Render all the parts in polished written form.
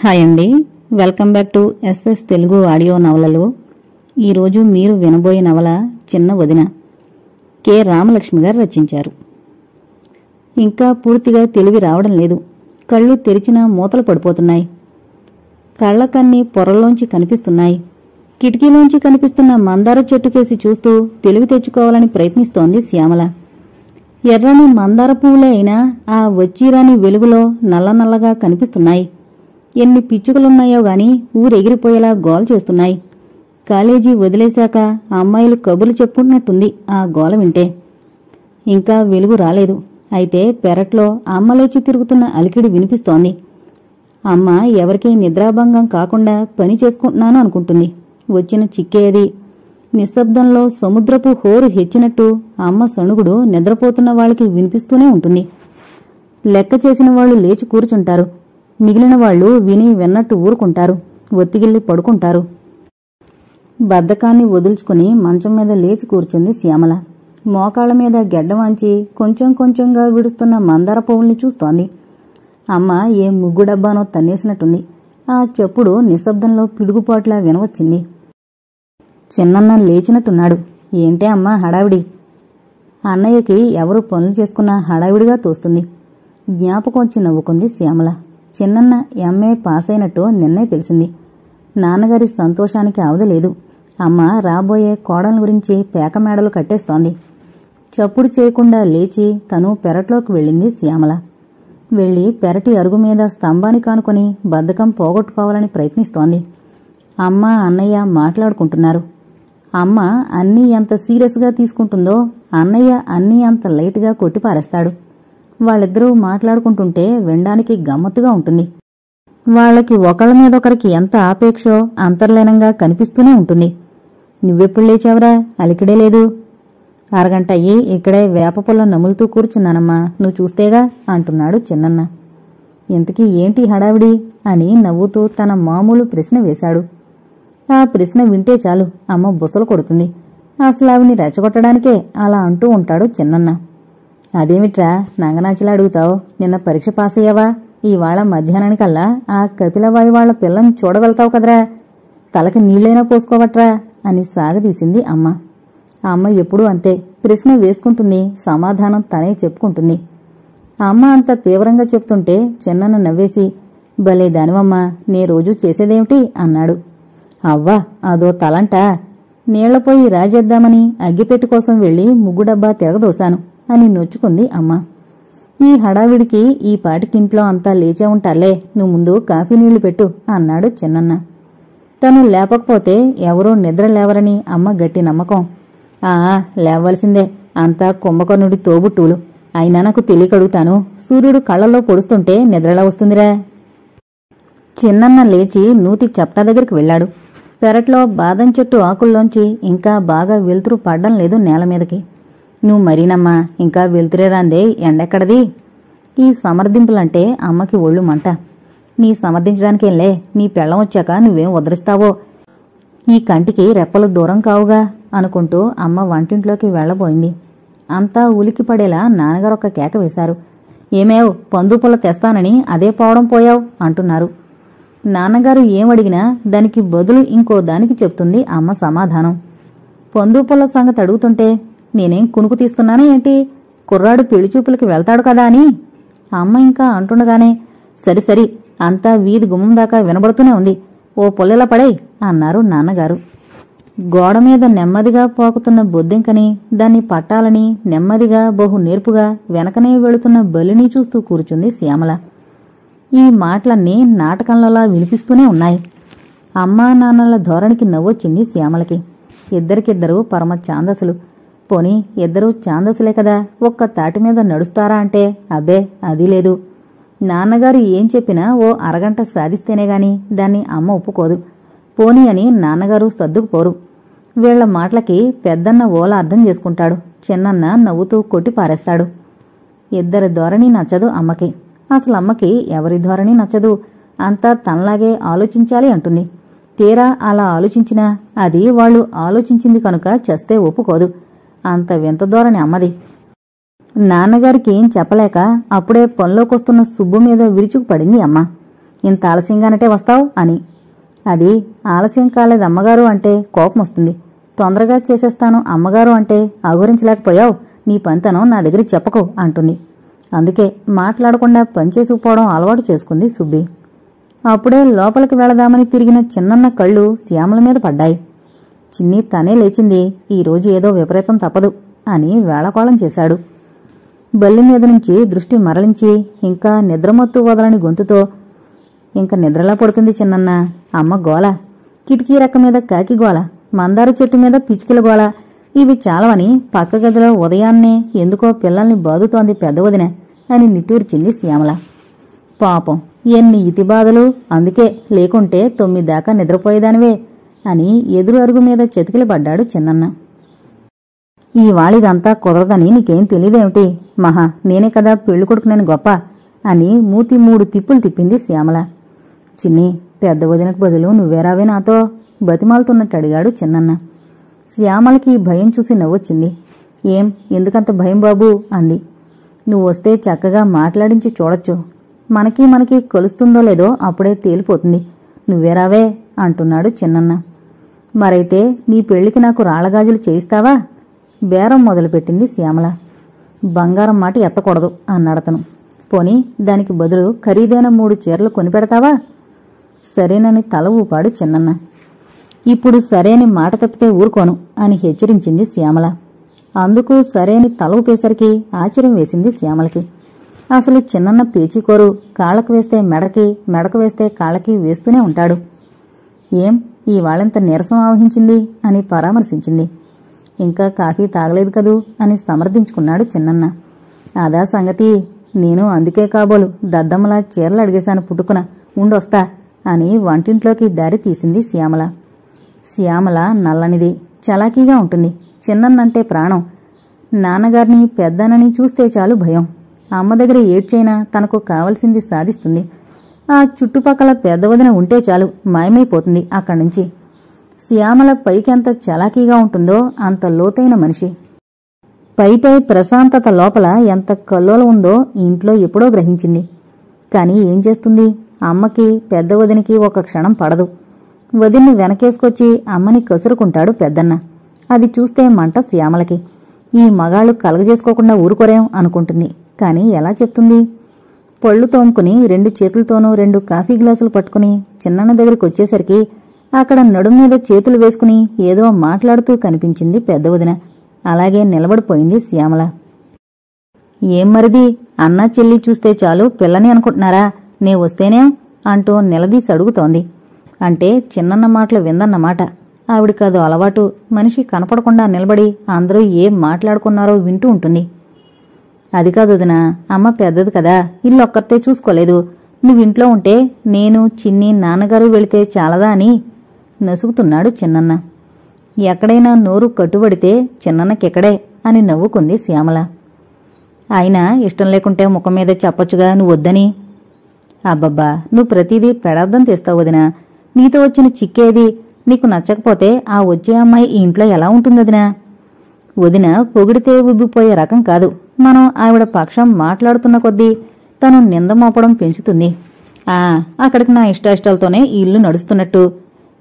Hi అండి, welcome back to SS Telugu audio నవలలు. ఈరోజు మీరు వినబోయే నవల చిన్న వదిన, కె రామలక్ష్మి గారు రచించారు. ఇంకా పూర్తిగా తెలివి రావడం లేదు. కళ్ళు తెరిచినా మూతలు పడిపోతున్నాయి. కళ్ళకన్నీ పొరల్లోంచి కనిపిస్తున్నాయి. కిటికీలోంచి కనిపిస్తున్న మందార చెట్టుకేసి చూస్తూ తెలివి తెచ్చుకోవాలని ప్రయత్నిస్తోంది శ్యామల. ఎర్రని మందార పువ్వులే అయినా ఆ వచ్చిరాని వెలుగులో నల్ల నల్లగా కనిపిస్తున్నాయి. ఎన్ని పిచ్చుకలున్నాయో గాని ఊరెగిరిపోయేలా గోల చేస్తున్నాయి. కాలేజీ వదిలేశాక అమ్మాయిలు కబుర్లు చెప్పుకుంటున్నట్టుంది ఆ గోల వింటే. ఇంకా వెలుగు రాలేదు. అయితే పెరట్లో అమ్మ లేచి తిరుగుతున్న అలికిడి వినిపిస్తోంది. అమ్మ ఎవరికీ నిద్రాభంగం కాకుండా పని చేసుకుంటున్నాను అనుకుంటుంది. వచ్చిన చిక్కేది. నిశ్శబ్దంలో సముద్రపు హోరు హెచ్చినట్టు అమ్మ సణుగుడు నిద్రపోతున్న వాళ్ళకి వినిపిస్తూనే ఉంటుంది. లెక్క చేసిన వాళ్ళు లేచి కూర్చుంటారు. మిగిలిన వాళ్లు విని వెన్నట్టు ఊరుకుంటారు. ఒత్తిగిల్లి పడుకుంటారు. బద్ధకాన్ని వదుల్చుకుని మంచం మీద లేచి కూర్చుంది శ్యామల. మోకాళ్ల మీద గెడ్డవాంచి కొంచెం కొంచెంగా విడుస్తున్న మందార పువ్వుల్ని చూస్తోంది. అమ్మ ఏ ముగ్గు డబ్బానో తన్నేసినట్టుంది. ఆ చప్పుడు నిశ్శబ్దంలో పిడుగుపాట్లా వినవచ్చింది. చిన్నన్న లేచినట్టున్నాడు. ఏంటే అమ్మా హడావిడి? అన్నయ్యకి ఎవరు పనులు చేసుకున్నా హడావిడిగా తోస్తుంది. జ్ఞాపకం వచ్చి నవ్వుకుంది శ్యామల. చిన్నన్న ఎంఏ పాస్ అయినట్టు నిన్నే తెలిసింది. నాన్నగారి సంతోషానికి అవధలేదు. అమ్మ రాబోయే కోడల గురించి పేకమేడలు కట్టేస్తోంది. చప్పుడు చేయకుండా లేచి తను పెరట్లోకి వెళ్ళింది శ్యామల. వెళ్లి పెరటి అరుగు మీద స్తంభాన్ని కానుకొని బద్ధకం పోగొట్టుకోవాలని ప్రయత్నిస్తోంది. అమ్మ అన్నయ్య మాట్లాడుకుంటున్నారు. అమ్మ అన్నీ ఎంత సీరియస్గా తీసుకుంటుందో అన్నయ్య అన్నీ అంత లైట్గా కొట్టిపారేస్తాడు. వాళ్ళిద్దరూ మాట్లాడుకుంటుంటే వినడానికి గమ్మత్తుగా ఉంటుంది. వాళ్లకి ఒకళ్ళ మీదొకరికి ఎంత ఆపేక్షో అంతర్లీనంగా కనిపిస్తూనే ఉంటుంది. నువ్వెప్పుడు లేచావురా? అలికిడే లేదు. అరగంట అయ్యి ఇక్కడే వేప పొలం నములుతూ కూర్చున్నానమ్మా, నువ్వు చూస్తేగా అంటున్నాడు చిన్నన్న. ఇంతకీ ఏంటి హడావిడి అని నవ్వుతూ తన మామూలు ప్రశ్న వేశాడు. ఆ ప్రశ్న వింటే చాలు అమ్మ బుసలు కొడుతుంది. అసలు ఆవిని రెచ్చగొట్టడానికే అలా అంటూ ఉంటాడు చిన్నన్న. అదేమిట్రా నంగనాచిలా అడుగుతావు? నిన్న పరీక్ష పాస్ అయ్యావా? ఇవాళ మధ్యాహ్నానికల్లా ఆ కపిలవాయి వాళ్ల పిల్లని చూడగలుగుతావు కదరా, తలకి నీళ్లైనా పోసుకోవట్రా అని సాగదీసింది అమ్మ. అమ్మ ఎప్పుడూ అంతే, ప్రశ్న వేసుకుంటుంది, సమాధానం తనే చెప్పుకుంటుంది. అమ్మ అంత తీవ్రంగా చెప్తుంటే చిన్నన్న నవ్వేసి, భలే దానివమ్మా, నే రోజూ చేసేదేమిటి అన్నాడు. అవ్వా అదో తలంట. నీళ్లపోయి రాజేద్దామని అగ్గిపెట్టి కోసం వెళ్లి ముగ్గు డబ్బా తిరగదోశాను అని నొచ్చుకుంది అమ్మ. ఈ హడావిడికి ఈ పాటికింట్లో అంతా లేచే ఉంటాలే, నువ్వు ముందు కాఫీ నీళ్లు పెట్టు అన్నాడు చిన్నన్న. తను లేపకపోతే ఎవరూ నిద్ర లేవరని అమ్మ గట్టి నమ్మకం. లేవలసిందే, అంతా కుంభకర్ణుడి తోబుట్టువులు. అయినా నాకు తెలియకడుగుతాను, సూర్యుడు కళ్లలో పొడుస్తుంటే నిద్రలా వస్తుందిరా? చిన్నన్న లేచి నూతి చప్టా దగ్గరికి వెళ్లాడు. పెరట్లో బాదం చెట్టు ఆకుల్లోంచి ఇంకా బాగా వెలుతురు పడ్డం లేదు నేల మీదకి. నువ్వు మరీనమ్మా, ఇంకా వెళ్తురేరాందే, ఎండెక్కడది? ఈ సమర్థింపులంటే అమ్మకి ఒళ్ళు మంట. నీ సమర్థించడానికేంలే, నీ పెళ్లం వచ్చాక నువ్వేం ఉద్ధరిస్తావో, ఈ కంటికి రెప్పలు దూరం కావుగా అనుకుంటూ అమ్మ వంటింట్లోకి వెళ్లబోయింది. అంతా ఉలికి పడేలా నాన్నగారు ఒక కేక వేశారు. ఏమేవ్, పందుపుల్ల తెస్తానని అదే పోవడం పోయావు అంటున్నారు. నాన్నగారు ఏమడిగినా దానికి బదులు ఇంకో దానికి చెప్తుంది అమ్మ సమాధానం. పందుపుల్ల సంగతి అడుగుతుంటే నేనేం కునుకు తీస్తున్నానా ఏంటి? కుర్రాడు పెళ్లిచూపులకి వెళ్తాడు కదా అని అమ్మ ఇంకా అంటుండగానే, సరి అంతా వీధి గుమ్మం దాకా వినబడుతూనే ఉంది, ఓ పొల్లెలా పడేయ్ అన్నారు నాన్నగారు. గోడ మీద నెమ్మదిగా పోకుతున్న బొద్దింకని, దాన్ని పట్టాలని నెమ్మదిగా బహు నేర్పుగా వెనకనే వెళుతున్న బలిని చూస్తూ కూర్చుంది శ్యామల. ఈ మాటలన్నీ నాటకంలోలా వినిపిస్తూనే ఉన్నాయి. అమ్మా నాన్నల ధోరణికి నవ్వొచ్చింది శ్యామలకి. ఇద్దరికిద్దరూ పరమ ఛాందసులు. పోనీ ఇద్దరూ ఛాందసులే కదా, ఒక్క తాటి మీద నడుస్తారా అంటే అబ్బే అది లేదు. నాన్నగారు ఏం చెప్పినా ఓ అరగంట సాధిస్తేనే గాని దాన్ని అమ్మ ఒప్పుకోదు. పోనీ అని నాన్నగారు సర్దుకుపోరు. వీళ్ల మాటలకి పెద్దన్న ఓలా అర్థం చేసుకుంటాడు. చిన్నన్న నవ్వుతూ కొట్టి పారేస్తాడు. ఇద్దరి ధోరణి నచ్చదు అమ్మకి. అసలు అమ్మకి ఎవరి ధోరణి నచ్చదు. అంతా తనలాగే ఆలోచించాలి అంటుంది. తీరా అలా ఆలోచించినా అది వాళ్ళు ఆలోచించింది కనుక చస్తే ఒప్పుకోదు. అంత వింత ధోరణి అమ్మది. నాన్నగారికి ఏం చెప్పలేక అప్పుడే పనిలోకొస్తున్న సుబ్బు మీద విరుచుకు పడింది అమ్మ. ఇంత ఆలస్యంగానటే వస్తావు అని. అది ఆలస్యం కాలేదు అమ్మగారు అంటే కోపం వస్తుంది. తొందరగా చేసేస్తాను అమ్మగారు అంటే అగురించలేకపోయావు, నీ పంతనం నా దగ్గర చెప్పకు అంటుంది. అందుకే మాట్లాడకుండా పనిచేసుకుపోవడం అలవాటు చేసుకుంది సుబ్బి. అప్పుడే లోపలికి వెళదామని తిరిగిన చిన్నన్న కళ్ళు శ్యామల మీద పడ్డాయి. చిన్ని తనే లేచింది. ఈరోజు ఏదో విపరీతం తప్పదు అని వేళకోళం చేశాడు. బల్లి మీద నుంచి దృష్టి మరలించి ఇంకా నిద్రమత్తు వదలని గొంతుతో, ఇంక నిద్రలా పడుతుంది చిన్నన్న, అమ్మ గోల, కిటికీ రెక్క మీద కాకి గోల, మందారు చెట్టు మీద పిచ్చుకల గోల, ఇవి చాలవని పక్క గదిలో ఉదయాన్నే ఎందుకో పిల్లల్ని బాదుతోంది పెద్ద వదిన అని నిట్టూర్చింది శ్యామల. పాపం, ఎన్ని ఇతి బాధలు, అందుకే లేకుంటే 9 దాకా నిద్రపోయేదానివే అని ఎదురు అరుగు మీద చెతికిలి పడ్డాడు చిన్నన్న. ఈ వాళిదంతా కుదరదని నీకేం తెలియదేమిటి మహా, నేనే కదా పెళ్లి కొడుకునేను గొప్ప అని మూతి 3 తిప్పులు తిప్పింది శ్యామల. చిన్ని, పెద్ద వదినకు బదులు నువ్వేరావే నాతో బతిమాలుతున్నట్టు అడిగాడు చిన్నన్న. శ్యామలకి భయం చూసి నవ్వొచ్చింది. ఏం, ఎందుకంత భయం బాబూ అంది. నువ్వు వస్తే చక్కగా మాట్లాడించి చూడొచ్చు, మనకి కలుస్తుందో లేదో అప్పుడే తేలిపోతుంది, నువ్వేరావే అంటున్నాడు చిన్నన్న. మరైతే నీ పెళ్లికి నాకు రాళ్లగాజులు చేయిస్తావా? బేరం మొదలుపెట్టింది శ్యామల. బంగారం మాట ఎత్తకూడదు అన్నాడతను. పోనీ దానికి బదులు ఖరీదైన 3 చీరలు కొనిపెడతావా? సరేనని తల ఊపాడు చిన్నన్న. ఇప్పుడు సరేని మాట తప్పితే ఊరుకోను అని హెచ్చరించింది శ్యామల. అందుకు సరేని తల ఊపేసరికి ఆశ్చర్యం వేసింది శ్యామలకి. అసలు చిన్నన్న పేచీకోరు, కాళ్లకు వేస్తే మెడకి, మెడకు వేస్తే కాళ్ళకి వేస్తూనే ఉంటాడు. ఏం, ఇవాళెంత నీరసం ఆవహించింది అని పరామర్శించింది. ఇంకా కాఫీ తాగలేదు కదూ అని సమర్థించుకున్నాడు చిన్నన్న. అదా సంగతి, నేను అందుకే కాబోలు దద్దమ్మలా చీరలు అడిగేశాను పుట్టుకున, ఉండొస్తా అని వంటింట్లోకి దారి తీసింది శ్యామల. శ్యామల నల్లనిది, చలాకీగా ఉంటుంది. చిన్నన్నంటే ప్రాణం. నాన్నగారిని పెద్దనని చూస్తే చాలు భయం. అమ్మ దగ్గర ఏడ్చైనా తనకు కావలసింది సాధిస్తుంది. ఆ చుట్టుపక్కల పెద్దవదిన ఉంటే చాలు మాయమైపోతుంది అక్కడ్నుంచి. శ్యామల పైకెంత చలాకీగా ఉంటుందో అంత లోతైన మనిషి. పైపై ప్రశాంతత లోపల ఎంత కల్లోలం ఉందో ఇంట్లో ఎప్పుడో గ్రహించింది. కాని ఏం చేస్తుంది, అమ్మకి పెద్ద వదినికి ఒక క్షణం పడదు. వదిన్ని వెనకేసుకొచ్చి అమ్మని కసురుకుంటాడు పెద్దన్న. అది చూస్తే మంట శ్యామలకి. ఈ మగాళ్లు కలగజేసుకోకుండా ఊరుకోరేం అనుకుంటుంది. కాని ఎలా చెప్తుంది? పళ్ళు తోముకుని 2 చేతులతోనూ 2 కాఫీ గ్లాసులు పట్టుకుని చిన్నన్న దగ్గరికి వచ్చేసరికి అక్కడ నడుం మీద చేతులు వేసుకుని ఏదో మాట్లాడుతూ కనిపించింది పెద్ద వదిన. అలాగే నిలబడిపోయింది శ్యామల. ఏం మరిది, అన్నా చెల్లి చూస్తే చాలు పిల్లని అనుకుంటున్నారా, నే వస్తేనే అంటూ నిలదీసి అడుగుతోంది. అంటే చిన్నన్న మాటలు విందన్నమాట. ఆవిడికదో అలవాటు. మనిషి కనపడకుండా నిలబడి అందరూ ఏం మాట్లాడుకున్నారో వింటూ ఉంటుంది. అది కాదు వదినా, అమ్మ పెద్దది కదా, ఇల్లు ఒక్కరితే చూసుకోలేదు. నువ్వింట్లో ఉంటే నేను, చిన్ని, నాన్నగారు వెళితే చాలదా అని నసుగుతున్నాడు చిన్నన్న. ఎక్కడైనా నోరు కట్టుబడితే చిన్నన్నకెక్కడే అని నవ్వుకుంది శ్యామల. అయినా ఇష్టం లేకుంటే ముఖం మీద చెప్పొచ్చుగా నువ్వొద్దని. అబ్బబ్బా, నువ్వు ప్రతిదీ పెడార్థం తీస్తావు వదినా. నీతో వచ్చిన చిక్కేది. నీకు నచ్చకపోతే ఆ వచ్చే అమ్మాయి ఈ ఇంట్లో ఎలా ఉంటుంది వదినా? వదిన పొగిడితే ఉబ్బిపోయే రకం కాదు. మనం ఆవిడ పక్షం మాట్లాడుతున్న కొద్దీ తను నింద మోపడం పెంచుతుంది. అక్కడికి నా ఇష్టాయిష్టాలతోనే ఈ ఇల్లు నడుస్తున్నట్టు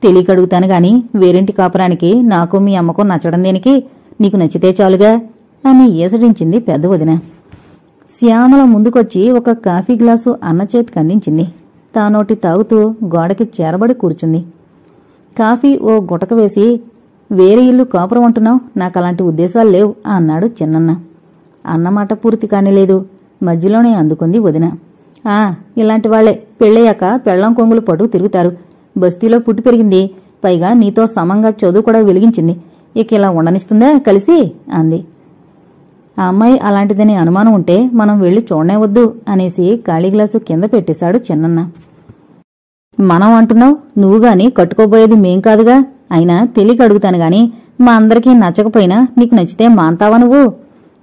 తెలియకడుగుతాను గాని వేరింటి కాపురానికి నాకు మీ అమ్మకు నచ్చడం దేనికి? నీకు నచ్చితే చాలుగా అని ఏసడించింది పెద్ద వదిన. శ్యామల ముందుకొచ్చి ఒక కాఫీ గ్లాసు అన్న చేతికి అందించింది. తానోటి తాగుతూ గోడకి చేరబడి కూర్చుంది. కాఫీ ఓ గుటక వేసి, వేరే ఇల్లు కాపురం అంటున్నావు, నాకలాంటి ఉద్దేశాలు లేవు అన్నాడు చిన్నన్న. అన్నమాట పూర్తి కానిలేదు. మధ్యలోనే అందుకుంది వదిన. ఇలాంటి వాళ్లే పెళ్ళయ్యాక పెళ్లం కొంగులు పట్టుకు తిరుగుతారు. బస్తీలో పుట్టి పెరిగింది, పైగా నీతో సమంగా చదువు కూడా వెలిగించింది. ఇక ఇలా ఉండనిస్తుందా కలిసి అంది. ఆ అమ్మాయి అలాంటిదని అనుమానం ఉంటే మనం వెళ్లి చూడనే వద్దు అనేసి ఖాళీ గ్లాసు కింద పెట్టేశాడు చిన్నన్న. మనం అంటున్నావు, నువ్వుగాని కట్టుకోబోయేది మేం కాదుగా. అయినా తెలియక అడుగుతాను గాని మా అందరికీ నచ్చకపోయినా నీకు నచ్చితే మాంతావా నువ్వు?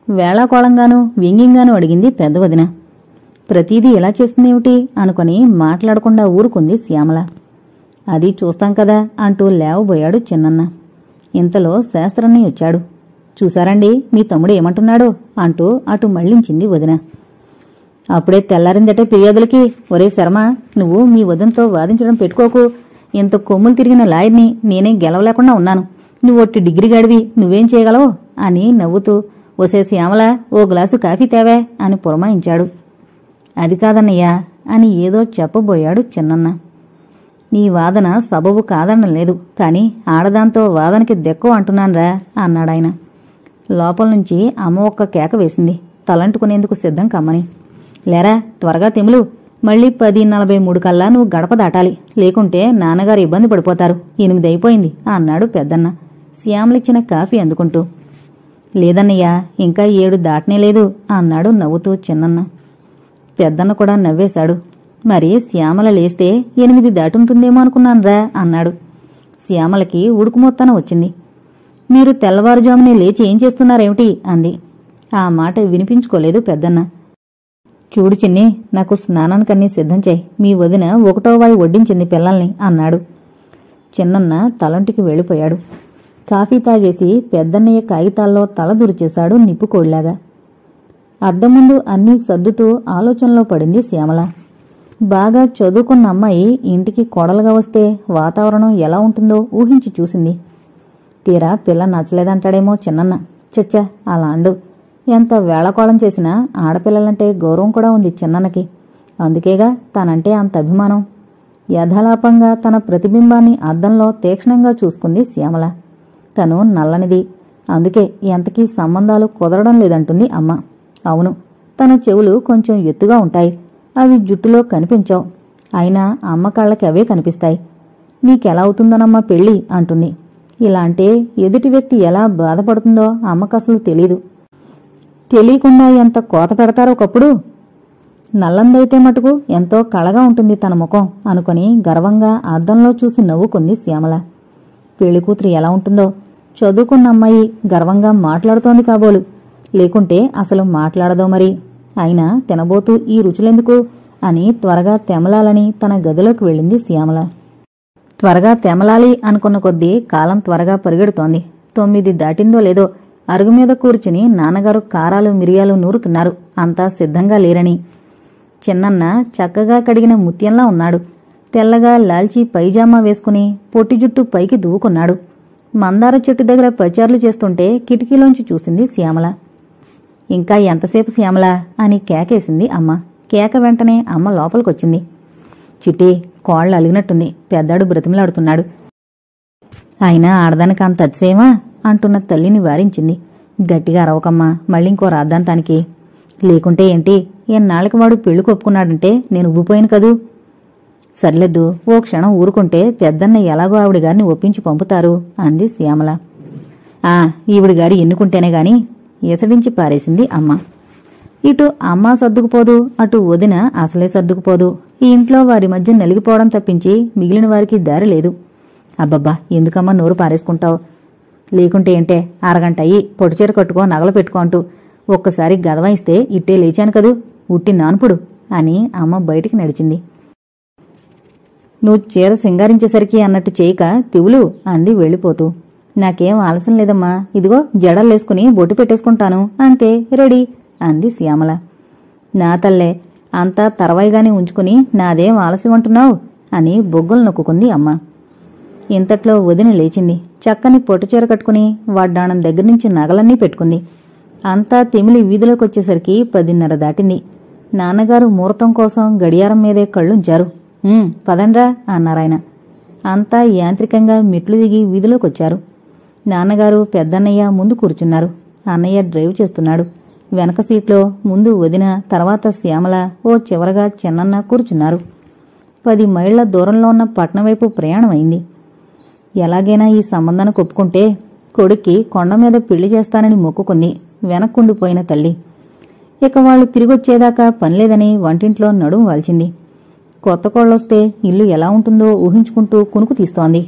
వేళాకోళంగానూ వ్యంగ్యంగానూ అడిగింది పెద్ద వదిన. ప్రతిదీ ఎలా చేస్తుందేమిటి అనుకుని మాట్లాడకుండా ఊరుకుంది శ్యామల. అది చూస్తాం కదా అంటూ లేవబోయాడు చిన్నన్న. ఇంతలో శాస్త్రన్ని వచ్చాడు. చూశారండి మీ తమ్ముడు ఏమంటున్నాడో అంటూ అటు మళ్లించింది వదిన. అప్పుడే తెల్లారిందటే ఫిర్యాదులకి. ఒరే శర్మ, నువ్వు మీ వదంతో వాదించడం పెట్టుకోకు. ఇంత కొమ్ములు తిరిగిన లాయర్ని నేనే గెలవలేకుండా ఉన్నాను. నువ్వు ఒట్టి డిగ్రీ గాడివి, నువ్వేం చేయగలవు అని నవ్వుతూ, ఒసే శ్యామల, ఓ గ్లాసు కాఫీ తేవే అని పురమాయించాడు. అది కాదన్నయ్యా అని ఏదో చెప్పబోయాడు చిన్నన్న. నీ వాదన సబబు కాదనడం లేదు, కాని ఆడదాంతో వాదనకి దెక్కో అంటున్నాన్రా అన్నాడాయన. లోపల నుంచి అమ్మ ఒక్క కేక వేసింది, తలంటుకునేందుకు సిద్ధం కమ్మని. లేరా, త్వరగా తెములు, మళ్ళీ 10:43 కల్లా నువ్వు గడప దాటాలి, లేకుంటే నాన్నగారు ఇబ్బంది పడిపోతారు. 8 అయిపోయింది అన్నాడు పెద్దన్న శ్యామలిచ్చిన కాఫీ అందుకుంటూ. లేదన్నయ్యా, ఇంకా 7 దాటనే లేదు అన్నాడు నవ్వుతూ చిన్నన్న. పెద్దన్న కూడా నవ్వేశాడు. మరి శ్యామల లేస్తే 8 దాటుంటుందేమో అనుకున్నాన్రా అన్నాడు. శ్యామలకి ఉడుకుమొత్తన వచ్చింది. మీరు తెల్లవారుజామునే లేచి ఏం చేస్తున్నారేమిటి అంది. ఆ మాట వినిపించుకోలేదు పెద్దన్న. చూడు చిన్ని, నాకు స్నానానికన్నీ సిద్ధం చేయి, మీ వదిన 1వ వాయి వడ్డించింది పిల్లల్ని అన్నాడు. చిన్నన్న తలంటికి వెళ్ళిపోయాడు. కాఫీ తాగేసి పెద్దన్నయ్య కాగితాల్లో తల దురిచేశాడు నిప్పుకోళ్లాగా. అద్దం ముందు అన్నీ సర్దుతూ ఆలోచనలో పడింది శ్యామల. బాగా చదువుకున్న అమ్మాయి ఇంటికి కోడలుగా వస్తే వాతావరణం ఎలా ఉంటుందో ఊహించి చూసింది. తీరా పిల్ల నచ్చలేదంటాడేమో చిన్నన్న. చచ్చా, అలా అండు. ఎంత వేళకోళం చేసినా ఆడపిల్లలంటే గౌరవం కూడా ఉంది చిన్నన్నకి. అందుకేగా తనంటే అంత అభిమానం. యథాలాపంగా తన ప్రతిబింబాన్ని అద్దంలో తీక్షణంగా చూసుకుంది శ్యామల. తను నల్లనిది, అందుకే ఎంతకీ సంబంధాలు కుదరడం లేదంటుంది అమ్మ. అవును, తన చెవులు కొంచెం ఎత్తుగా ఉంటాయి, అవి జుట్టులో కనిపించవు. అయినా అమ్మ కళ్ళకి అవే కనిపిస్తాయి. నీకెలా అవుతుందనమ్మా పెళ్ళి అంటుంది. ఇలా అంటే ఎదుటి వ్యక్తి ఎలా బాధపడుతుందో అమ్మకసలు తెలీదు. తెలియకుండా ఎంత కోత పెడతారో ఒకప్పుడు. నల్లందైతే మటుకు ఎంతో కళగా ఉంటుంది తన ముఖం అనుకుని గర్వంగా అద్దంలో చూసి నవ్వుకుంది శ్యామల. పెళ్లికూతురు ఎలా ఉంటుందో, చదువుకున్న అమ్మాయి గర్వంగా మాట్లాడుతోంది కాబోలు, లేకుంటే అసలు మాట్లాడదో మరి. అయినా తినబోతూ ఈ రుచులెందుకు అని త్వరగా తెమలాలని తన గదిలోకి వెళ్ళింది శ్యామల. త్వరగా తెమలాలి అనుకున్న కొద్దీ కాలం త్వరగా పరిగెడుతోంది. 9 దాటిందో లేదో అరుగుమీద కూర్చుని నాన్నగారు కారాలు మిరియాలు నూరుతున్నారు, అంతా సిద్ధంగా లేరని. చిన్నన్న చక్కగా కడిగిన ముత్యంలా ఉన్నాడు. తెల్లగా లాల్చీ పైజామా వేసుకుని పొట్టి జుట్టు పైకి దువ్వుకున్నాడు. మందార చెట్టు దగ్గర పచార్లు చేస్తుంటే కిటికీలోంచి చూసింది శ్యామల. ఇంకా ఎంతసేపు శ్యామల అని కేకేసింది అమ్మ. కేక వెంటనే అమ్మ లోపలికొచ్చింది. చిట్టి, కోళ్లు అలిగినట్టుంది, పెద్దాడు బ్రతిమలాడుతున్నాడు. అయినా ఆడదానికి అంత అతిశయమా అంటున్న తల్లిని వారించింది. గట్టిగా అరవకమ్మా, మళ్ళీంకో రాద్దాంతానికి. లేకుంటే ఏంటి, ఎన్నాళ్ళకి వాడు పెళ్లి కొప్పుకున్నాడంటే నేను ఉబ్బిపోయాను కదూ. సర్లేదు, ఓ క్షణం ఊరుకుంటే పెద్దన్న ఎలాగో ఆవిడగారిని ఒప్పించి పంపుతారు అంది శ్యామల. ఈవిడిగారి ఎన్నుకుంటేనే గాని ఎసడించి పారేసింది అమ్మ. ఇటు అమ్మ సర్దుకుపోదు, అటు వదిన అసలే సర్దుకుపోదు. ఈ ఇంట్లో వారి మధ్య నలిగిపోవడం తప్పించి మిగిలిన వారికి దారి లేదు. అబ్బబ్బా, ఎందుకమ్మా నోరు పారేసుకుంటావు? లేకుంటే ఏంటే, అరగంట అయ్యి పొడిచీర కట్టుకో, నగలు పెట్టుకో అంటూ ఒక్కసారి గదవాయిస్తే ఇట్టే లేచాను కదూ, ఉట్టి నాన్పుడు అని అమ్మ బయటికి నడిచింది. నువ్వు చీర సింగారించేసరికి అన్నట్టు చేయక తివులు అంది వెళ్ళిపోతూ. నాకేం ఆలస్యం లేదమ్మా, ఇదిగో జడలేసుకుని బొట్టు పెట్టేసుకుంటాను, అంతే, రెడీ అంది శ్యామల. నా తల్లే, అంతా తర్వాయిగానే ఉంచుకుని నాదేం ఆలస్యం అంటున్నావు అని బొగ్గులు నొక్కుంది అమ్మ. ఇంతట్లో వదిన లేచింది. చక్కని పొట్టుచీర కట్టుకుని వడ్డాణం దగ్గర్నుంచి నగలన్నీ పెట్టుకుంది. అంతా తిమిలి వీధిలోకొచ్చేసరికి 10:30 దాటింది. నాన్నగారు ముహూర్తం కోసం గడియారం మీదే కళ్ళుంచారు. పదండ్రా అన్నారాయన. అంతా యాంత్రికంగా మెట్లు దిగి వీధిలోకొచ్చారు. నాన్నగారు పెద్దన్నయ్య ముందు కూర్చున్నారు. అన్నయ్య డ్రైవ్ చేస్తున్నాడు. వెనక సీట్లో ముందు వదిన, తర్వాత శ్యామల, ఓ చివరగా చిన్నన్న కూర్చున్నారు. 10 మైళ్ల దూరంలో ఉన్న పట్నం వైపు ప్రయాణం అయింది. ఎలాగైనా ఈ సంబంధాన్ని ఒప్పుకుంటే కొడుక్కి కొండ మీద పెళ్లి చేస్తానని మొక్కుకుంది వెనక్కుండిపోయిన తల్లి. ఇక వాళ్ళు తిరిగొచ్చేదాకా పనిలేదని వంటింట్లో నడుం వాల్చింది. కొత్త కోళ్ళొస్తే ఇల్లు ఎలా ఉంటుందో ఊహించుకుంటూ కునుకు తీస్తోంది.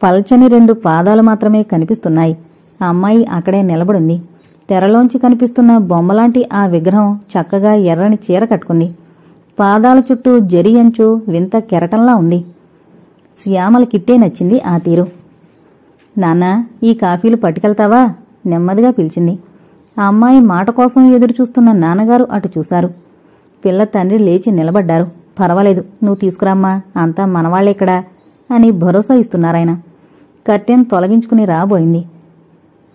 పల్చని 2 పాదాలు మాత్రమే కనిపిస్తున్నాయి. ఆ అమ్మాయి అక్కడే నిలబడింది. తెరలోంచి కనిపిస్తున్న బొమ్మలాంటి ఆ విగ్రహం చక్కగా ఎర్రని చీర కట్టుకుంది. పాదాల చుట్టూ జరి అంచు వింత కెరటంలా ఉంది. శ్యామలకిట్టే నచ్చింది ఆ తీరు. నాన్నా, ఈ కాఫీలు పట్టుకెళ్తావా నెమ్మదిగా పిలిచింది. ఆ అమ్మాయి మాట కోసం ఎదురుచూస్తున్న నాన్నగారు అటు చూశారు. పిల్ల తండ్రి లేచి నిలబడ్డారు. పర్వాలేదు, నువ్వు తీసుకురామ్మా, అంతా మనవాళ్లేక్కడా అని భరోసా ఇస్తున్నారాయన. కర్టెన్ తొలగించుకుని రాబోయింది.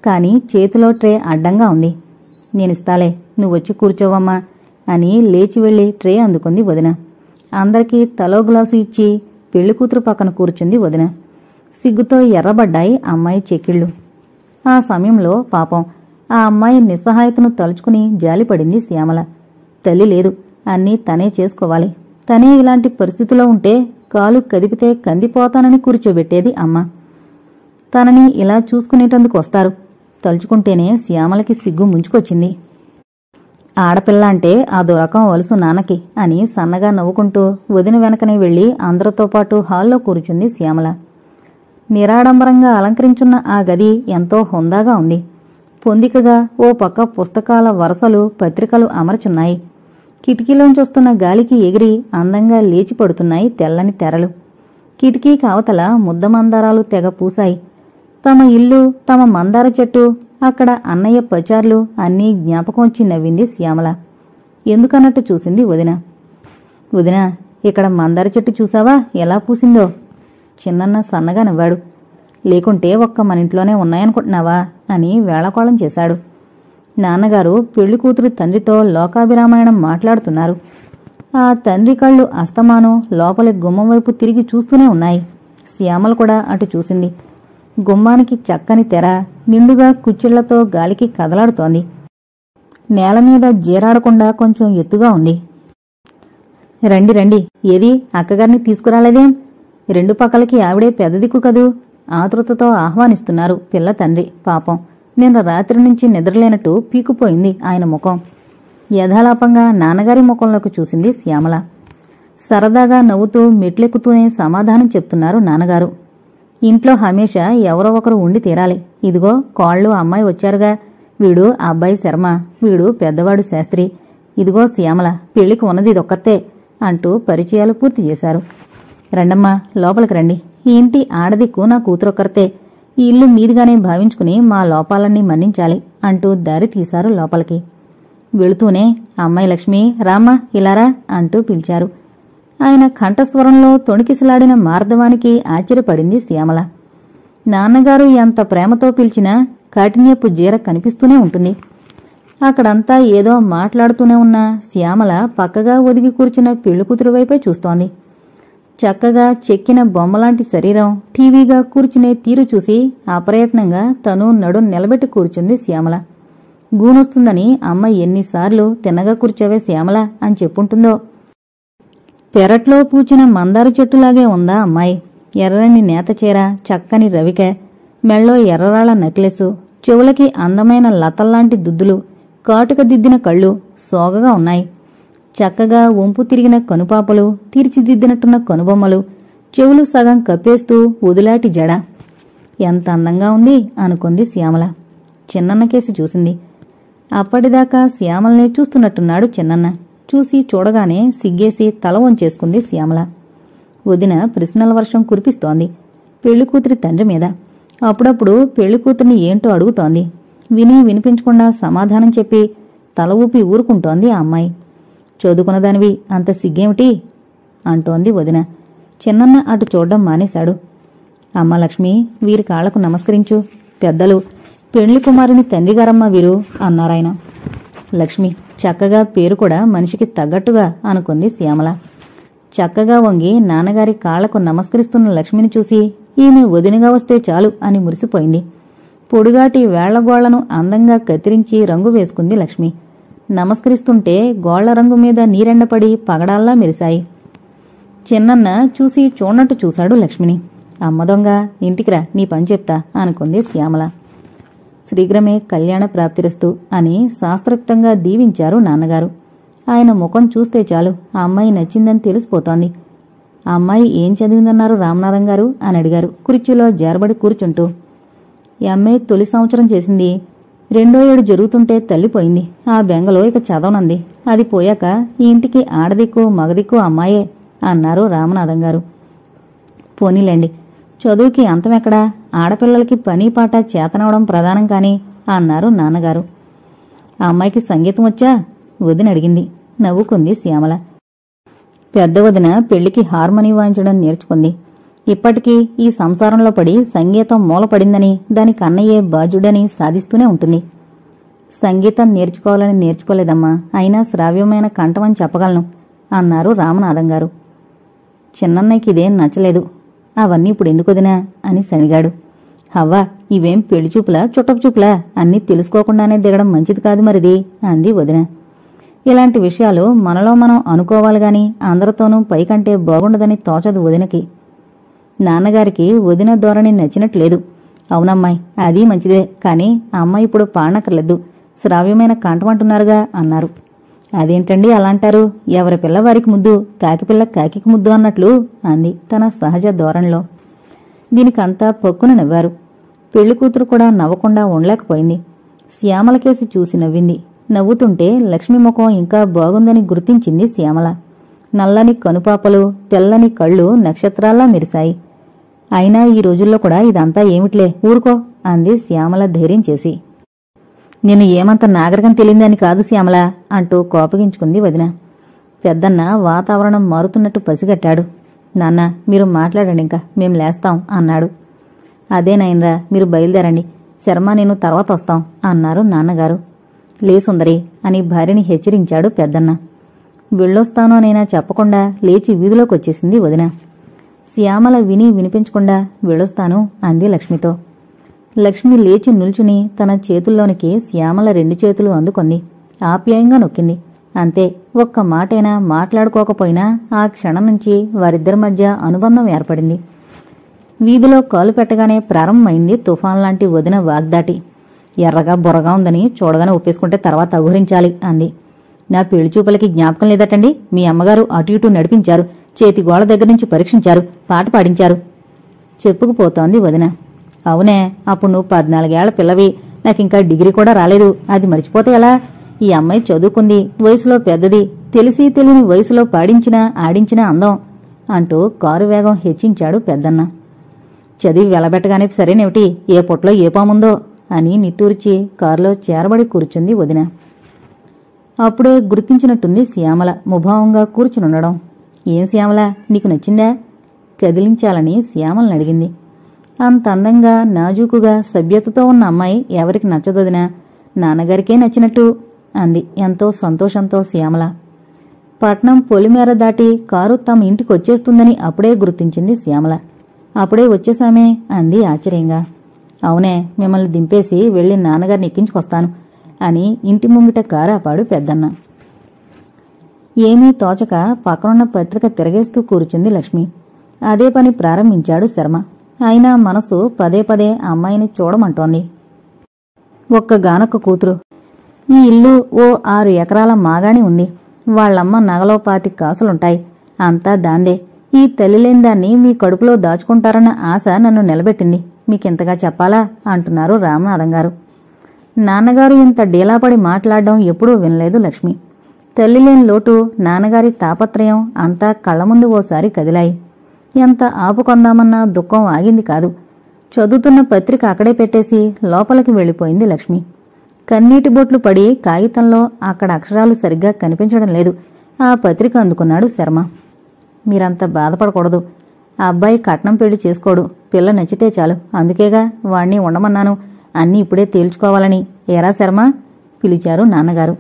కాని చేతిలో ట్రే అడ్డంగా ఉంది. నేనిస్తాలే, నువ్వొచ్చి కూర్చోవమ్మా అని లేచి వెళ్లి ట్రే అందుకుంది వదిన. అందరికీ తలో గ్లాసు ఇచ్చి పెళ్లికూతురు పక్కన కూర్చుంది వదిన. సిగ్గుతో ఎర్రబడ్డాయి అమ్మాయి చెక్కిళ్ళు. ఆ సమయంలో పాపం ఆ అమ్మాయి నిస్సహాయతను తలుచుకుని జాలిపడింది శ్యామల. తల్లి లేదు, అన్నీ తనే చేసుకోవాలి. తనే ఇలాంటి పరిస్థితిలో ఉంటే కాలు కదిపితే కందిపోతానని కూర్చోబెట్టేది అమ్మ. తనని ఇలా చూసుకునేటందుకు వస్తారు. తలుచుకుంటేనే శ్యామలకి సిగ్గు ముంచుకొచ్చింది. ఆడపిల్ల అంటే అదో రకం వలుసు నాన్నకి అని సన్నగా నవ్వుకుంటూ వదిన వెనకనే వెళ్లి అందరితో పాటు హాల్లో కూర్చుంది శ్యామల. నిరాడంబరంగా అలంకరించున్న ఆ గది ఎంతో హుందాగా ఉంది. పొందికగా ఓ పక్క పుస్తకాల వరసలు, పత్రికలు అమర్చున్నాయి. కిటికీలోంచొస్తున్న గాలికి ఎగిరి అందంగా లేచిపడుతున్నాయి తెల్లని తెరలు. కిటికీ కావతల ముద్దమందారాలు తెగ పూసాయి. తమ ఇల్లు, తమ మందార చెట్టు, అక్కడ అన్నయ్య పచార్లు అన్నీ జ్ఞాపకం వచ్చి నవ్వింది శ్యామల. ఎందుకన్నట్టు చూసింది వదిన. వదిన, ఇక్కడ మందార చెట్టు చూసావా ఎలా పూసిందో? చిన్నన్న సన్నగా నవ్వాడు. లేకుంటే ఒక్క మనింట్లోనే ఉన్నాయనుకుంటున్నావా అని వేళకోళం చేశాడు. నాన్నగారు పెళ్లి కూతురు తండ్రితో లోకాభిరామాయణం మాట్లాడుతున్నారు. ఆ తండ్రి కళ్ళు అస్తమానం లోపలి గుమ్మం వైపు తిరిగి చూస్తూనే ఉన్నాయి. శ్యామల కూడా అటు చూసింది. గుమ్మానికి చక్కని తెర నిండుగా కుచ్చిళ్లతో గాలికి కదలాడుతోంది. నేలమీద జీరాడకుండా కొంచెం ఎత్తుగా ఉంది. రండి రండి, ఏది అక్కగారిని తీసుకురాలేదేం? రెండు పక్కలకి ఆవిడే పెద్ద దిక్కు కదూ. ఆతృతతో ఆహ్వానిస్తున్నారు పిల్ల తండ్రి. పాపం నిన్న రాత్రి నుంచి నిద్రలేనట్టు పీకుపోయింది ఆయన ముఖం. యథాలాపంగా నాన్నగారి ముఖంలోకి చూసింది శ్యామల. సరదాగా నవ్వుతూ మెట్లెక్కుతూనే సమాధానం చెప్తున్నారు నాన్నగారు. ఇంట్లో హమేషా ఎవరో ఒకరు ఉండి తీరాలి. ఇదిగో కోళ్లు అమ్మాయి వచ్చారుగా, వీడు అబ్బాయి శర్మ, వీడు పెద్దవాడు శాస్త్రి, ఇదిగో శ్యామల, పెళ్లికి ఉన్నది ఇదొక్కతే అంటూ పరిచయాలు పూర్తి చేశారు. రండమ్మా, లోపలికి రండి. ఈ ఇంటి ఆడదిక్కు నా కూతురొక్కరితే. ఈ ఇల్లు మీదిగానే భావించుకుని మా లోపాలన్నీ మన్నించాలి అంటూ దారి తీశారు లోపలికి. వెళుతూనే అమ్మాయి లక్ష్మి, రామ్మా ఇలారా అంటూ పిలిచారు. ఆయన కంఠస్వరంలో తొణికిసలాడిన మార్దవానికి ఆశ్చర్యపడింది శ్యామల. నాన్నగారు ఎంత ప్రేమతో పిలిచినా కాఠిన్యపు జీర కనిపిస్తూనే ఉంటుంది. అక్కడంతా ఏదో మాట్లాడుతూనే ఉన్న శ్యామల పక్కగా ఒదిగి కూర్చున్న పెళ్లికూతురు వైపే చూస్తోంది. చక్కగా చెక్కిన బొమ్మలాంటి శరీరం, టీవీగా కూర్చునే తీరు చూసి అప్రయత్నంగా తను నడుం నిలబెట్టి కూర్చుంది శ్యామల. గూనొస్తుందని అమ్మ ఎన్నిసార్లు తిన్నగా కూర్చోవే శ్యామల అని చెప్పుంటుందో. పెరట్లో పూచిన మందారు చెట్టులాగే ఉందా అమ్మాయి. ఎర్రని నేతచీర, చక్కని రవిక, మెళ్ళో ఎర్రరాళ్ల నెక్లెసు, చెవులకి అందమైన లతల్లాంటి దుద్దులు, కాటుక దిద్దిన కళ్ళు సోగగా ఉన్నాయి. చక్కగా వంపు తిరిగిన కనుపాపలు, తీర్చిదిద్దినట్టున్న కనుబొమ్మలు, చెవులు సగం కప్పేస్తూ వదులాటి జడ. ఎంత అందంగా ఉంది అనుకుంది శ్యామల. చిన్నన్న కేసి చూసింది. అప్పటిదాకా శ్యామల్ని చూస్తున్నట్టున్నాడు చిన్నన్న. చూసి చూడగానే సిగ్గేసి తల వంచేసుకుంది శ్యామల. వదిన ప్రశ్నల వర్షం కురిపిస్తోంది పెళ్లికూతురి తండ్రి మీద. అప్పుడప్పుడు పెళ్లికూతురిని ఏంటో అడుగుతోంది. విని వినిపించకుండా సమాధానం చెప్పి తల ఊపి ఊరుకుంటోంది ఆ అమ్మాయి. చదువుకున్నదానివి అంత సిగ్గేమిటి అంటోంది వదిన. చిన్నన్న అటు చూడ్డం మానేశాడు. అమ్మ లక్ష్మి, వీరి కాళ్లకు నమస్కరించు. పెద్దలు, పెళ్లి కుమారుని తండ్రిగారమ్మ వీరు అన్నారాయన. లక్ష్మి, చక్కగా పేరు కూడా మనిషికి తగ్గట్టుగా అనుకుంది శ్యామల. చక్కగా వంగి నాన్నగారి కాళ్లకు నమస్కరిస్తున్న లక్ష్మిని చూసి ఈమె వదినగా వస్తే చాలు అని మురిసిపోయింది. పొడుగాటి వేళ్లగోళ్లను అందంగా కత్తిరించి రంగు వేసుకుంది లక్ష్మి. నమస్కరిస్తుంటే గోళ్ల రంగు మీద నీరెండపడి పగడాల్లా మెరిశాయి. చిన్నన్న చూసి చూడనట్టు చూశాడు లక్ష్మిని. అమ్మ దొంగ, ఇంటికిరా, నీ పని చెప్తా అనుకుంది శ్యామల. శీఘ్రమే కళ్యాణ ప్రాప్తిరస్తు అని శాస్త్రోక్తంగా దీవించారు నాన్నగారు. ఆయన ముఖం చూస్తే చాలు ఆ అమ్మాయి నచ్చిందని తెలిసిపోతోంది. ఆ అమ్మాయి ఏం చదివిందన్నారు రామనాథం గారు అని అడిగారు కుర్చీలో జారబడి కూర్చుంటూ. ఈ అమ్మాయి తొలి సంవత్సరం చేసింది. 2వ ఏడు జరుగుతుంటే తల్లిపోయింది. ఆ బెంగలో ఇక చదవనంది. అది పోయాక ఈ ఇంటికి ఆడదిక్కు మగదిక్కు అమ్మాయే అన్నారు రామనాథం గారు. పోనీలేండి, చదువుకి అంతమెక్కడా, ఆడపిల్లలకి పని పాట చేతనవడం ప్రధానం కాని అన్నారు నాన్నగారు. ఆ అమ్మాయికి సంగీతం వచ్చా? వదిన అడిగింది. నవ్వుకుంది శ్యామల. పెద్ద వదిన పెళ్లికి హార్మోని వాయించడం నేర్చుకుంది. ఇప్పటికీ ఈ సంసారంలో పడి సంగీతం మూలపడిందని, దానికి అన్నయ్యే బాధ్యుడని సాధిస్తూనే ఉంటుంది. సంగీతం నేర్చుకోవాలని నేర్చుకోలేదమ్మా, అయినా శ్రావ్యమైన కంఠమని చెప్పగలను అన్నారు రామనాథం గారు. చిన్నన్నయ్యకి ఇదేం నచ్చలేదు. అవన్నీ ఇప్పుడు ఎందుకు వదినా అని సణిగాడు. హవ్వా, ఇవేం పెళ్లిచూపులా చుట్టపు చూపులా? అన్నీ తెలుసుకోకుండానే దిగడం మంచిది కాదు మరిది అంది వదిన. ఇలాంటి విషయాలు మనలో మనం అనుకోవాలి గాని అందరితోనూ పైకంటే బాగుండదని తోచదు వదినకి. నాన్నగారికి వదిన ధోరణి నచ్చినట్లేదు. అవునమ్మాయి, అది మంచిదే, కాని ఆ అమ్మాయి ఇప్పుడు పాడనక్కర్లేదు, శ్రావ్యమైన కంఠమంటున్నారుగా అన్నారు. అదేంటండి అలా అంటారు? ఎవరి పిల్ల వారికి ముద్దు, కాకిపిల్ల కాకికి ముద్దు అన్నట్లు అంది తన సహజ ధోరణిలో. దీనికంతా పొక్కున నవ్వారు. పెళ్లికూతురు కూడా నవ్వకుండా ఉండలేకపోయింది. శ్యామలకేసి చూసి నవ్వింది. నవ్వుతుంటే లక్ష్మీ ముఖం ఇంకా బాగుందని గుర్తించింది శ్యామల. నల్లని కనుపాపలు, తెల్లని కళ్ళు నక్షత్రాల్లా మెరిశాయి. అయినా ఈ రోజుల్లో కూడా ఇదంతా ఏమిట్లే, ఊరుకో అంది శ్యామల ధైర్యం చేసి. నేను ఏమంత నాగరికం తెలియదని కాదు శ్యామల అంటూ కోపగించుకుంది వదిన. పెద్దన్న వాతావరణం మారుతున్నట్టు పసిగట్టాడు. నాన్న, మీరు మాట్లాడండి, ఇంకా మేం లేస్తాం అన్నాడు. అదేనైనరా, మీరు బయలుదేరండి, శర్మ నేను తర్వాత వస్తాం అన్నారు నాన్నగారు. లేసుందరి అని భార్యని హెచ్చరించాడు పెద్దన్న. వెళ్ళొస్తాను అనైనా చెప్పకుండా లేచి వీధిలోకొచ్చేసింది వదిన. శ్యామల వినిపించకుండా వెళ్ళొస్తాను అంది లక్ష్మితో. లక్ష్మి లేచి నిల్చుని తన చేతుల్లోనికి శ్యామల 2 చేతులు అందుకుంది. ఆప్యాయంగా నొక్కింది. అంతే, ఒక్క మాటైనా మాట్లాడుకోకపోయినా ఆ క్షణం నుంచి వారిద్దరి మధ్య అనుబంధం ఏర్పడింది. వీధిలో కాలు పెట్టగానే ప్రారంభమైంది తుఫాన్ లాంటి వదిన వాగ్దాటి. ఎర్రగా బుర్రగా ఉందని చూడగానే ఒప్పేసుకుంటే తర్వాత అఘోరించాలి అంది. నా పెళ్లిచూపులకి జ్ఞాపకం లేదటండి, మీ అమ్మగారు అటు ఇటు నడిపించారు, చేతి గోళ దగ్గర నుంచి పరీక్షించారు, పాట పాడించారు చెప్పుకుపోతోంది వదిన. అవునే, అప్పుడు నువ్వు 14 ఏళ్ల పిల్లవి, నాకింకా డిగ్రీ కూడా రాలేదు, అది మర్చిపోతే ఎలా? ఈ అమ్మాయి చదువుకుంది, వయసులో పెద్దది, తెలిసి తెలియని వయసులో పాడించినా ఆడించినా అందం అంటూ కారు వేగం హెచ్చించాడు పెద్దన్న. చదివి వెలబెట్టగానే సరేనేమిటి, ఏ పొట్లో ఏ పాముందో అని నిట్టూర్చి కారులో చేరబడి కూర్చుంది వదిన. అప్పుడే గుర్తించినట్టుంది శ్యామల ముభావంగా కూర్చునుండడం. ఏం శ్యామల, నీకు నచ్చిందా? కదిలించాలని శ్యామలను అడిగింది. అంత అందంగా, నాజూకుగా, సభ్యతతో ఉన్న అమ్మాయి ఎవరికి నచ్చదొదినా? నాన్నగారికే నచ్చినట్టు అంది ఎంతో సంతోషంతో శ్యామల. పట్నం పొలిమేర దాటి కారు తమ ఇంటికొచ్చేస్తుందని అప్పుడే గుర్తించింది శ్యామల. అప్పుడే వచ్చేశామే అంది ఆశ్చర్యంగా. అవునే, మిమ్మల్ని దింపేసి వెళ్లి నాన్నగారిని ఎక్కించుకొస్తాను అని ఇంటి ముంగిట కారు ఆపాడు పెద్దన్న. ఏమీ తోచక పక్కనున్న పత్రిక తిరగేస్తూ కూర్చుంది లక్ష్మి. అదే పని ప్రారంభించాడు శర్మ. అయినా మనసు పదే పదే అమ్మాయిని చూడమంటోంది. ఒక్కగానొక్క కూతురు. ఈ ఇల్లు ఓ 6 ఎకరాల మాగాణి ఉంది. వాళ్లమ్మ నగలో 25 కాసులుంటాయి. అంతా దాందే. ఈ తల్లిలేని దాన్ని మీ కడుపులో దాచుకుంటారన్న ఆశ నన్ను నిలబెట్టింది. మీకింతగా చెప్పాలా అంటున్నారు రామనాథం గారు. నాన్నగారు ఇంత డీలాపడి మాట్లాడడం ఎప్పుడూ వినలేదు లక్ష్మి. తల్లిలేని లోటు, నాన్నగారి తాపత్రయం అంతా కళ్ల ముందు ఓసారి కదిలాయి. ఎంత ఆపుకొందామన్నా దుఃఖం ఆగింది కాదు. చదువుతున్న పత్రిక అక్కడే పెట్టేసి లోపలికి వెళ్లిపోయింది లక్ష్మి. కన్నీటి బొట్లు పడి కాగితంలో అక్కడ అక్షరాలు సరిగ్గా కనిపించడం లేదు. ఆ పత్రిక అందుకున్నాడు శర్మ. మీరంత బాధపడకూడదు. ఆ అబ్బాయి కట్నం పెళ్లి చేసుకోడు, పిల్ల నచ్చితే చాలు, అందుకేగా వాణ్ణి ఉండమన్నాను, అన్నీ ఇప్పుడే తేల్చుకోవాలని. ఏరా శర్మ పిలిచారు నాన్నగారు.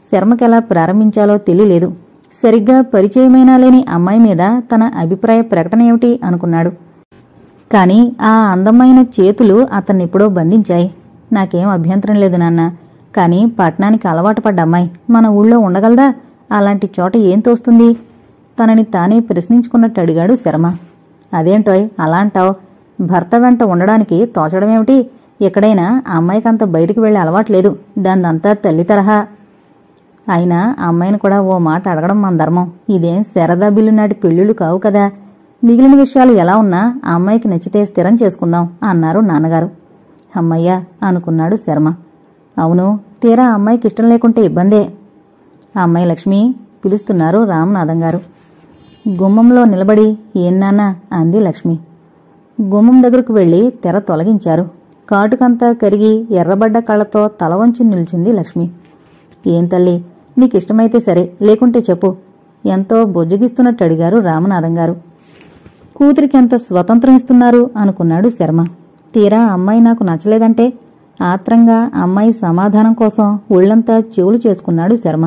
శర్మకెలా ప్రారంభించాలో తెలియలేదు. సరిగ్గా పరిచయమైనా లేని అమ్మాయి మీద తన అభిప్రాయ ప్రకటన ఏమిటి అనుకున్నాడు. కాని ఆ అందమైన చేతులు అతన్నెప్పుడో బంధించాయి. నాకేం అభ్యంతరం లేదు నాన్న, కాని పట్నానికి అలవాటు పడ్డ అమ్మాయి మన ఊళ్ళో ఉండగలదా? అలాంటి చోట ఏం తోస్తుంది? తనని తానే ప్రశ్నించుకున్నట్టు అడిగాడు శర్మ. అదేంటోయ్ అలా అంటావ్? భర్త వెంట ఉండడానికి తోచడమేమిటి? ఎక్కడైనా అమ్మాయికంత బయటికి వెళ్లే అలవాట్లేదు, దాందంతా తల్లి తరహా. అయినా అమ్మాయిని కూడా ఓ మాట అడగడం మన ధర్మం. ఇదేం శారదా బిల్లు నాటి పెళ్లిళ్లు కావు కదా. మిగిలిన విషయాలు ఎలా ఉన్నా ఆ అమ్మాయికి నచ్చితే స్థిరం చేసుకుందాం అన్నారు నాన్నగారు. అమ్మయ్యా అనుకున్నాడు శర్మ. అవును, తీరా అమ్మాయికి ఇష్టం లేకుంటే ఇబ్బందే. అమ్మాయి లక్ష్మి పిలుస్తున్నారు రామనాథం గారు. గుమ్మంలో నిలబడి ఏం నాన్న అంది లక్ష్మి. గుమ్మం దగ్గరకు వెళ్లి తెర తొలగించారు. కాటుకంతా కరిగి ఎర్రబడ్డ కళ్లతో తల వంచి నిల్చుంది లక్ష్మి. ఏం తల్లి, నీకిష్టమైతే సరే, లేకుంటే చెప్పు ఎంతో బొజ్జగిస్తున్నట్టు అడిగారు రామనాథం గారు. కూతురికి ఎంత స్వతంత్రం ఇస్తున్నారు అనుకున్నాడు శర్మ. తీరా అమ్మాయి నాకు నచ్చలేదంటే ఆత్రంగా అమ్మాయి సమాధానం కోసం ఒళ్లంతా చెవులు చేసుకున్నాడు శర్మ.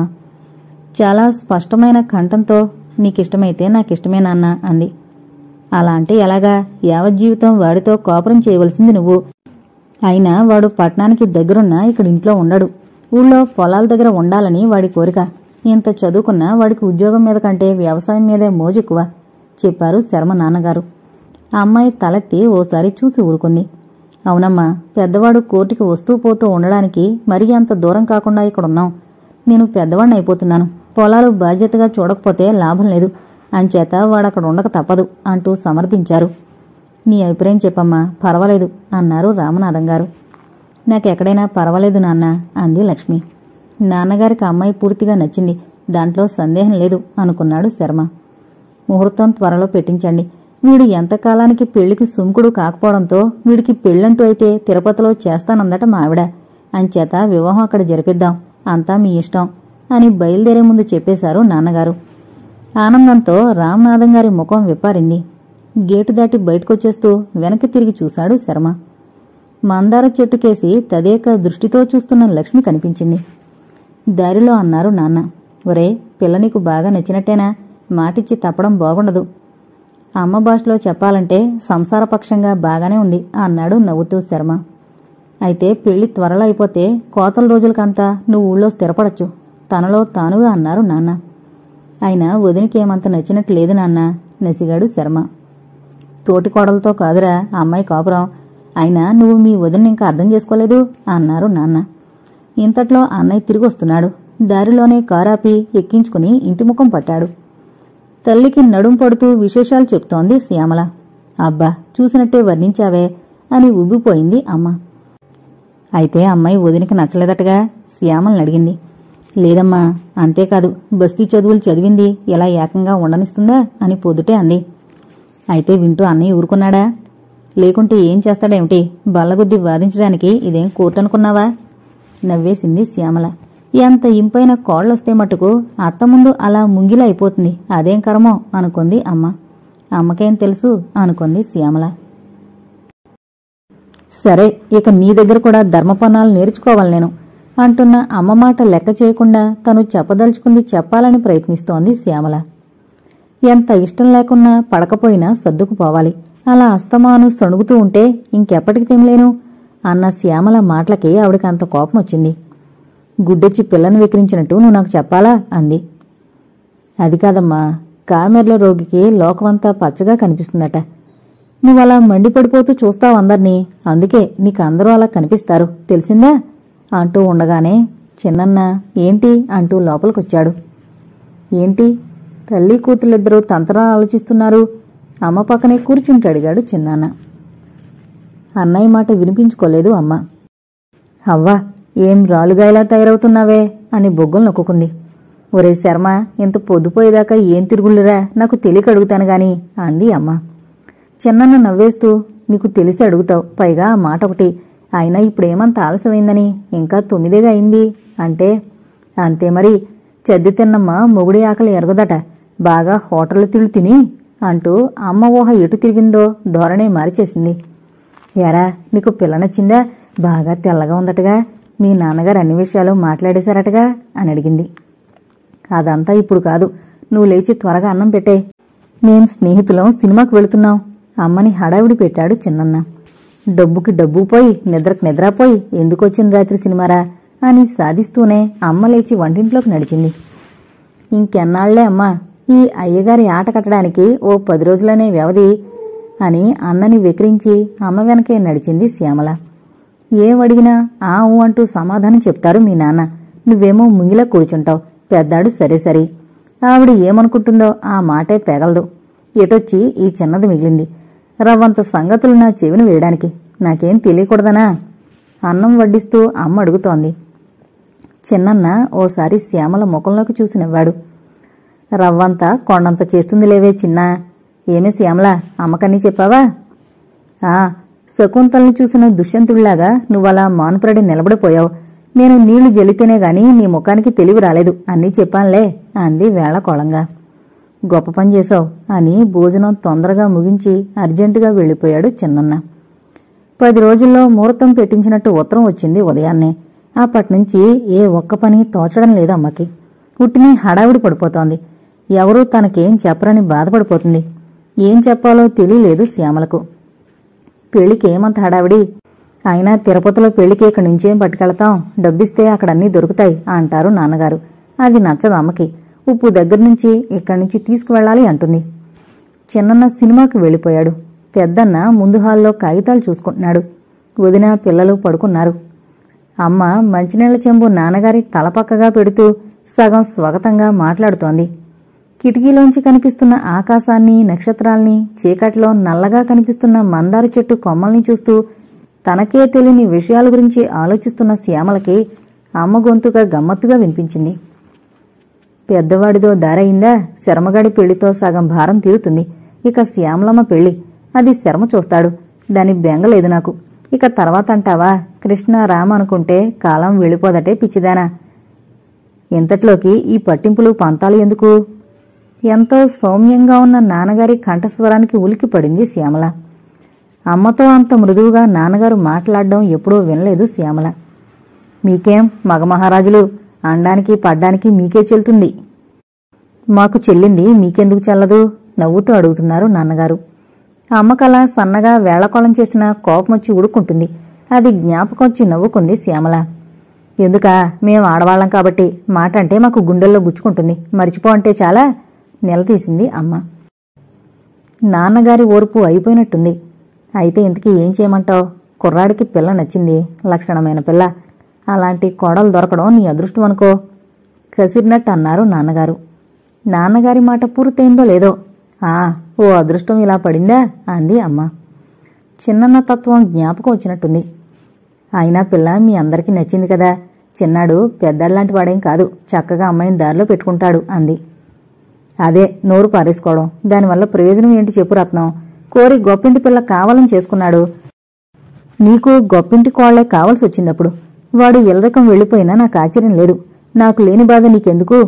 చాలా స్పష్టమైన కంఠంతో నీకిష్టమైతే నాకిష్టమే నాన్న అంది. అలా అంటే ఎలాగా? యావజ్జీవితం వాడితో కాపురం చేయవలసింది నువ్వు. అయినా వాడు పట్నానికి దగ్గరున్నా ఇక్కడ ఇంట్లో ఉండడు. ఊళ్ళో పొలాల దగ్గర ఉండాలని వాడి కోరిక. ఇంత చదువుకున్నా వాడికి ఉద్యోగం మీద కంటే వ్యవసాయం మీదే మోజెక్కువ చెప్పారు శర్మ నాన్నగారు. ఆ అమ్మాయి తలెత్తి ఓసారి చూసి ఊరుకుంది. అవునమ్మా, పెద్దవాడు కోర్టుకి వస్తూ పోతూ ఉండడానికి మరీ అంత దూరం కాకుండా ఇక్కడున్నాం. నేను పెద్దవాడిని అయిపోతున్నాను. పొలాలు బాధ్యతగా చూడకపోతే లాభం లేదు. అంచేత వాడక్కడ ఉండక తప్పదు అంటూ సమర్థించారు. నీ అభిప్రాయం చెప్పమ్మా, పర్వాలేదు అన్నారు రామనాథం గారు. నాకెక్కడైనా పర్వాలేదు నాన్న అంది లక్ష్మి. నాన్నగారికి అమ్మాయి పూర్తిగా నచ్చింది, దాంట్లో సందేహం లేదు అనుకున్నాడు శర్మ. ముహూర్తం త్వరలో పెట్టించండి. వీడు ఎంతకాలానికి పెళ్లికి సుముకుడు కాకపోవడంతో వీడికి పెళ్లంటూ అయితే తిరుపతిలో చేస్తానందట మా ఆవిడ. అంచేత వివాహం అక్కడ జరిపిద్దాం, అంతా మీ ఇష్టం అని బయలుదేరే ముందు చెప్పేశారు నాన్నగారు. ఆనందంతో రామనాథం గారి ముఖం విప్పారింది. గేటు దాటి బయటకొచ్చేస్తూ వెనక్కి తిరిగి చూశాడు శర్మ. మందార చెట్టుకేసి తదేక దృష్టితో చూస్తున్న లక్ష్మి కనిపించింది. దారిలో అన్నారు నాన్న, ఒరే పిల్ల నీకు బాగా నచ్చినట్టేనా? మాటిచ్చి తప్పడం బాగుండదు. అమ్మ భాషలో చెప్పాలంటే సంసారపక్షంగా బాగానే ఉంది అన్నాడు నవ్వుతూ శర్మ. అయితే పెళ్లి త్వరలో అయిపోతే కోతల రోజులకంతా నువ్వు ఊళ్ళో స్థిరపడచ్చు తనలో తానుగా అన్నారు నాన్న. అయినా వదినికేమంత నచ్చినట్టు లేదు నాన్న నసిగాడు శర్మ. తోటికోడలతో కాదురా అమ్మాయి కాపురం. అయినా నువ్వు మీ వదిని ఇంకా అర్థం చేసుకోలేదు అన్నారు నాన్న. ఇంతట్లో అన్నయ్య తిరిగి వస్తున్నాడు. దారిలోనే కారాపి ఎక్కించుకుని ఇంటి ముఖం పట్టాడు. తల్లికి నడుం పడుతూ విశేషాలు చెప్తోంది శ్యామల. అబ్బా, చూసినట్టే వర్ణించావే అని ఉబ్బిపోయింది అమ్మ. అయితే అమ్మాయి వదినికి నచ్చలేదటగా శ్యామల్ని అడిగింది. లేదమ్మా, అంతేకాదు బస్తీ చదువులు చదివింది ఎలా ఏకంగా ఉండనిస్తుందా అని పొద్దుటే అంది. అయితే వింటూ అన్నయ్య ఊరుకున్నాడా? లేకుంటే ఏం చేస్తాడేమిటి? బల్లగుద్ది వాదించడానికి ఇదేం కోర్టు అనుకున్నావా? నవ్వేసింది శ్యామల. ఎంత ఇంపైన కోళ్లొస్తే మటుకు అత్త ముందు అలా ముంగిలా అయిపోతుంది. అదేం కర్మో అనుకుంది అమ్మ. అమ్మకేం తెలుసు అనుకుంది శ్యామల. సరే, ఇక నీ దగ్గర కూడా ధర్మపన్నాలు నేర్చుకోవాలి నేను అంటున్న అమ్మ మాట లెక్క చేయకుండా తను చెప్పదలుచుకుంది చెప్పాలని ప్రయత్నిస్తోంది శ్యామల. ఎంత ఇష్టం లేకున్నా పడకపోయినా సర్దుకుపోవాలి. అలా అస్తమాను సణుగుతూ ఉంటే ఇంకెప్పటికి తినలేను అన్న శ్యామల మాటలకి ఆవిడకి అంత కోపం వచ్చింది. గుడ్డొచ్చి పిల్లను విక్రించినట్టు నువ్వు నాకు చెప్పాలా అంది. అది కాదమ్మా, కామెర్ల రోగికి లోకమంతా పచ్చగా కనిపిస్తుందట. నువ్వలా మండిపడిపోతూ చూస్తావు అందర్నీ, అందుకే నీకు అందరూ అలా కనిపిస్తారు, తెలిసిందా అంటూ ఉండగానే చిన్నన్న ఏంటి అంటూ లోపలికొచ్చాడు. ఏంటి తల్లి కూతుళ్ళిద్దరూ తంత్రాలు ఆలోచిస్తున్నారు? అమ్మ పక్కనే కూర్చుంటూ అడిగాడు చిన్నాన్న. అన్నయ్య మాట వినిపించుకోలేదు అమ్మ. అవ్వా, ఏం రాలుగాయలా తయారవుతున్నావే అని బొగ్గులు నొక్కుంది. ఒరే శర్మ, ఇంత పొద్దుపోయేదాకా ఏం తిరుగుళ్ళురా, నాకు తెలియక అడుగుతాను గాని అంది అమ్మ. చిన్నన్న నవ్వేస్తూ నీకు తెలిసి అడుగుతావు, పైగా ఆ మాట ఒకటి. అయినా ఇప్పుడేమంత ఆలస్యమైందని, ఇంకా 9 అయింది అంటే అంతే మరి. చెద్ది తిన్నమ్మ మొగుడి ఆకలి ఎరగదట, బాగా హోటళ్ళు తిళ్ళు తిని అంటూ అమ్మ ఊహ ఎటు తిరిగిందో ధోరణి మార్చేసింది. ఎరా, నీకు పిల్ల నచ్చిందా? బాగా తెల్లగా ఉందటగా, మీ నాన్నగారు అన్ని విషయాలు మాట్లాడేశారటగా అని అడిగింది. అదంతా ఇప్పుడు కాదు, నువ్వు లేచి త్వరగా అన్నం పెట్టే. మేం స్నేహితులం సినిమాకు వెళుతున్నాం అమ్మని హడావిడి పెట్టాడు చిన్నన్న. డబ్బుకి డబ్బు పోయి నిద్రకు నిద్రపోయి ఎందుకొచ్చిన రాత్రి సినిమారా అని సాధిస్తూనే అమ్మ లేచి వంటింట్లోకి నడిచింది. ఇంకెన్నాళ్లే అమ్మా ఈ అయ్యగారి ఆట కట్టడానికి, ఓ 10 రోజులనే వ్యవధి అని అన్నని వెకిరించి అమ్మ వెనకే నడిచింది శ్యామల. ఏం అడిగినా ఆ ఊ అంటూ సమాధానం చెప్తారు మీ నాన్న. నువ్వేమో ముంగిలా కూర్చుంటావు. పెద్దాడు సరే సరే, ఆవిడ ఏమనుకుంటుందో ఆ మాటే పెగలదు. ఎటొచ్చి ఈ చిన్నది మిగిలింది, రవ్వంత సంగతులు నా చెవిని వేయడానికి. నాకేం తెలియకూడదనా? అన్నం వడ్డిస్తూ అమ్మ అడుగుతోంది. చిన్నన్న ఓసారి శ్యామల ముఖంలోకి చూసి నవ్వాడు. రవ్వంతా కొండంత చేస్తుంది లేవే చిన్నా. ఏమే శ్యామల, అమ్మకన్నీ చెప్పావా? శకుంతల్ని చూసిన దుష్యంతుడిలాగా నువ్వలా మానుపరడి నిలబడిపోయావు. నేను నీళ్లు జల్లితేనే గాని నీ ముఖానికి తెలివి రాలేదు అన్నీ చెప్పానులే అంది వేళకోళంగా. గొప్ప పని చేశావు అని భోజనం తొందరగా ముగించి అర్జెంటుగా వెళ్లిపోయాడు చిన్నన్న. 10 రోజుల్లో ముహూర్తం పెట్టించినట్టు ఉత్తరం వచ్చింది ఉదయాన్నే. అప్పట్నుంచి ఏ ఒక్క పని తోచడం లేదు అమ్మకి. పుట్టిని హడావిడి పడిపోతోంది. ఎవరూ తనకేం చెప్పరని బాధపడిపోతుంది. ఏం చెప్పాలో తెలియలేదు శ్యామలకు. పెళ్లికేమంత హడావిడి? అయినా తిరుపతిలో పెళ్లికి ఇక్కడి నుంచేం పట్టుకెళతాం, డబ్బిస్తే అక్కడన్నీ దొరుకుతాయి అంటారు నాన్నగారు. అది నచ్చదు అమ్మకి. ఉప్పు దగ్గర్నుంచి ఇక్కడి నుంచి తీసుకువెళ్లాలి అంటుంది. చిన్నన్న సినిమాకి వెళ్లిపోయాడు. పెద్దన్న ముందు హాల్లో కాగితాలు చూసుకుంటున్నాడు. వదిన పిల్లలు పడుకున్నారు. అమ్మ మంచినీళ్ల చెంబు నాన్నగారి తలపక్కగా పెడుతూ సగం స్వాగతంగా మాట్లాడుతోంది. కిటికీలోంచి కనిపిస్తున్న ఆకాశాన్ని, నక్షత్రాల్ని, చీకట్లో నల్లగా కనిపిస్తున్న మందార చెట్టు కొమ్మల్ని చూస్తూ తనకే తెలియని విషయాల గురించి ఆలోచిస్తున్న శ్యామలకి అమ్మ గొంతుగా గమ్మత్తుగా వినిపించింది. పెద్దవాడిదో దారయిందా? శర్మగాడి పెళ్లితో సగం భారం తీరుతుంది. ఇక శ్యామలమ్మ పెళ్లి, అది శర్మ చూస్తాడు. దాని బెంగలేదు నాకు. ఇక తర్వాత అంటావా? కృష్ణ రామ అనుకుంటే కాలం వెళ్ళిపోదటే పిచ్చిదానా. ఇంతట్లోకి ఈ పట్టింపులు పంతాలు ఎందుకు? ఎంతో సౌమ్యంగా ఉన్న నాన్నగారి కంఠస్వరానికి ఉలికి పడింది శ్యామల. అమ్మతో అంత మృదువుగా నాన్నగారు మాట్లాడడం ఎప్పుడూ వినలేదు శ్యామల. మీకేం మగమహారాజులు, అండానికి పడ్డానికి మీకే చెల్తుంది. మాకు చెల్లింది మీకెందుకు చెల్లదు? నవ్వుతూ అడుగుతున్నారు నాన్నగారు. అమ్మకలా సన్నగా వేళకోళం చేసిన కోపమొచ్చి ఉడుక్కుంటుంది. అది జ్ఞాపకొచ్చి నవ్వుకుంది శ్యామల. ఎందుకా? మేం ఆడవాళ్లం కాబట్టి మాట అంటే మాకు గుండెల్లో గుచ్చుకుంటుంది. మరిచిపో అంటే చాలా నిలదీసింది అమ్మ. నాన్నగారి ఓర్పు అయిపోయినట్టుంది. అయితే ఇంతకీ ఏం చేయమంటావు? కుర్రాడికి పిల్ల నచ్చింది, లక్షణమైన పిల్ల. అలాంటి కోడలు దొరకడం నీ అదృష్టం అనుకో కసిరినట్టు అన్నారు నాన్నగారు. నాన్నగారి మాట పూర్తయిందో లేదో. ఓ అదృష్టం ఇలా పడిందా అంది అమ్మ. చిన్నన్న తత్వం జ్ఞాపకం వచ్చినట్టుంది. అయినా పిల్ల మీ అందరికీ నచ్చింది కదా. చిన్నాడు పెద్దాళ్లాంటి వాడేం కాదు, చక్కగా అమ్మాయిని దారిలో పెట్టుకుంటాడు అంది. అదే నోరు పారేసుకోవడం. దానివల్ల ప్రయోజనం ఏంటి చెప్పు రత్నం? కోరి గొప్పింటి పిల్ల కావాలని చేసుకున్నాడు. నీకు గొప్పింటి కోళ్లే కావాల్సి వచ్చిందప్పుడు. వాడు ఇల్లరికం వెళ్లిపోయినా నాకు ఆశ్చర్యం లేదు. నాకు లేని బాధ నీకెందుకు?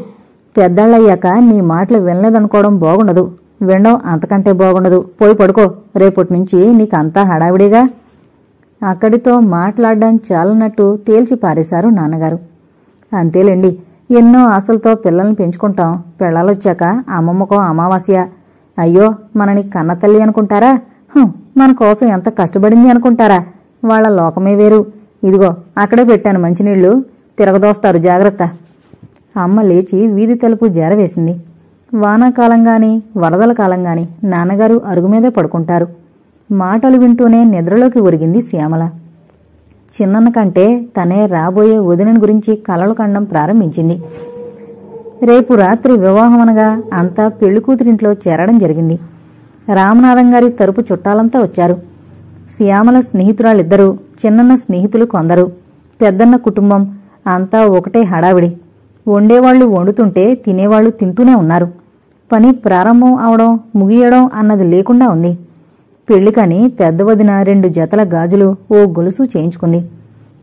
పెద్దాళ్ళయ్యాక నీ మాటలు వినలేదనుకోవడం బాగుండదు. వినడం అంతకంటే బాగుండదు. పోయి పడుకో. రేపటి నుంచి నీకంతా హడావిడిగా. అక్కడితో మాట్లాడడం చాలన్నట్టు తేల్చి పారేశారు నాన్నగారు. అంతేలేండి, ఎన్నో ఆశలతో పిల్లల్ని పెంచుకుంటాం. పిల్లలొచ్చాక అమ్మమ్మకో అమావాస్య. అయ్యో మనని కన్నతల్లి అనుకుంటారా? మన కోసం ఎంత కష్టపడింది అనుకుంటారా? వాళ్ల లోకమే వేరు. ఇదిగో అక్కడే పెట్టాను మంచినీళ్లు, తిరగదోస్తారు జాగ్రత్త. అమ్మ లేచి వీధి తలుపు జారవేసింది. వానాకాలంగాని వరదల కాలంగాని నాన్నగారు అరుగుమీదే పడుకుంటారు. మాటలు వింటూనే నిద్రలోకి ఒరిగింది శ్యామల. చిన్నన్న కంటే తనే రాబోయే వదినని గురించి కలలు కండం ప్రారంభించింది. రేపు రాత్రి వివాహమనగా అంతా పెళ్లికూతురింట్లో చేరడం జరిగింది. రామనాథం గారి తరపు చుట్టాలంతా వచ్చారు. శ్యామల స్నేహితురాలిద్దరూ, చిన్నన్న స్నేహితులు కొందరు, పెద్దన్న కుటుంబం అంతా ఒకటే హడావిడి. వండేవాళ్లు వండుతుంటే తినేవాళ్లు తింటూనే ఉన్నారు. పని ప్రారంభం అవడం ముగియడం అన్నది లేకుండా ఉంది. పెళ్లికని పెద్ద వదిన 2 జతల గాజులు, ఓ గొలుసు చేయించుకుంది.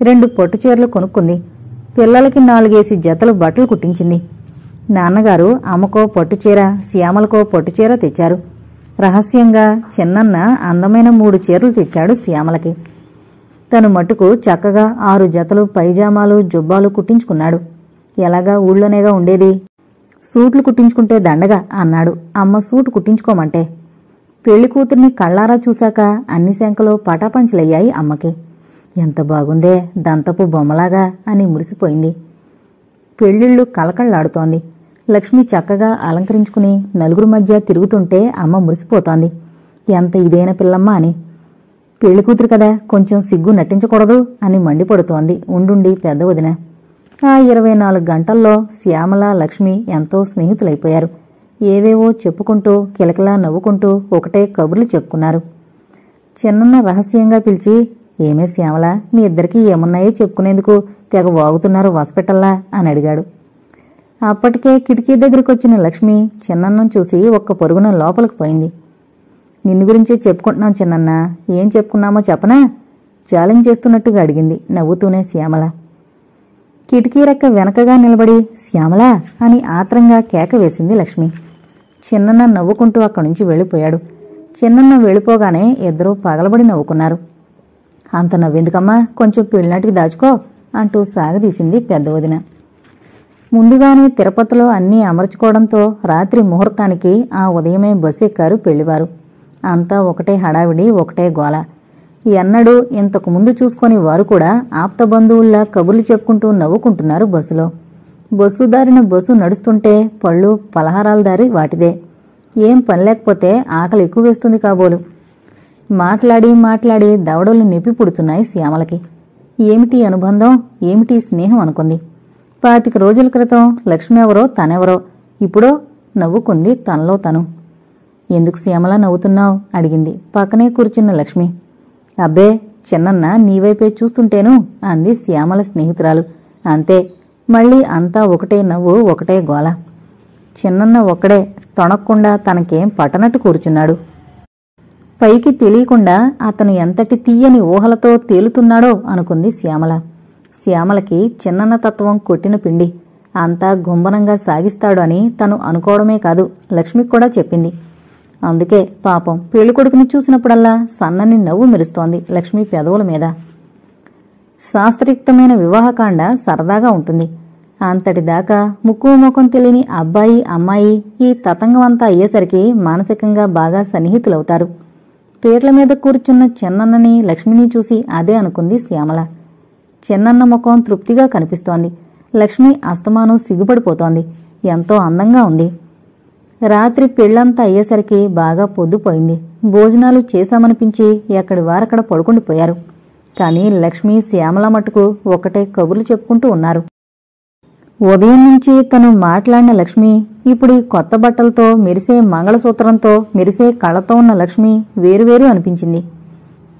2 పట్టుచీరలు కొనుక్కుంది. పిల్లలకి 4 జతలు బట్టలు కుట్టించింది. నాన్నగారు అమ్మకో పట్టుచీర, శ్యామలకో పట్టుచీర తెచ్చారు. రహస్యంగా చిన్నన్న అందమైన 3 చీరలు తెచ్చాడు శ్యామలకి. తను మట్టుకు చక్కగా 6 జతలు పైజామాలు, జుబ్బాలు కుట్టించుకున్నాడు. ఎలాగా ఊళ్ళోనేగా ఉండేది. సూట్లు కుట్టించుకుంటే దండగా అన్నాడు అమ్మ సూటు కుట్టించుకోమంటే. పెళ్లి కూతుర్ని కళ్ళారా చూశాక అన్ని శంకలు పటాపంచలయ్యాయి అమ్మకి. ఎంత బాగుందే, దంతపు బొమ్మలాగా అని మురిసిపోయింది. పెళ్లిళ్లు కలకళ్లాడుతోంది. లక్ష్మి చక్కగా అలంకరించుకుని నలుగురు మధ్య తిరుగుతుంటే అమ్మ మురిసిపోతోంది. ఎంత ఇదైన పిల్లమ్మ అని. పెళ్లికూతురు కదా, కొంచెం సిగ్గు నటించకూడదు అని మండిపడుతోంది ఉండుండి పెద్ద వదిన. ఆ 24 గంటల్లో శ్యామల, లక్ష్మి ఎంతో స్నేహితులైపోయారు. ఏవేవో చెప్పుకుంటూ కిలకిలా నవ్వుకుంటూ ఒకటే కబుర్లు చెప్పుకున్నారు. చిన్నన్న రహస్యంగా పిలిచి, ఏమే శ్యామల, మీ ఇద్దరికీ ఏమున్నాయో చెప్పుకునేందుకు తెగ వాగుతున్నారు హాస్పిటల్లా అని అడిగాడు. అప్పటికే కిటికీ దగ్గరికొచ్చిన లక్ష్మి చిన్నన్నం చూసి ఒక్క పరుగున లోపలికి పోయింది. నిన్ను గురించే చెప్పుకుంటున్నాం చిన్నన్న, ఏం చెప్పుకున్నామో చెప్పనా? ఛాలెంజ్ చేస్తున్నట్టుగా అడిగింది నవ్వుతూనే శ్యామల. కిటికీ రెక్క వెనకగా నిలబడి శ్యామలా అని ఆత్రంగా కేక వేసింది లక్ష్మి. చిన్నన్న నవ్వుకుంటూ అక్కడి నుంచి వెళ్ళిపోయాడు. చిన్నన్న వెళ్ళిపోగానే ఇద్దరూ పగలబడి నవ్వుకున్నారు. అంత నవ్వెందుకమ్మా, కొంచెం పెళ్ళినాటికి దాచుకో అంటూ సాగదీసింది పెద్ద వదిన. ముందుగానే తిరుపతిలో అన్నీ అమర్చుకోవడంతో రాత్రి ముహూర్తానికి ఆ ఉదయమే బస్సు ఎక్కారు పెళ్లివారు. అంతా ఒకటే హడావిడి, ఒకటే గోల. ఎన్నడూ ఇంతకు ముందు చూసుకొని వారు కూడా ఆప్త బంధువుల్లా కబుర్లు చెప్పుకుంటూ నవ్వుకుంటున్నారు బస్సులో. బస్సు దారిన బస్సు నడుస్తుంటే పళ్ళు పలహారాల దారి వాటిదే. ఏం పని లేకపోతే ఆకలి ఎక్కువ వేస్తుంది కాబోలు. మాట్లాడి మాట్లాడి దవడలు నొప్పి పుడుతున్నాయి శ్యామలకి. ఏమిటి అనుబంధం, ఏమిటి స్నేహం అనుకుంది. 25 రోజుల క్రితం లక్ష్మి ఎవరో తనెవరో, ఇప్పుడో నవ్వుకుంది తనలో తను. ఎందుకు శ్యామల నవ్వుతున్నావు అడిగింది పక్కనే కూర్చున్న లక్ష్మి. అబ్బే చిన్నన్న నీవైపే చూస్తుంటేను అంది శ్యామల స్నేహితురాలు. అంతే, మళ్ళీ అంతా ఒకటే నవ్వు, ఒకటే గోల. చిన్నన్న ఒక్కడే తొణక్కుండా తనకేం పట్టనట్టు కూర్చున్నాడు. పైకి తెలియకుండా అతను ఎంతటి తీయని ఊహలతో తేలుతున్నాడో అనుకుంది శ్యామల. శ్యామలకి చిన్నన్న తత్వం కొట్టిన పిండి. అంతా గుంబనంగా సాగిస్తాడు అని తను అనుకోవడమే కాదు, లక్ష్మికి కూడా చెప్పింది. అందుకే పాపం పెళ్ళికొడుకుని చూసినప్పుడల్లా సన్నని నవ్వు మెరుస్తోంది లక్ష్మి పెదవుల మీద. శాస్త్రయుక్తమైన వివాహకాండ సరదాగా ఉంటుంది. అంతటిదాకా ముక్కు ముఖం తెలియని అబ్బాయి అమ్మాయి ఈ తతంగమంతా అయ్యేసరికి మానసికంగా బాగా సన్నిహితులవుతారు. పేర్ల మీద కూర్చున్న చిన్నన్నని లక్ష్మిని చూసి అదే అనుకుంది శ్యామల. చిన్నన్న ముఖం తృప్తిగా కనిపిస్తోంది. లక్ష్మి అస్తమానం సిగ్గుపడిపోతోంది. ఎంతో అందంగా ఉంది. రాత్రి పెళ్లంతా అయ్యేసరికి బాగా పొద్దుపోయింది. భోజనాలు చేశామనిపించి ఎక్కడి వారక్కడ పడుకుండిపోయారు. కాని లక్ష్మి శ్యామల మటుకు ఒకటే కబుర్లు చెప్పుకుంటూ ఉన్నారు. ఉదయం నుంచి తను మాట్లాడిన లక్ష్మి ఇప్పుడు ఈ కొత్త బట్టలతో మెరిసే మంగళసూత్రంతో మెరిసే కళ్ళతో ఉన్న లక్ష్మి వేరువేరు అనిపించింది.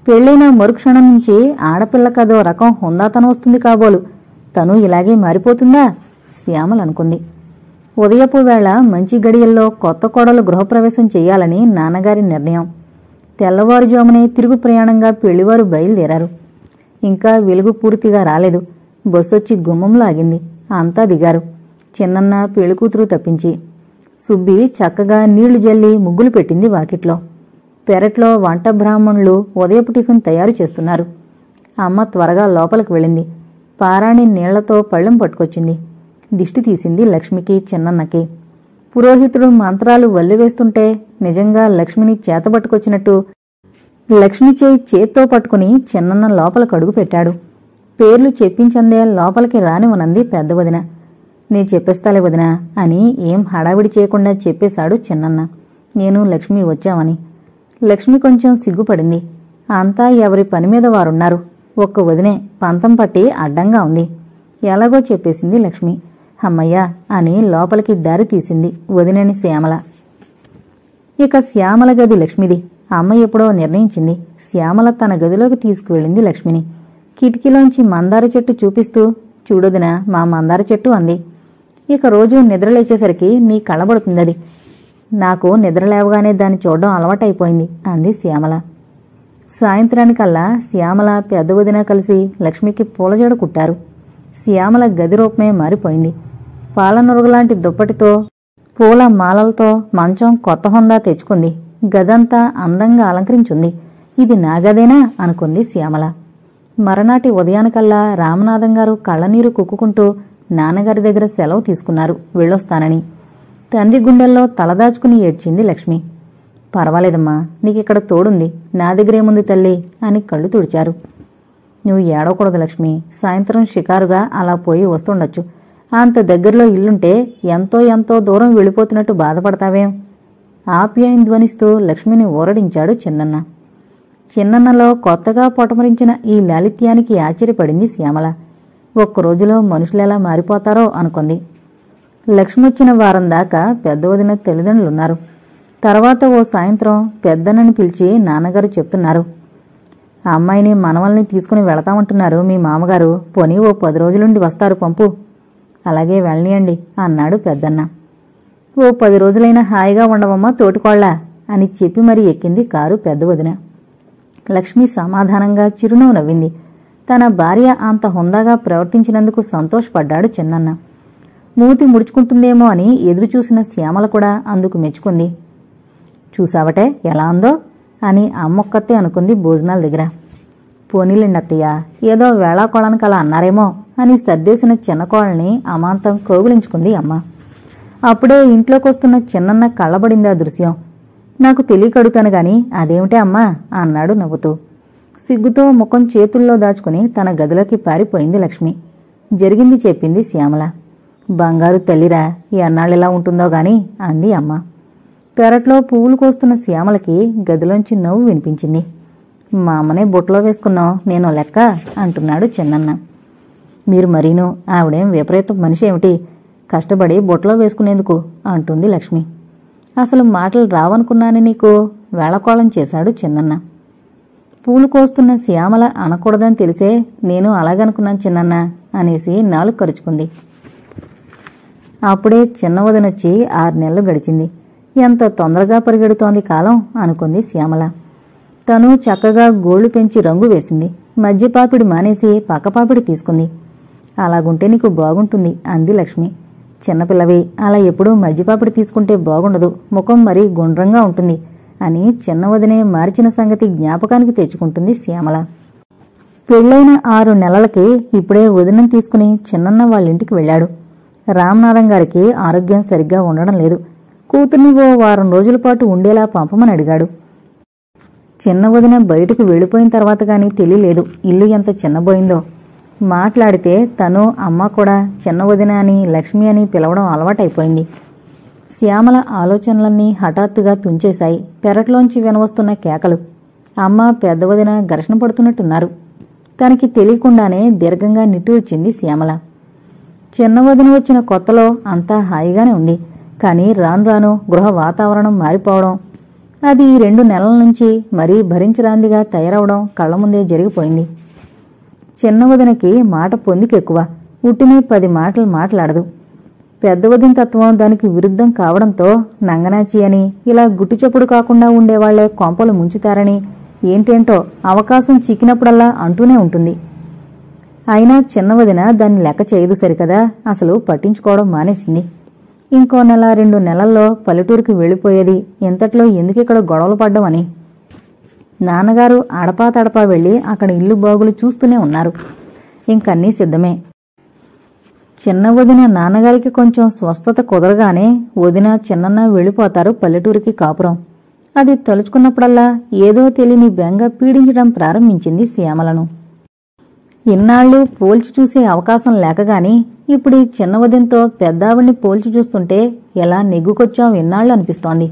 పెళ్లైన మరుక్షణం నుంచి ఆడపిల్లకదో రకం హుందాతనం వస్తుంది కాబోలు. తను ఇలాగే మారిపోతుందా శ్యామల అనుకుంది. ఉదయపు వేళ మంచి గడియల్లో కొత్త కోడలు గృహప్రవేశం చెయ్యాలని నాన్నగారి నిర్ణయం. తెల్లవారుజామునే తిరుగు ప్రయాణంగా పెళ్లివారు బయలుదేరారు. ఇంకా వెలుగు పూర్తిగా రాలేదు. బస్సొచ్చి గుమ్మంలో ఆగింది. అంతా దిగారు, చిన్నన్న పెళ్లికూతురు తప్పించి. సుబ్బి చక్కగా నీళ్లు జల్లి ముగ్గులు పెట్టింది వాకిట్లో. పెరట్లో వంట బ్రాహ్మణులు ఉదయపు టిఫిన్ తయారు చేస్తున్నారు. అమ్మ త్వరగా లోపలికి వెళ్ళింది. పారాణి నీళ్లతో పళ్ళెం పట్టుకొచ్చింది. దిష్టి తీసింది లక్ష్మికి చిన్నన్నకి. పురోహితుడు మంత్రాలు వల్లివేస్తుంటే నిజంగా లక్ష్మిని చేతబట్టుకొచ్చినట్టు లక్ష్మి చేయి చేత్తో పట్టుకుని చిన్నన్న లోపలికి అడుగు పెట్టాడు. పేర్లు చెప్పించందే లోపలికి రానివనంది పెద్ద వదిన. నేను చెప్పేస్తాలే వదినా అని ఏం హడావిడి చేయకుండా చెప్పేశాడు చిన్నన్న. నేను లక్ష్మి వచ్చామని. లక్ష్మి కొంచెం సిగ్గుపడింది. అంతా ఎవరి పని మీద వారున్నారు. ఒక్క వదినే పంతం పట్టి అడ్డంగా ఉంది. ఎలాగో చెప్పేసింది లక్ష్మి. అమ్మయ్యా అని లోపలికి దారి తీసింది వదినని శ్యామల. ఇక శ్యామల గది లక్ష్మిది. అమ్మ ఎప్పుడో నిర్ణయించింది. శ్యామల తన గదిలోకి తీసుకువెళ్ళింది లక్ష్మిని. కిటికీలోంచి మందార చెట్టు చూపిస్తూ చూడొదినా మా మందార చెట్టు అంది. ఇక రోజు నిద్రలేచేసరికి నీ కళ్ళబడుతుందది. నాకు నిద్రలేవగానే దాన్ని చూడడం అలవాటైపోయింది అంది శ్యామల. సాయంత్రానికల్లా శ్యామల పెద్ద వదిన కలిసి లక్ష్మికి పూలజడ కుట్టారు. శ్యామల గది రూపమే మారిపోయింది. పాలనొరుగులాంటి దుప్పటితో పూల మాలలతో మంచం కొత్త హొందా తెచ్చుకుంది. గదంతా అందంగా అలంకరించుంది. ఇది నా గదేనా అనుకుంది శ్యామల. మరనాటి ఉదయానికల్లా రామనాథం గారు కళ్ళనీరు కుక్కుకుంటూ నాన్నగారి దగ్గర సెలవు తీసుకున్నారు వెళ్ళొస్తానని. తండ్రి గుండెల్లో తలదాచుకుని ఏడ్చింది లక్ష్మి. పర్వాలేదమ్మా, నీకిక్కడ తోడుంది, నా దగ్గరేముంది తల్లి అని కళ్ళు తుడిచారు. నువ్వు ఏడవకూడదు లక్ష్మి, సాయంత్రం షికారుగా అలా పోయి వస్తుండొచ్చు. అంత దగ్గరలో ఇల్లుంటే ఎంతో ఎంతో దూరం వెళ్ళిపోతున్నట్టు బాధపడతావేం? ఆప్యాయం ధ్వనిస్తూ లక్ష్మిని ఊరడించాడు చిన్నన్న. చిన్నన్నలో కొత్తగా పొటమరించిన ఈ లాలిత్యానికి ఆశ్చర్యపడింది శ్యామల. ఒక్కరోజులో మనుషులెలా మారిపోతారో అనుకుంది. లక్ష్మొచ్చిన వారం దాకా పెద్ద వదిన తల్లిదండ్రులున్నారు. తర్వాత ఓ సాయంత్రం పెద్దన్నని పిలిచి నాన్నగారు చెప్తున్నారు. ఆ అమ్మాయిని మనవల్ని తీసుకుని వెళతామంటున్నారు మీ మామగారు. పోనీ ఓ 10 రోజులుండి వస్తారు, పంపు. అలాగే వెళ్ళనియండి అన్నాడు పెద్దన్న. ఓ 10 రోజులైనా హాయిగా ఉండవమ్మా తోటికోళ్లా అని చెప్పి మరీ ఎక్కింది కారు పెద్ద వదిన. లక్ష్మి సమాధానంగా చిరునవ్వు నవ్వింది. తన భార్య అంత హుందాగా ప్రవర్తించినందుకు సంతోషపడ్డాడు చిన్నన్న. మూతి ముడుచుకుంటుందేమో అని ఎదురుచూసిన శ్యామల కూడా అందుకు మెచ్చుకుంది. చూసావటే ఎలా ఉందో అని అమ్మొక్కతే అనుకుంది భోజనాల దగ్గర. పోనీలేండత్తయ్య, ఏదో వేళాకోళానికి అలా అన్నారేమో అని సర్దేసిన చిన్నకోళ్ళని అమాంతం కౌగిలించుకుంది అమ్మ. అప్పుడే ఇంట్లోకొస్తున్న చిన్నన్న కళ్ళబడిందా దృశ్యం. నాకు తెలియకడుగుతాను గాని అదేమిటే అమ్మా అన్నాడు నవ్వుతూ. సిగ్గుతో ముఖం చేతుల్లో దాచుకుని తన గదిలోకి పారిపోయింది లక్ష్మి. జరిగింది చెప్పింది శ్యామల. బంగారు తల్లిరా, ఎన్నాళ్ళెలా ఉంటుందో గాని అంది అమ్మ. పెరట్లో పువ్వులు కోస్తున్న శ్యామలకి గదిలోంచి నవ్వు వినిపించింది. మా అమ్మనే బొట్లో వేసుకున్నాం నేను లెక్క అంటున్నాడు చిన్నన్న. మీరు మరీను, ఆవిడేం విపరీత మనిషి ఏమిటి, కష్టపడి బొట్లో వేసుకునేందుకు అంటుంది లక్ష్మి. అసలు మాటలు రావనుకున్నాను నీకు వేళకోళం చేశాడు చిన్నన్న. పూలు కోస్తున్న శ్యామల అనకూడదని తెలిసే నేను అలాగనుకున్నాను చిన్నన్న అనేసి నాలుగు కరుచుకుంది. అప్పుడే చిన్నవదనొచ్చి 6 నెలలు గడిచింది. ఎంత తొందరగా పరిగెడుతోంది కాలం అనుకుంది శ్యామల. తను చక్కగా గోళ్లు పెంచి రంగు వేసింది. మధ్యపాపిడి మానేసి పక్కపాపిడి తీసుకుంది. అలాగుంటే నీకు బాగుంటుంది అంది లక్ష్మి. చిన్నపిల్లవి, అలా ఎప్పుడూ మధ్యపాపిడి తీసుకుంటే బాగుండదు, ముఖం మరీ గుండ్రంగా ఉంటుంది అని చిన్నవదినే మార్చిన సంగతి జ్ఞాపకానికి తెచ్చుకుంటుంది శ్యామల. పెళ్లైన 6 నెలలకి ఇప్పుడే వదినం తీసుకుని చిన్నన్న వాళ్ళింటికి వెళ్లాడు. రామనాథం గారికి ఆరోగ్యం సరిగ్గా ఉండడం లేదు. కూతుర్ని ఓ వారం రోజుల పాటు ఉండేలా పంపమని అడిగాడు. చిన్న వదిన బయటకు వెళ్లిపోయిన తర్వాత గాని తెలియలేదు ఇల్లు ఎంత చిన్నబోయిందో. మాట్లాడితే తను అమ్మ కూడా చిన్న వదిన అని లక్ష్మి అని పిలవడం అలవాటైపోయింది. శ్యామల ఆలోచనలన్నీ హఠాత్తుగా తుంచేశాయి. పెరట్లోంచి వినవస్తున్న కేకలు. అమ్మ పెద్ద వదిన ఘర్షణ పడుతున్నట్టున్నారు. తనకి తెలియకుండానే దీర్ఘంగా నిట్టూర్చింది శ్యామల. చిన్న వదిన వచ్చిన కొత్తలో అంతా హాయిగానే ఉంది. కానీ రాను రాను గృహ వాతావరణం మారిపోవడం, అది 2 నెలల నుంచి మరీ భరించరాందిగా తయారవడం కళ్ల ముందే జరిగిపోయింది. చిన్న వదినకి మాట పొందికెక్కువ. ఉట్టినే 10 మాటలు మాట్లాడదు. పెద్ద వదిన తత్వం దానికి విరుద్ధం కావడంతో నంగనాచి అని, ఇలా గుట్టుచప్పుడు కాకుండా ఉండేవాళ్లే కొంపలు ముంచుతారని ఏంటేంటో అవకాశం చిక్కినప్పుడల్లా అంటూనే ఉంటుంది. అయినా చిన్న వదిన దాన్ని లెక్క చేయదు సరికదా, అసలు పట్టించుకోవడం మానేసింది. ఇంకో నెల 2 నెలల్లో పల్లెటూరుకి వెళ్లిపోయేది. ఇంతట్లో ఎందుకిక్కడ గొడవలు పడ్డం. నాన్నగారు అడపా తడపా వెళ్లి అక్కడ ఇల్లు బాగులు చూస్తూనే ఉన్నారు. ఇంకన్నీ సిద్ధమే. చిన్న వదిన నాన్నగారికి కొంచెం స్వస్థత కుదరగానే వదిన చిన్నన్న వెళ్లిపోతారు పల్లెటూరికి కాపురం. అది తలుచుకున్నప్పుడల్లా ఏదో తెలియని బెంగ పీడించడం ప్రారంభించింది శ్యామలను. ఇన్నాళ్లు పోల్చి చూసే అవకాశం లేకగాని ఇప్పుడు ఈ చిన్న వదినతో పెద్దావిడ్ని పోల్చి చూస్తుంటే ఎలా నెగ్గుకొచ్చాం ఇన్నాళ్లు అనిపిస్తోంది.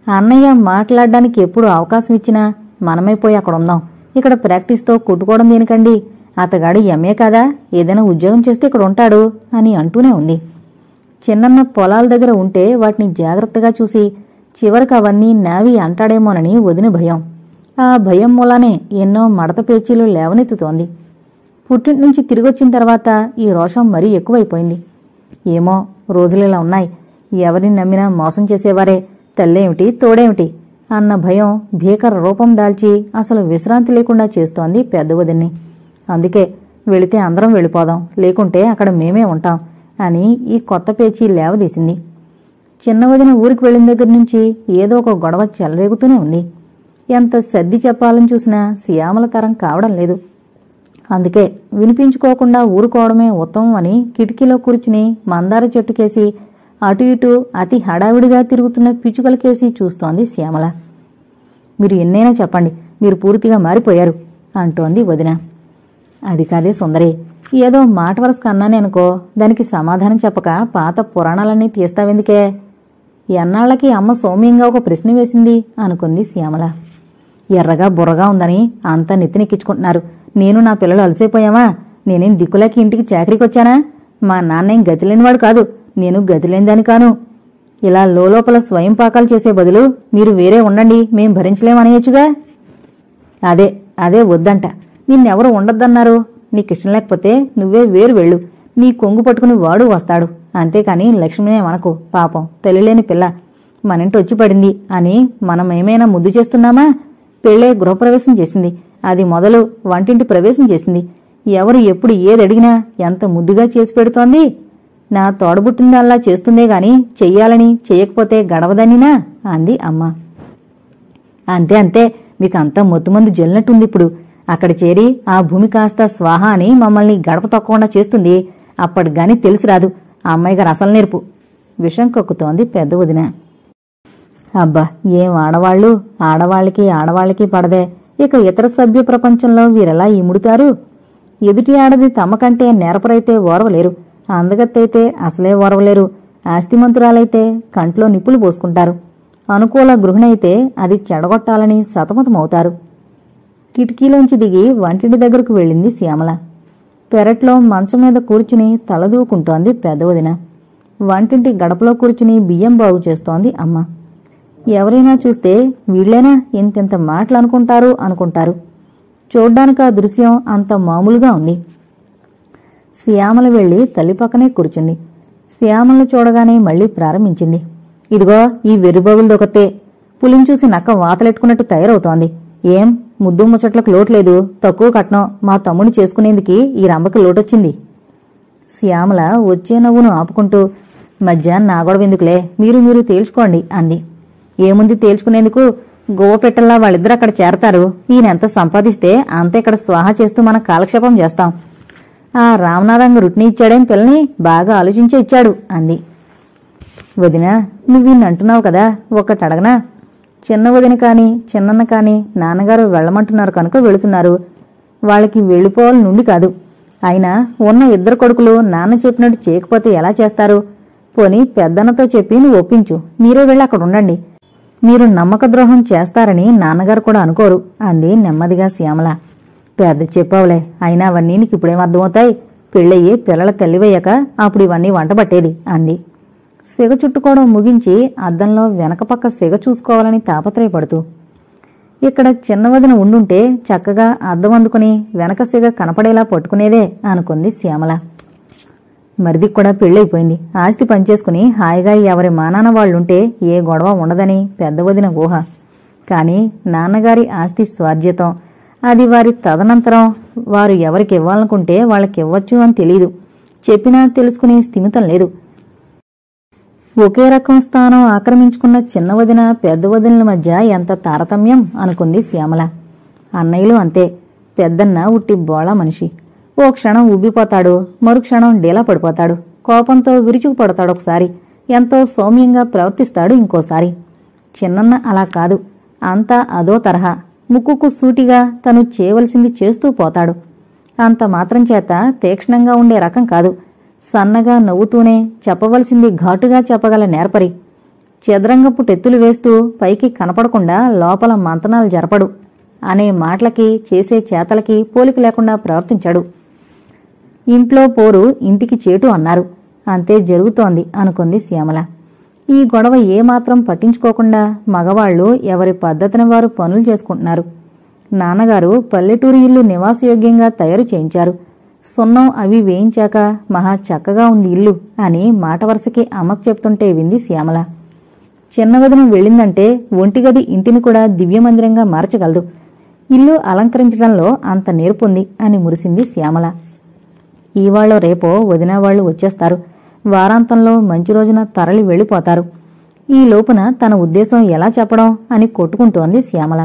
అన్నయ్య మాట్లాడడానికి ఎప్పుడు అవకాశం ఇచ్చినా మనమే పోయి అక్కడుందాం, ఇక్కడ ప్రాక్టీస్తో కొట్టుకోవడం దేనికండి, అతగాడు ఎంఏ కాదా, ఏదైనా ఉద్యోగం చేస్తే ఇక్కడ ఉంటాడు అని అంటూనే ఉంది. చిన్నన్న పొలాల దగ్గర ఉంటే వాటిని జాగ్రత్తగా చూసి చివరికి అవన్నీ నావి అంటాడేమోనని వదిన భయం. ఆ భయం మూలానే ఎన్నో మడత పేచీలు లేవనెత్తుతోంది. పుట్టింటి నుంచి తిరిగొచ్చిన తర్వాత ఈ రోషం మరీ ఎక్కువైపోయింది. ఏమో రోజులిలా ఉన్నాయి, ఎవరిని నమ్మినా మోసం చేసేవారే, తల్లేమిటి తోడేమిటి అన్న భయం భీకర రూపం దాల్చి అసలు విశ్రాంతి లేకుండా చేస్తోంది పెద్ద వదిన్ని. అందుకే వెళితే అందరం వెళ్ళిపోదాం, లేకుంటే అక్కడ మేమే ఉంటాం అని ఈ కొత్త పేచీ లేవదీసింది. చిన్న వదిన ఊరికి వెళ్లిన దగ్గర నుంచి ఏదో ఒక గొడవ చెలరేగుతూనే ఉంది. ఎంత సర్ది చెప్పాలని చూసినా శ్యామల తరం కావడం లేదు. అందుకే వినిపించుకోకుండా ఊరుకోవడమే ఉత్తమం అని కిటికీలో కూర్చుని మందార చెట్టుకేసి అటు ఇటు అతి హడావిడిగా తిరుగుతున్న పిచ్చుకలకేసి చూస్తోంది శ్యామల. మీరు ఎన్నైనా చెప్పండి, మీరు పూర్తిగా మారిపోయారు అంటోంది వదిన. అది కాదే సుందరి, ఏదో మాట వరసకు అన్నానే అనుకో, దానికి సమాధానం చెప్పక పాత పురాణాలన్నీ తీస్తావెందుకే? ఎన్నాళ్లకి అమ్మ సౌమ్యంగా ఒక ప్రశ్న వేసింది అనుకుంది శ్యామల. ఎర్రగా బుర్రగా ఉందని అంతా నెత్తినెక్కించుకుంటున్నారు. నేను నా పిల్లలు అలసైపోయావా? నేనేం దిక్కులేకి ఇంటికి చాకరీకొచ్చానా? మా నాన్నేం గతిలేనివాడు కాదు, నేను గతిలేనిదాని కాను. ఇలా లోపల స్వయం పాకాలు చేసే బదులు మీరు వేరే ఉండండి, మేం భరించలేమనేయచ్చుగా. అదే వద్దంట. నిన్నెవరు ఉండొద్దన్నారు? నీకిష్టం లేకపోతే నువ్వే వేరు వెళ్ళు, నీ కొంగు పట్టుకుని వాడు వస్తాడు. అంతేకాని లక్ష్మినే మనకు, పాపం తెలియలేని పిల్ల మనింటి వచ్చి పడింది అని మనమేమైనా ముద్దు చేస్తున్నామా? పెళ్ళే గృహప్రవేశం చేసింది. అది మొదలు వంటింటి ప్రవేశం చేసింది. ఎవరు ఎప్పుడు ఏదడిగినా ఎంత ముద్దుగా చేసి పెడుతోంది. నా తోడబుట్టిందల్లా చేస్తుందే గాని చెయ్యాలని చెయ్యకపోతే గడవదనినా అంది అమ్మ. అంతే అంతే, మీకంతా మొత్తుమందు జల్లినట్టుందిప్పుడు. అక్కడ చేరి ఆ భూమి కాస్త స్వాహ అని మమ్మల్ని గడప తొక్కకుండా చేస్తుంది. అప్పటిగాని తెలిసి రాదు ఆ అమ్మాయి గారు అసలు నేర్పు. విషం కక్కుతోంది పెద్ద వదిన. అబ్బా, ఏం ఆడవాళ్లు! ఆడవాళ్ళకి పడదే. ఇక ఇతర సభ్య ప్రపంచంలో వీరెలా ఇముడుతారు? ఎదుటి ఆడది తమకంటే నేరపరైతే ఓర్వలేరు, అందగత్తైతే అసలే ఓర్వలేరు, ఆస్తిమంతురాలైతే కంట్లో నిప్పులు పోసుకుంటారు, అనుకూల గృహిణైతే అది చెడగొట్టాలని సతమతమవుతారు. కిటికీలోంచి దిగి వంటింటి దగ్గరకు వెళ్ళింది శ్యామల. పెరట్లో మంచం మీద కూర్చుని తలదూకుంటోంది పెద్దవదిన. వంటింటి గడపలో కూర్చుని బియ్యం బాగు చేస్తోంది అమ్మ. ఎవరైనా చూస్తే వీళ్లేనా ఇంతింత మాటలు అనుకుంటారు. చూడ్డానికి ఆ దృశ్యం అంత మామూలుగా ఉంది. శ్యామల వెళ్లి తల్లి పక్కనే కూర్చుంది. శ్యామలను చూడగానే మళ్లీ ప్రారంభించింది. ఇదిగో ఈ వెర్రిబాగులదొకతే. పులిని చూసి నక్క వాతలెట్టుకున్నట్టు తయారవుతోంది. ఏం ముద్దు ముచ్చట్లకు లోట్లేదు. తక్కువ కట్నం మా తమ్ముని చేసుకునేందుకు ఈ రంభకి లోటొచ్చింది. శ్యామల వచ్చే నవ్వును ఆపుకుంటూ, మధ్యాహ్నం నా గొడవెందుకులే, మీరు తేల్చుకోండి అంది. ఏముంది తేల్చుకునేందుకు? గోవ పెట్టల్లా వాళ్ళిద్దరు అక్కడ చేరతారు. ఈయనెంత సంపాదిస్తే అంత ఇక్కడ స్వాహా చేస్తూ మనం కాలక్షేపం చేస్తాం. ఆ రామనాథంగ రుట్ని ఇచ్చాడేం పిల్లని? బాగా ఆలోచించే ఇచ్చాడు అంది. వదినా, నువ్విన్నంటున్నావు కదా, ఒక్కటడగనా? చిన్న వదిన కాని చిన్నన్న కాని నాన్నగారు వెళ్లమంటున్నారు కనుక వెళుతున్నారు. వాళ్ళకి వెళ్లిపోవాలని నుండి కాదు. అయినా ఉన్న ఇద్దరు కొడుకులు నాన్న చెప్పినట్టు చేయకపోతే ఎలా చేస్తారు? పోని పెద్దన్నతో చెప్పి నువ్వు ఒప్పించు. మీరే వెళ్ళి అక్కడ ఉండండి. మీరు నమ్మక ద్రోహం చేస్తారని నాన్నగారు కూడా అనుకోరు అంది నెమ్మదిగా శ్యామల. పెద్ద చెప్పావులే, అయినా అవన్నీ నీకు ఇప్పుడేం అర్థమవుతాయి? పెళ్ళయ్యి పిల్లల తల్లివయ్యాక అప్పుడు ఇవన్నీ వంటబట్టేది అంది. సిగ చుట్టుకోవడం ముగించి అద్దంలో వెనకపక్క సిగ చూసుకోవాలని తాపత్రయపడుతూ. ఇక్కడ చిన్నవదిన ఉండుంటే చక్కగా అద్దం అందుకుని వెనక సిగ కనపడేలా పట్టుకునేదే అనుకుంది శ్యామల. మరిదికి కూడా పెళ్ళైపోయింది. ఆస్తి పనిచేసుకుని హాయిగా ఎవరి మానాన వాళ్లుంటే ఏ గొడవ ఉండదని పెద్దవదిన ఊహ. కాని నాన్నగారి ఆస్తి స్వార్జితం. అది వారి తదనంతరం వారు ఎవరికివ్వాలనుకుంటే వాళ్ళకివ్వచ్చు అని తెలీదు. చెప్పినా తెలుసుకునే స్థిమితం లేదు. ఒకే రకం స్థానం ఆక్రమించుకున్న చిన్నవదిన పెద్దవదినల మధ్య ఎంత తారతమ్యం అనుకుంది శ్యామల. అన్నయ్యలు అంతే. పెద్దన్న ఉట్టి బోళా మనిషి. ఓ క్షణం ఉబ్బిపోతాడు, మరుక్షణం డీలా పడిపోతాడు. కోపంతో విరుచుకు పడతాడొకసారి, ఎంతో సౌమ్యంగా ప్రవర్తిస్తాడు ఇంకోసారి. చిన్నన్న అలా కాదు. అంతా అదో తరహా. ముక్కుకు సూటిగా తను చేయవలసింది చేస్తూ పోతాడు. అంత మాత్రం చేత తీక్ష్ణంగా ఉండే రకం కాదు. సన్నగా నవ్వుతూనే చెప్పవలసింది ఘాటుగా చెప్పగల నేర్పరి. చదరంగపు టెత్తులు వేస్తూ పైకి కనపడకుండా లోపల మంతనాలు జరపడు. అనే మాటలకి చేసే చేతలకి పోలిక లేకుండా ప్రవర్తించాడు. ఇంట్లో పోరు ఇంటికి చేటు అన్నారు. అంతే జరుగుతోంది అనుకుంది శ్యామల. ఈ గొడవ ఏమాత్రం పట్టించుకోకుండా మగవాళ్లు ఎవరి పద్ధతిని వారు పనులు చేసుకుంటున్నారు. నాన్నగారు పల్లెటూరి ఇల్లు నివాసయోగ్యంగా తయారు చేయించారు. సున్నం అవి వేయించాక మహా చక్కగా ఉంది ఇల్లు అని మాట వరుసకి అమ్మకు చెప్తుంటే వింది శ్యామల. చిన్నవదిన వెళ్ళిందంటే ఒంటిగది ఇంటిని కూడా దివ్యమందిరంగా మార్చగలదు. ఇల్లు అలంకరించడంలో అంత నేర్పుంది అని మురిసింది శ్యామల. ఈవాళ్ళో రేపో వదినవాళ్లు వచ్చేస్తారు. వారాంతంలో మంచి రోజున తరలి వెళ్లిపోతారు. ఈ లోపున తన ఉద్దేశం ఎలా చెప్పడం అని కొట్టుకుంటోంది శ్యామల.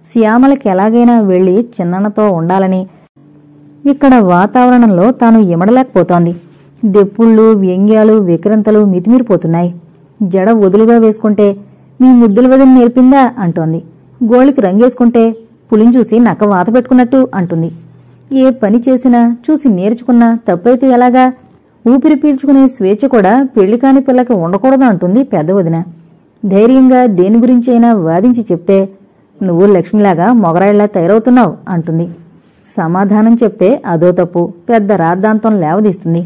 శ్యామలకి ఎలాగైనా వెళ్లి చిన్నన్నతో ఉండాలని, ఇక్కడ వాతావరణంలో తాను ఇమడలేకపోతోంది. దెప్పుళ్ళు, వ్యంగ్యాలు, విక్రంతలు మితిమీరిపోతున్నాయి. జడ వదులుగా వేసుకుంటే మీ ముద్దుల వదిన నేర్పిందా అంటోంది. గోళ్ళకి రంగేసుకుంటే పులిని చూసి నక్క వాత పెట్టుకున్నట్టు అంటుంది. ఏ పని చేసినా చూసి నేర్చుకున్నా తప్పైతే ఎలాగా? ఊపిరి పీల్చుకునే స్వేచ్ఛ కూడా పెళ్లి కాని పిల్లకి ఉండకూడదు అంటుంది పెద్ద వదిన. ధైర్యంగా దేని గురించైనా వాదించి చెప్తే నువ్వు లక్ష్మిలాగా మొగరాయిలా తయారవుతున్నావు అంటుంది. సమాధానం చెప్తే అదో తప్పు, పెద్ద రాద్ధాంతం లేవదీస్తుంది.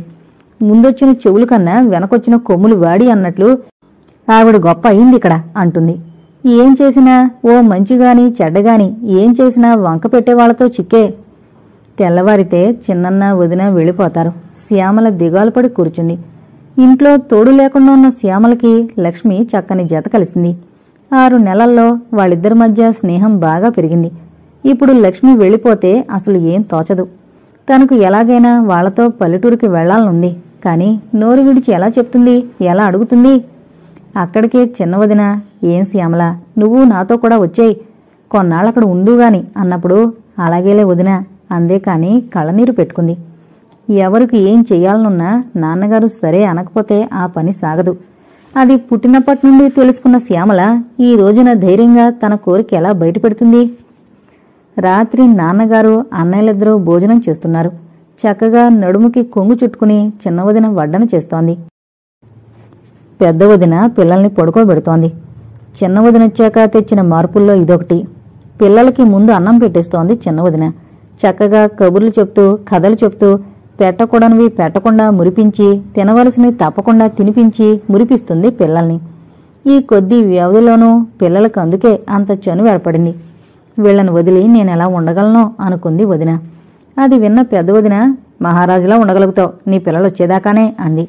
ముందొచ్చిన చెవుల కన్నా వెనకొచ్చిన కొమ్ములు వాడి అన్నట్లు ఆవిడ గొప్ప అయింది ఇక్కడ అంటుంది. ఏం చేసినా ఓ మంచిగాని చెడ్డగాని ఏం చేసినా వంక పెట్టేవాళ్లతో చిక్కే. తెల్లవారితే చిన్నన్న వదిన వెళ్ళిపోతారు. శ్యామల దిగాలు పడి కూర్చుంది. ఇంట్లో తోడు లేకుండా ఉన్న శ్యామలకి లక్ష్మి చక్కని జత కలిసింది. 6 నెలల్లో వాళ్ళిద్దరి మధ్య స్నేహం బాగా పెరిగింది. ఇప్పుడు లక్ష్మి వెళ్ళిపోతే అసలు ఏం తోచదు. తనకు ఎలాగైనా వాళ్లతో పల్లెటూరికి వెళ్లాలనుంది. కాని నోరు విడిచి ఎలా చెప్తుంది, ఎలా అడుగుతుంది? అక్కడికే చిన్నవదిన, ఏం శ్యామల, నువ్వు నాతో కూడా వచ్చేయ్, కొన్నాళ్ళక్కడ ఉందుగాని అన్నప్పుడు అలాగేలే వదినా అందే కాని కళ్ళనీరు పెట్టుకుంది. ఎవరికి ఏం చెయ్యాలనున్నా నాన్నగారు సరే అనకపోతే ఆ పని సాగదు. అది పుట్టినప్పటి నుండి తెలుసుకున్న శ్యామల ఈ రోజున ధైర్యంగా తన కోరిక ఎలా బయటపెడుతుంది? రాత్రి నాన్నగారు అన్నయ్యలిద్దరూ భోజనం చేస్తున్నారు. చక్కగా నడుముకి కొంగు చుట్టుకుని చిన్నవదిన వడ్డన చేస్తోంది. పెద్ద వదిన పిల్లల్ని పడుకోబెడుతోంది. చిన్నవదినొచ్చాక తెచ్చిన మార్పుల్లో ఇదొకటి. పిల్లలకి ముందు అన్నం పెట్టేస్తోంది చిన్నవదిన. చక్కగా కబుర్లు చెప్తూ, కథలు చెప్తూ, పెట్టకూడనివి పెట్టకుండా మురిపించి, తినవలసినవి తప్పకుండా తినిపించి మురిపిస్తుంది పిల్లల్ని. ఈ కొద్ది వ్యవధిలోనూ పిల్లలకు అందుకే అంత చనువు ఏర్పడింది. వీళ్లను వదిలి నేనెలా ఉండగలనో అనుకుంది వదిన. అది విన్న పెద్ద వదిన, మహారాజులా ఉండగలుగుతావు, నీ పిల్లలొచ్చేదాకానే అంది.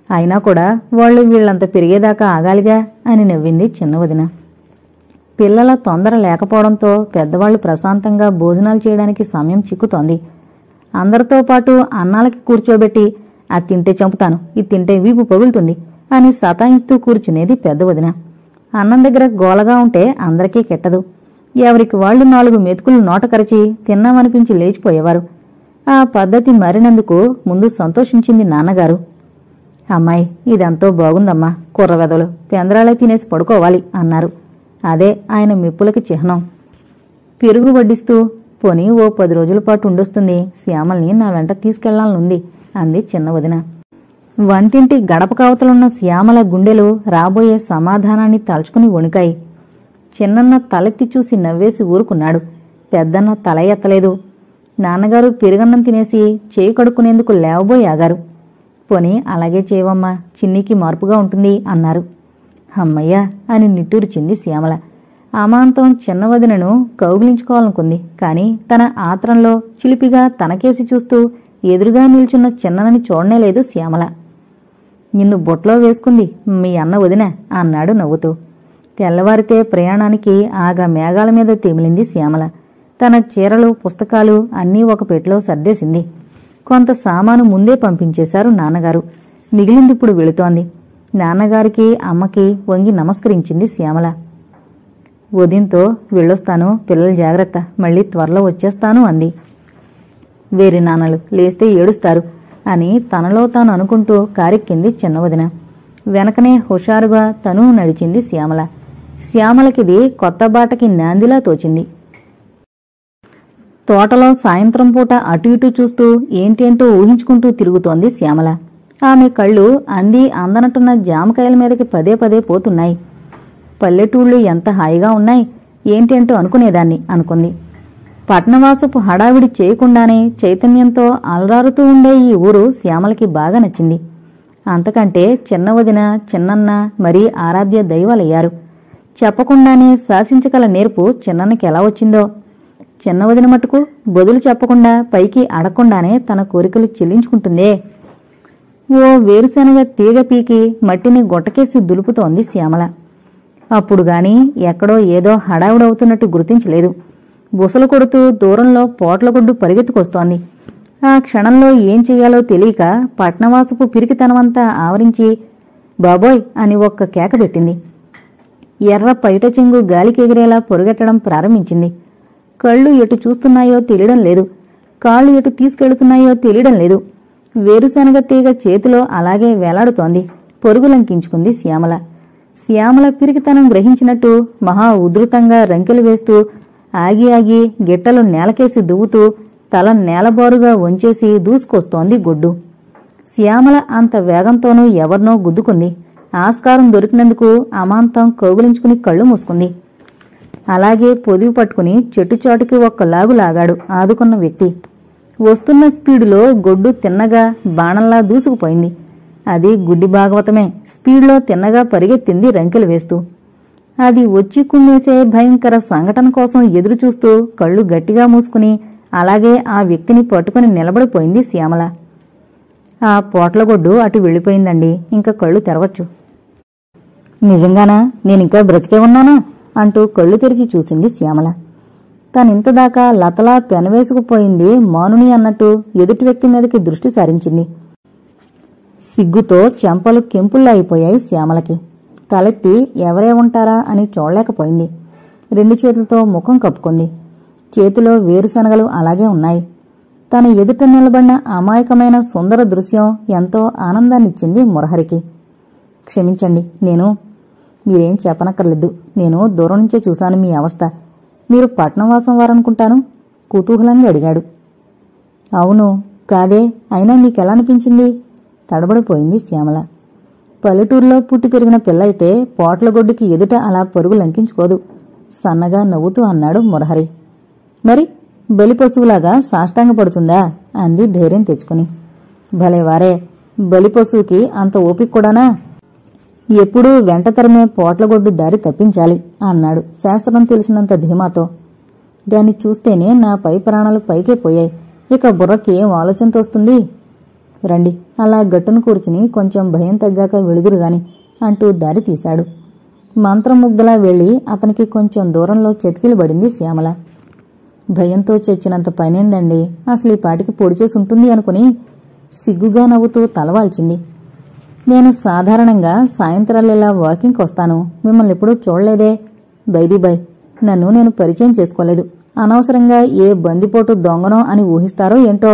అయినా కూడా వాళ్ళు వీళ్లంత పెరిగేదాకా ఆగాలిగా అని నవ్వింది చిన్న వదిన. పిల్లల తొందర లేకపోవడంతో పెద్దవాళ్లు ప్రశాంతంగా భోజనాలు చేయడానికి సమయం చిక్కుతోంది. అందరితో పాటు అన్నాలకి కూర్చోబెట్టి, అది తింటే చంపుతాను, ఇది తింటే వీపు పగులుతుంది అని సతాయిస్తూ కూర్చునేది పెద్ద వదిన. అన్నం దగ్గర గోలగా ఉంటే అందరికీ కెట్టదు. ఎవరికి వాళ్లు 4 మెతుకులు నోట కరచి తిన్నామనిపించి లేచిపోయేవారు. ఆ పద్ధతి మారినందుకు ముందు సంతోషించింది నాన్నగారు. అమ్మాయి, ఇదంతో బాగుందమ్మా, కుర్రవెదలు పెందరాలే తినేసి పడుకోవాలి అన్నారు. అదే ఆయన మెప్పులకి చిహ్నం. పెరుగు వడ్డిస్తూ, పోనీ ఓ 10 రోజుల పాటు ఉండొస్తుంది, శ్యామల్ని నా వెంట తీసుకెళ్లాలనుంది అంది చిన్న వదిన. వంటింటి గడప కావతలున్న శ్యామల గుండెలు రాబోయే సమాధానాన్ని తలుచుకుని వణికాయి. చిన్నన్న తలెత్తి చూసి నవ్వేసి ఊరుకున్నాడు. పెద్దన్న తల ఎత్తలేదు. నాన్నగారు పెరుగన్నం తినేసి చేయి కడుక్కునేందుకు లేవబోయి ఆగారు. పోనీ అలాగే చేయవమ్మా, చిన్నికి మార్పుగా ఉంటుంది అన్నారు. అమ్మయ్యా అని నిట్టూర్చింది శ్యామల. అమాంతం చిన్నవదినను కౌగిలించుకోవాలనుకుంది. కాని తన ఆత్రంలో చిలిపిగా తనకేసి చూస్తూ ఎదురుగా నిల్చున్న చిన్ననని చూడనేలేదు శ్యామల. నిన్ను బొట్లో వేసుకుంది మీ అన్న వదిన అన్నాడు నవ్వుతూ. తెల్లవారితే ప్రయాణానికి ఆగా మేఘాల మీద తెమిలింది శ్యామల. తన చీరలు, పుస్తకాలు అన్నీ ఒక పెట్టెలో సర్దేసింది. కొంత సామాను ముందే పంపించేశారు నాన్నగారు. మిగిలిందిప్పుడు వెళుతోంది. నాన్నగారికి, అమ్మకి వంగి నమస్కరించింది శ్యామల. ఉదయంతో వెళ్ళొస్తాను, పిల్లలు జాగ్రత్త, మళ్ళీ త్వరలో వచ్చేస్తాను అంది. వేరే నాన్నలు లేస్తే ఏడుస్తారు అని తనలో తాను అనుకుంటూ కారెక్కింది చిన్నవదిన. వెనకనే హుషారుగా తను నడిచింది శ్యామల. శ్యామలకిది కొత్త బాటకి నాందిలా తోచింది. తోటలో సాయంత్రం పూట అటు ఇటు చూస్తూ ఏంటేంటో ఊహించుకుంటూ తిరుగుతోంది శ్యామల. ఆమె కళ్ళు అంది అందనట్టున్న జామకాయల మీదకి పదే పదే పోతున్నాయి. పల్లెటూళ్ళు ఎంత హాయిగా ఉన్నాయి, ఏంటేంటో అనుకునేదాన్ని అనుకుంది. పట్నవాసపు హడావిడి చేయకుండానే చైతన్యంతో అలరారుతూ ఉండే ఈ ఊరు శ్యామలకి బాగా నచ్చింది. అంతకంటే చిన్నవదిన, చిన్నన్న మరీ ఆరాధ్య దైవాలయ్యారు. చెప్పకుండానే శాసించగల నేర్పు చిన్నన్నకి ఎలా వచ్చిందో. చిన్నవదిన మటుకు బదులు చెప్పకుండా పైకి అడగకుండానే తన కోరికలు చెల్లించుకుంటుందే. ఓ వేరుశనగ తీగ పీకి మట్టిని గొట్టకేసి దులుపుతోంది శ్యామల. అప్పుడుగాని ఎక్కడో ఏదో హడావుడవుతున్నట్టు గుర్తించలేదు. బుసలు కొడుతూ దూరంలో పోట్లగొడ్డు పరిగెత్తుకొస్తోంది. ఆ క్షణంలో ఏం చెయ్యాలో తెలియక పట్నవాసపు పిరికితనమంతా ఆవరించి బాబోయ్ అని ఒక్క కేక పెట్టింది. ఎర్ర పైట చెంగు గాలికెగిరేలా పొరుగెట్టడం ప్రారంభించింది. కళ్ళు ఎటు చూస్తున్నాయో తెలియడం లేదు. కాళ్ళు ఎటు తీసుకెళ్తున్నాయో తెలియడం లేదు. వేరుశనగ తీగ చేతిలో అలాగే వేలాడుతోంది. పొరుగులంకించుకుంది శ్యామల. శ్యామల పిరికితనం గ్రహించినట్టు మహా ఉధృతంగా రంకెలు వేస్తూ ఆగి ఆగి గిట్టలు నేలకేసి దువ్వుతూ తల నేలబారుగా వంచేసి దూసుకొస్తోంది గొడ్డు. శ్యామల అంత వేగంతోనూ ఎవరినో గుద్దుకుంది. ఆస్కారం దొరికినందుకు అమాంతం కౌగులించుకుని కళ్ళు మూసుకుంది. అలాగే పొదివి పట్టుకుని చెట్టుచాటుకి ఒక్క లాగు లాగాడు ఆదుకున్న వ్యక్తి. వస్తున్న స్పీడులో గొడ్డు తిన్నగా బాణంలా దూసుకుపోయింది. అది గుడ్డి భాగవతమే. స్పీడ్లో తిన్నగా పరిగెత్తింది రంకెలు వేస్తూ. అది వచ్చి కుమ్మేసే భయంకర సంఘటన కోసం ఎదురుచూస్తూ కళ్ళు గట్టిగా మూసుకుని అలాగే ఆ వ్యక్తిని పట్టుకుని నిలబడిపోయింది శ్యామల. ఆ పోట్లగొడ్డు అటు వెళ్ళిపోయిందండి, ఇంకా కళ్ళు తెరవచ్చు. నిజంగానా? నేనింకా బ్రతికే ఉన్నానా అంటూ కళ్ళు తెరిచి చూసింది శ్యామల. తనింతదాకా లతలా పెనవేసుకుపోయింది మౌనుని అన్నట్టు ఎదుటి వ్యక్తి మీదకి దృష్టి సారించింది. సిగ్గుతో చెంపలు కెంపుల్లా అయిపోయాయి శ్యామలకి. తలెత్తి ఎవరే ఉంటారా అని చూడలేకపోయింది. 2 చేతులతో ముఖం కప్పుకుంది. చేతిలో వేరుశనగలు అలాగే ఉన్నాయి. తన ఎదుట నిలబడిన అమాయకమైన సుందర దృశ్యం ఎంతో ఆనందాన్నిచ్చింది మురహరికి. క్షమించండి, మీరేం చెప్పనక్కర్లేదు. నేను దూరం నుంచే చూశాను మీ అవస్థ. మీరు పట్నంవాసం వారనుకుంటాను కుతూహలంగా అడిగాడు. అవును, కాదే, అయినా మీకెలా అనిపించింది? తడబడిపోయింది శ్యామల. పల్లెటూరులో పుట్టి పెరిగిన పిల్లయితే పోట్లగొడ్డుకి ఎదుట అలా పరుగు లంకించుకోదు సన్నగా నవ్వుతూ అన్నాడు మురహరి. మరి బలి పశువులాగా సాష్టాంగపడుతుందా అంది ధైర్యం తెచ్చుకుని. భలేవారే, బలి పశువుకి అంత ఓపిక కూడానా? ఎప్పుడూ వెంట తరమే పోట్లగొడ్డు దారి తప్పించాలి అన్నాడు శాస్త్రం తెలిసినంత ధీమాతో. దాన్ని చూస్తేనే నా పై ప్రాణాలు పైకే పోయాయి. ఇక బుర్రకి ఏం ఆలోచన తోస్తుంది? రండి, అలా గట్టును కూర్చుని కొంచెం భయం తగ్గాక వెళుదురుగాని అంటూ దారి తీశాడు. మంత్రముగ్ధలా వెళ్లి అతనికి కొంచెం దూరంలో చెతికిలబడింది శ్యామల. భయంతో చచ్చినంత పనేందండి, అసలు ఈ పాటికి పొడిచేసి ఉంటుంది అనుకుని సిగ్గుగా నవ్వుతూ తలవాల్చింది. నేను సాధారణంగా సాయంత్రాలేలా వాకింగ్కి వస్తాను. మిమ్మల్ని ఎప్పుడూ చూడలేదే. బై నన్ను నేను పరిచయం చేసుకోలేదు. అనవసరంగా ఏ బందిపోటు దొంగనో అని ఊహిస్తారో ఏంటో.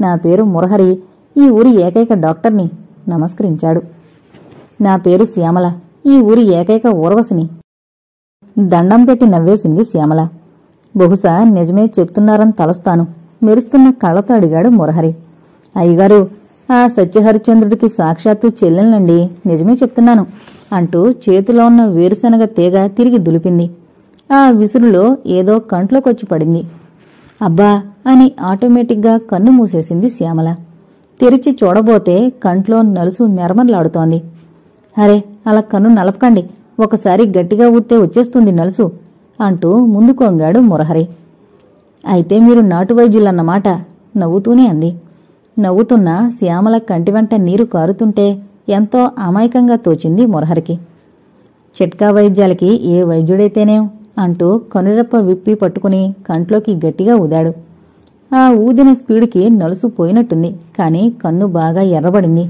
నా పేరు మురహరి, ఈ ఊరి ఏకైక డాక్టర్ని నమస్కరించాడు. నా పేరు శ్యామల, ఈ ఊరి ఏకైక ఊర్వశిని. దండం పెట్టి నవ్వేసింది శ్యామల. బహుశా నిజమే చెప్తున్నారని తలస్తాను మెరుస్తున్న కళ్లతో అడిగాడు మురహరి. అయ్యగారు, ఆ సత్యహరిశ్చంద్రుడికి సాక్షాత్తు చెల్లెలండి, నిజమే చెప్తున్నాను అంటూ చేతిలో ఉన్న వేరుశనగ తీగ తిరిగి దులిపింది. ఆ విసురులో ఏదో కంట్లోకొచ్చి పడింది. అబ్బా అని ఆటోమేటిక్గా కన్ను మూసేసింది శ్యామల. తెరిచి చూడబోతే కంట్లో నలుసు మెరమరలాడుతోంది. అరే, అలా కన్ను నలపకండి, ఒకసారి గట్టిగా ఊత్తే వచ్చేస్తుంది నలుసు అంటూ ముందు కొంగాడు మురహరి. అయితే మీరు నాటు వైద్యులన్నమాట నవ్వుతూనే అంది. నవ్వుతున్న శ్యామల కంటి వెంట నీరు కారుతుంటే ఎంతో అమాయకంగా తోచింది మురహరికి. చిట్కా వైద్యాలకి ఏ వైద్యుడైతేనేం అంటూ కనురెప్ప విప్పి పట్టుకుని కంట్లోకి గట్టిగా ఊదాడు. ఆ ఊదిన స్పీడుకి నలుసు పోయినట్టుంది, కాని కన్ను బాగా ఎర్రబడింది.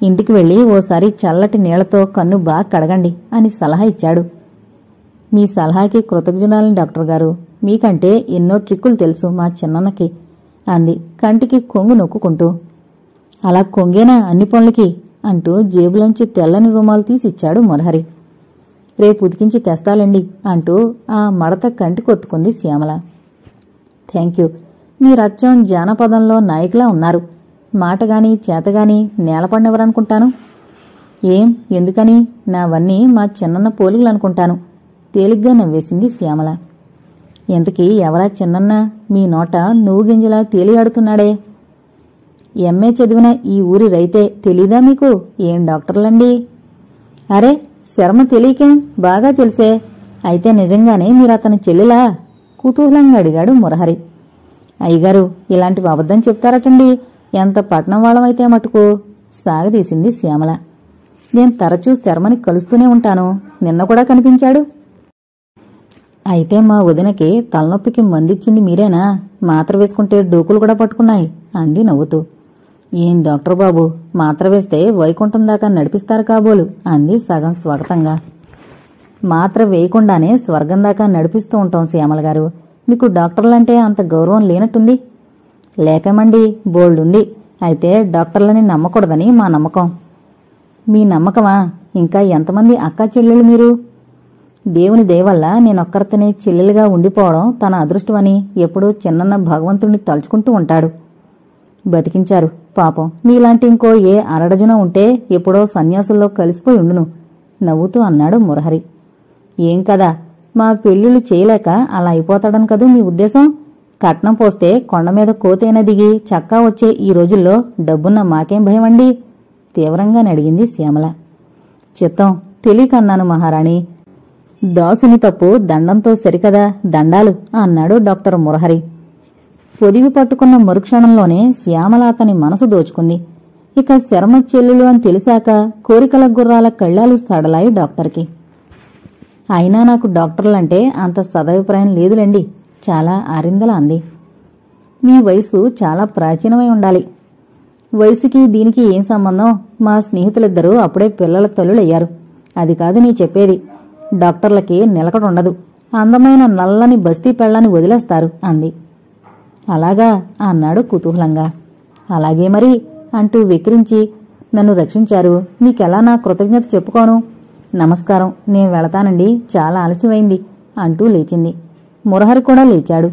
ఇంటికి వెళ్లి ఓసారి చల్లటి నీళ్లతో కన్ను బాగా కడగండి అని సలహా ఇచ్చాడు. మీ సలహాకి కృతజ్ఞురాలని డాక్టర్ గారు, మీకంటే ఎన్నో ట్రిక్కులు తెలుసు మా చిన్నన్నకి అంది కంటికి కొంగు నొక్కుంటూ. అలా కొంగేనా అన్ని పనులకి అంటూ జేబులోంచి తెల్లని రుమాలు తీసిచ్చాడు మురహరి. రేపు ఉతికించి తెస్తాలండి అంటూ ఆ మడత కంటికొత్తుకుంది శ్యామల. థ్యాంక్యూ, మీరచ్చం జానపదంలో నాయకులా ఉన్నారు. మాటగాని చేతగాని నేలపడినెవరనుకుంటాను. ఏం, ఎందుకని? నావన్నీ మా చిన్నన్న పోలికలనుకుంటాను తేలిగ్గా నవ్వేసింది శ్యామల. ఎంతకీ ఎవరా చిన్నన్న? మీ నోట నువ్వు గింజలా తేలియాడుతున్నాడే. ఎంఏ చదివిన ఈ ఊరి రైతే తెలీదా మీకు? ఏం డాక్టర్లండి? అరే, శర్మ తెలియకేం, బాగా తెలిసే. అయితే నిజంగానే మీరతని చెల్లిలా కుతూహలంగా అడిగాడు మురహరి. అయ్యగారు, ఇలాంటివి అబద్ధం చెప్తారటండి, ఎంత పట్నం వాళ్ళమైతే మటుకు సాగదీసింది శ్యామల. నేను తరచూ శర్మని కలుస్తూనే ఉంటాను, నిన్న కూడా కనిపించాడు. అయితే మా వదినకి తలనొప్పికి మందిచ్చింది మీరేనా? మాత్ర వేసుకుంటే డోకులు కూడా పట్టుకున్నాయి అంది నవ్వుతూ. ఏం డాక్టర్ బాబు, మాత్ర వేస్తే వైకుంఠం దాకా నడిపిస్తారు కాబోలు అంది సగం స్వాగతంగా. మాత్ర వేయకుండానే స్వర్గం దాకా నడిపిస్తూ ఉంటాం శ్యామల గారు. మీకు డాక్టర్లంటే అంత గౌరవం లేనట్టుంది. లేకమండి, బోల్డుంది. అయితే డాక్టర్లని నమ్మకూడదని మా నమ్మకం. మీ నమ్మకమా? ఇంకా ఎంతమంది అక్కా చెల్లెళ్ళు మీరు? దేవుని దయవల్ల నేనొక్కరితోనే చెల్లెలుగా ఉండిపోవడం తన అదృష్టమని ఎప్పుడూ చిన్నన్న భగవంతుణ్ణి తలుచుకుంటూ ఉంటాడు. బతికించారు పాపం. మీలాంటి ఇంకో ఏ అరడజన ఉంటే ఎప్పుడో సన్యాసుల్లో కలిసిపోయి ఉండును నవ్వుతూ అన్నాడు మురహరి. ఏం కదా, మా పెళ్లిళ్ళు చేయలేక అలా అయిపోతాడని కదూ మీ ఉద్దేశం? కట్నం పోస్తే కొండమీద కోతైన దిగి చక్కా వచ్చే ఈ రోజుల్లో డబ్బున్న మాకేం భయమండి తీవ్రంగానే అడిగింది శ్యామల. చిత్తం, తెలియకన్నాను మహారాణి. దాసుని తప్పు దండంతో సరికదా, దండాలు అన్నాడు డాక్టర్ మురహరి. పొదివి పట్టుకున్న మరుక్షణంలోనే శ్యామల అతని మనసు దోచుకుంది. ఇక శర్మ చెల్లెలు అని తెలిసాక కోరికల గుర్రాల కళ్ళాలు సడలాయి డాక్టర్కి. అయినా నాకు డాక్టర్లంటే అంత సదభిప్రాయం లేదులేండి, చాలా ఆరిందల అంది. మీ వయసు చాలా ప్రాచీనమై ఉండాలి. వయసుకి దీనికి ఏం సంబంధం? మా స్నేహితులిద్దరూ అప్పుడే పిల్లల తల్లులయ్యారు. అది కాదు నీ చెప్పేది. డాక్టర్లకి నిలకడుండదు. అందమైన నల్లని బస్తీ పెళ్ళాన్ని వదిలేస్తారు అంది. అలాగా అన్నాడు కుతూహలంగా. అలాగే మరి అంటూ వెక్కిరించి, నన్ను రక్షించారు, మీకెలా నా కృతజ్ఞత చెప్పుకోను? నమస్కారం, నేను వెళతానండి, చాలా ఆలస్యమైంది అంటూ లేచింది. మురహరి కూడా లేచాడు.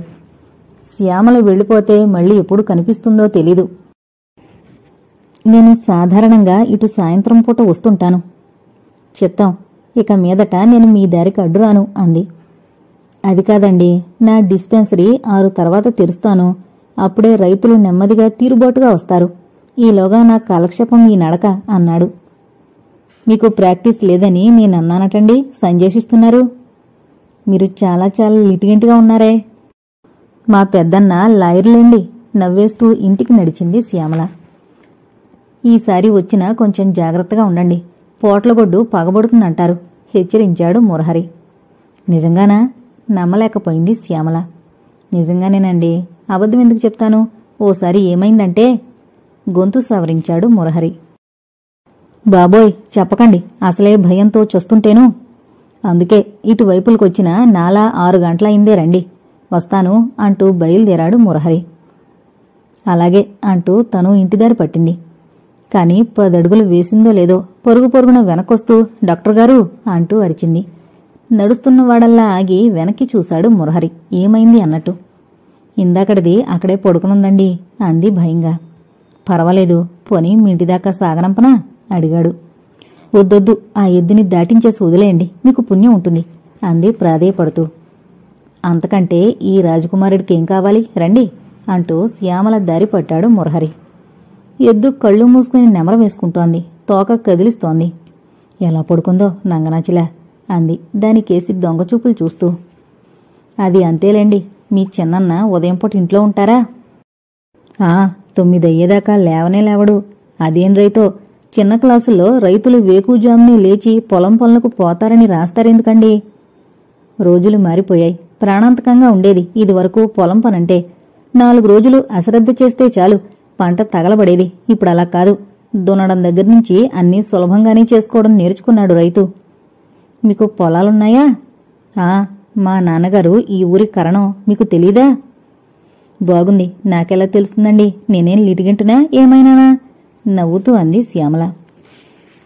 శ్యామల వెళ్ళిపోతే మళ్ళీ ఎప్పుడు కనిపిస్తుందో తెలీదు. నేను సాధారణంగా ఇటు సాయంత్రం పూట వస్తుంటాను. చిత్తం, ఇక మీదట నేను మీ దారికి అడ్డురాను అంది. అది కాదండి, నా డిస్పెన్సరీ 6 తర్వాత తెరుస్తాను. అప్పుడే రైతులు నెమ్మదిగా తీరుబాటుగా వస్తారు. ఈలోగా నా కాలక్షేపం ఈ నడక అన్నాడు. మీకు ప్రాక్టీస్ లేదని నేనన్నానటండి, సంజేషిస్తున్నారు. మీరు చాలా చాలా లిటిగెంట్గా ఉన్నారే. మా పెద్దన్న లాయర్లేండి నవ్వేస్తూ ఇంటికి నడిచింది శ్యామల. ఈసారి వచ్చినా కొంచెం జాగ్రత్తగా ఉండండి, పోట్లగొడ్డు పగబడుతుందంటారు హెచ్చరించాడు మురహరి. నిజంగానా? నమ్మలేకపోయింది శ్యామల. నిజంగానేనండి, అబద్ధం ఎందుకు చెప్తాను? ఓసారి ఏమైందంటే గొంతు సవరించాడు మురహరి. బాబోయ్ చెప్పకండి, అసలే భయంతో చస్తుంటేను. అందుకే ఇటువైపులకొచ్చిన నాలా 6 గంటలయిందే, రండి, వస్తాను అంటూ బయలుదేరాడు మురహరి. అలాగే అంటూ తను ఇంటిదారి పట్టింది. కాని 10 అడుగులు వేసిందో లేదో పొరుగు పొరుగున వెనకొస్తూ డాక్టర్ గారు అంటూ అరిచింది. నడుస్తున్నవాడల్లా ఆగి వెనక్కి చూశాడు మురహరి, ఏమైంది అన్నట్టు. ఇందాకటిది అక్కడే పడుకునుందండి అంది భయంగా. పర్వాలేదు, పోనీ మీ ఇంటిదాకా సాగనంపనా అడిగాడు. వద్దొద్దు, ఆ ఎద్దుని దాటించేసి వదిలేయండి, మీకు పుణ్యం ఉంటుంది అంది ప్రాధేయపడుతూ. అంతకంటే ఈ రాజకుమారుడికేం కావాలి, రండి అంటూ శ్యామల దారి పట్టాడు మురహరి. ఎద్దు కళ్ళు మూసుకుని నెమర వేసుకుంటోంది, తోక కదిలిస్తోంది. ఎలా పడుకుందో నంగనాచిలా అంది దానికేసి దొంగచూపులు చూస్తూ. అది అంతేలేండి, మీ చిన్నన్న ఉదయం పూట ఇంట్లో ఉంటారా? 9 అయ్యేదాకా లేవనే లేవడు. అదేం రైతో, చిన్న క్లాసుల్లో రైతులు వేకుజామునే లేచి పొలం పనులకు పోతారని రాస్తారెందుకండి? రోజులు మారిపోయాయి. ప్రాణాంతకంగా ఉండేది ఇదివరకు పొలం పనంటే. 4 రోజులు అశ్రద్ధ చేస్తే చాలు, పంట తగలబడేది. ఇప్పుడలా కాదు. దున్నడం దగ్గర్నుంచి అన్నీ సులభంగానే చేసుకోవడం నేర్చుకున్నాడు రైతు. మీకు పొలాలున్నాయా? మా నాన్నగారు ఈ ఊరి కరణం, మీకు తెలీదా? బాగుంది, నాకెలా తెలుస్తుందండి, నేనేం లిటిగెంటునా ఏమైనానా నవ్వుతూ అంది శ్యామల.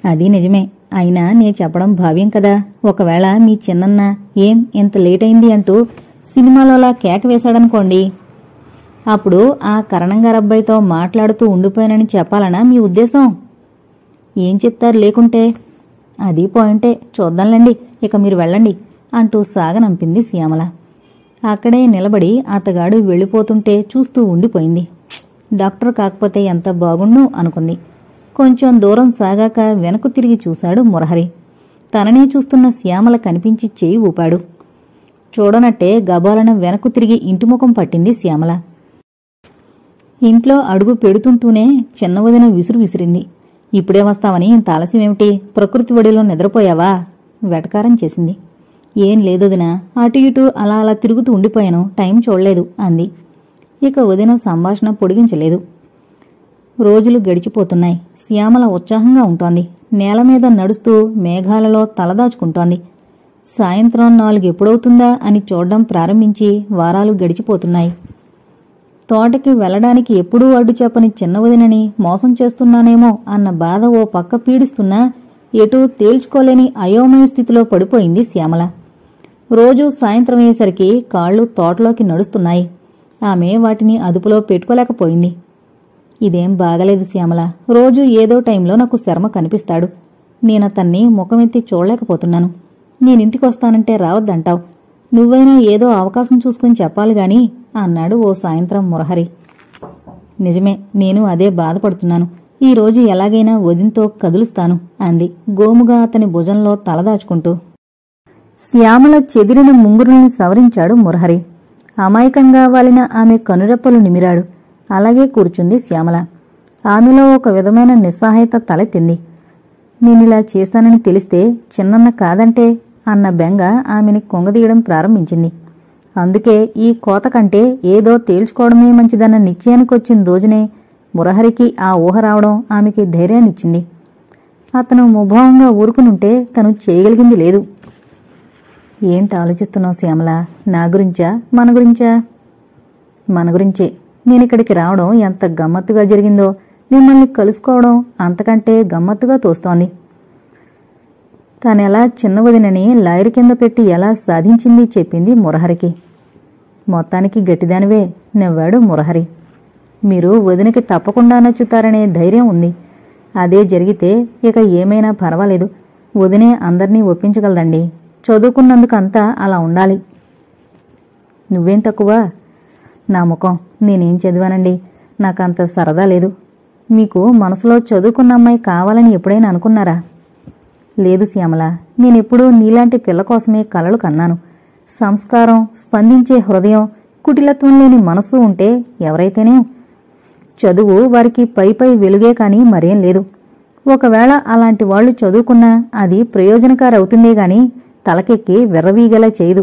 అది నిజమే, అయినా నే చెప్పడం భావ్యం కదా. ఒకవేళ మీ చిన్నన్న ఏం ఇంత లేట్ అయింది అంటూ సినిమాలోలా కేక వేశాడనుకోండి, అప్పుడు ఆ కరణంగారబ్బాయితో మాట్లాడుతూ ఉండిపోయానని చెప్పాలనా మీ ఉద్దేశం? ఏం చెప్తారు లేకుంటే? అది పాయింటే, చూద్దాంలేండి, ఇక మీరు వెళ్ళండి అంటూ సాగనంపింది శ్యామల. అక్కడే నిలబడి అతగాడు వెళ్ళిపోతుంటే చూస్తూ ఉండిపోయింది. డాక్టర్ కాకపోతే ఎంత బాగుండు అనుకుంది. కొంచెం దూరం సాగాక వెనక్కు తిరిగి చూశాడు మురహరి. తననే చూస్తున్న శ్యామల కనిపించి చేయి ఊపాడు. చూడనట్టే గబాలన వెనక్కు తిరిగి ఇంటిముఖం పట్టింది శ్యామల. ఇంట్లో అడుగు పెడుతుంటూనే చిన్నవదిన విసురు విసిరింది. ఇప్పుడే వస్తావని ఇంత ఆలస్యమేమిటి? ప్రకృతి ఒడిలో నిద్రపోయావా? వెటకారం చేసింది. ఏం లేదొదినా, అటు ఇటు అలా అలా తిరుగుతూ ఉండిపోయాను, టైం చూడలేదు అంది. ఇక వదిన సంభాషణ పొడిగించలేదు. రోజులు గడిచిపోతున్నాయి. శ్యామల ఉత్సాహంగా ఉంటోంది. నేలమీద నడుస్తూ మేఘాలలో తలదాచుకుంటోంది. సాయంత్రం 4 ఎప్పుడవుతుందా అని చూడ్డం ప్రారంభించి వారాలు గడిచిపోతున్నాయి. తోటకి వెళ్లడానికి ఎప్పుడూ అడ్డు చెప్పని చిన్నవదినని మోసం చేస్తున్నానేమో అన్న బాధ ఓ పక్క పీడిస్తున్నా ఎటూ తేల్చుకోలేని అయోమయ స్థితిలో పడిపోయింది శ్యామల. రోజూ సాయంత్రం అయ్యేసరికి కాళ్లు తోటలోకి నడుస్తున్నాయి. ఆమె వాటిని అదుపులో పెట్టుకోలేకపోయింది. ఇదేం బాగలేదు శ్యామల, రోజూ ఏదో టైంలో నాకు శర్మ కనిపిస్తాడు. నేనతన్ని ముఖమెత్తి చూడలేకపోతున్నాను. నేనింటికొస్తానంటే రావద్దంటావు. నువ్వైనా ఏదో అవకాశం చూసుకుని చెప్పాలిగాని అన్నాడు ఓ సాయంత్రం మురహరి. నిజమే, నేను అదే బాధపడుతున్నాను. ఈ రోజు ఎలాగైనా వదినతో కదులుస్తాను అంది గోముగా అతని భుజంలో తలదాచుకుంటూ. శ్యామల చెదిరిన ముంగురుల్ని సవరించాడు మురహరి. అమాయకంగా వాలిన ఆమె కనురెప్పలు నిమిరాడు. అలాగే కూర్చుంది శ్యామల. ఆమెలో ఒక విధమైన నిస్సహాయత తలెత్తింది. నేనిలా చేస్తానని తెలిస్తే చిన్నన్న కాదంటే అన్న బెంగ ఆమెని కొంగదీయడం ప్రారంభించింది. అందుకే ఈ కోత కంటే ఏదో తేల్చుకోవడమే మంచిదన్న నిశ్చయానికొచ్చిన రోజునే మురహరికి ఆ ఊహ రావడం ఆమెకి ధైర్యాన్నిచ్చింది. అతను ముభావంగా ఊరుకునుంటే తను చేయగలిగింది లేదు. ఏంటి ఆలోచిస్తున్నావు శ్యామల? నా గురించా మన గురించా? మన గురించే. నేనిక్కడికి రావడం ఎంత గమ్మత్తుగా జరిగిందో మిమ్మల్ని కలుసుకోవడం అంతకంటే గమ్మత్తుగా తోస్తోంది. తానెలా చిన్న వదినని లాయరు కింద పెట్టి ఎలా సాధించింది చెప్పింది మురహరికి. మొత్తానికి గట్టిదానివే నవ్వాడు మురహరి. మీరు వదినకి తప్పకుండా నచ్చుతారనే ధైర్యం ఉంది. అదే జరిగితే ఇక ఏమైనా పర్వాలేదు. వదినే అందర్నీ ఒప్పించగలదండి. చదువుకున్నందుకంతా అలా ఉండాలి. నువ్వేం తక్కువ? నా ముఖం, నేనేం చదివానండి. నాకంత సరదా లేదు. మీకు మనసులో చదువుకున్న అమ్మాయి కావాలని ఎప్పుడైనా అనుకున్నారా? లేదు శ్యామల, నేనెప్పుడూ నీలాంటి పిల్ల కోసమే కలలు కన్నాను. సంస్కారం, స్పందించే హృదయం, కుటిలత్వం లేని మనసు ఉంటే ఎవరైతేనే చదువు వారికి పై వెలుగే కాని మరేం లేదు. ఒకవేళ అలాంటి వాళ్లు చదువుకున్నా అది ప్రయోజనకారవుతుందే గాని తలకెక్కి వెర్రవీగలా చేయదు.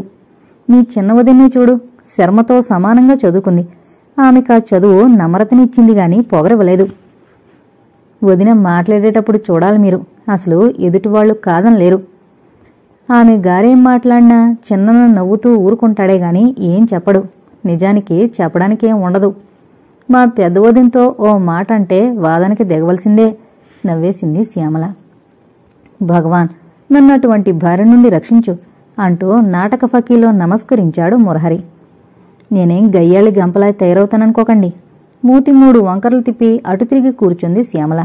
మీ చిన్నవదిన్నే చూడు, శర్మతో సమానంగా చదువుకుంది. ఆమెకా చదువు నమ్రతనిచ్చింది గాని పొగరవలేదు. వదిన మాట్లాడేటప్పుడు చూడాలి మీరు. అసలు ఎదుటివాళ్లు కాదనలేరు. ఆమె గారేం మాట్లాడినా చిన్నన నవ్వుతూ ఊరుకుంటాడే గాని ఏం చెప్పడు. నిజానికి చెప్పడానికేం ఉండదు. మా పెద్ద వదినతో ఓ మాట అంటే వాదనకి దిగవలసిందే నవ్వేసింది శ్యామల. భగవాన్, నన్ను అటువంటి భార్య నుండి రక్షించు అంటూ నాటక ఫకీలో నమస్కరించాడు మురహరి. నేనేం గయ్యాళి గంపలా తయారవుతాననుకోకండి. మూతి 3 వంకరలు తిప్పి అటు తిరిగి కూర్చుంది శ్యామల.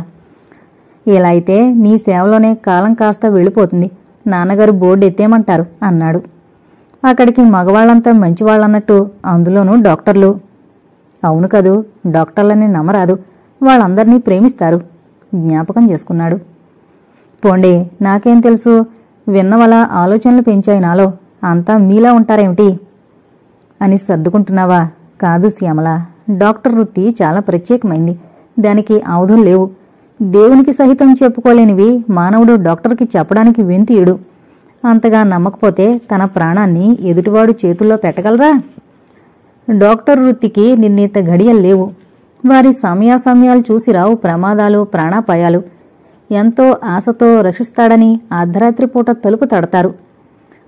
ఇలా అయితే నీ సేవలోనే కాలం కాస్త వెళ్ళిపోతుంది. నాన్నగారు బోర్డు ఎత్తేమంటారు అన్నాడు. అక్కడికి మగవాళ్లంతా మంచివాళ్లన్నట్టు, అందులోనూ డాక్టర్లు. అవును కదూ, డాక్టర్లని నమ్మరాదు. వాళ్ళందర్నీ ప్రేమిస్తారు జ్ఞాపకం చేసుకున్నాడు. పోండే, నాకేం తెలుసు. విన్నవల ఆలోచనలు పెంచాయి నాలో. అంతా మీలా ఉంటారేమిటి అని సర్దుకుంటున్నావా? కాదు శ్యామల, డాక్టర్ వృత్తి చాలా ప్రత్యేకమైంది. దానికి అవధులు లేవు. దేవునికి సహితం చెప్పుకోలేనివి మానవుడు డాక్టర్కి చెప్పడానికి వెంతీయుడు. అంతగా నమ్మకపోతే తన ప్రాణాన్ని ఎదుటివాడు చేతుల్లో పెట్టగలరా? డాక్టర్ వృత్తికి నిర్ణీత ఘడియలు లేవు. వారి సమయాసమయాలు చూసి రావు ప్రమాదాలు, ప్రాణాపాయాలు. ఎంతో ఆశతో రక్షిస్తాడని అర్ధరాత్రి పూట తలుపు తడతారు.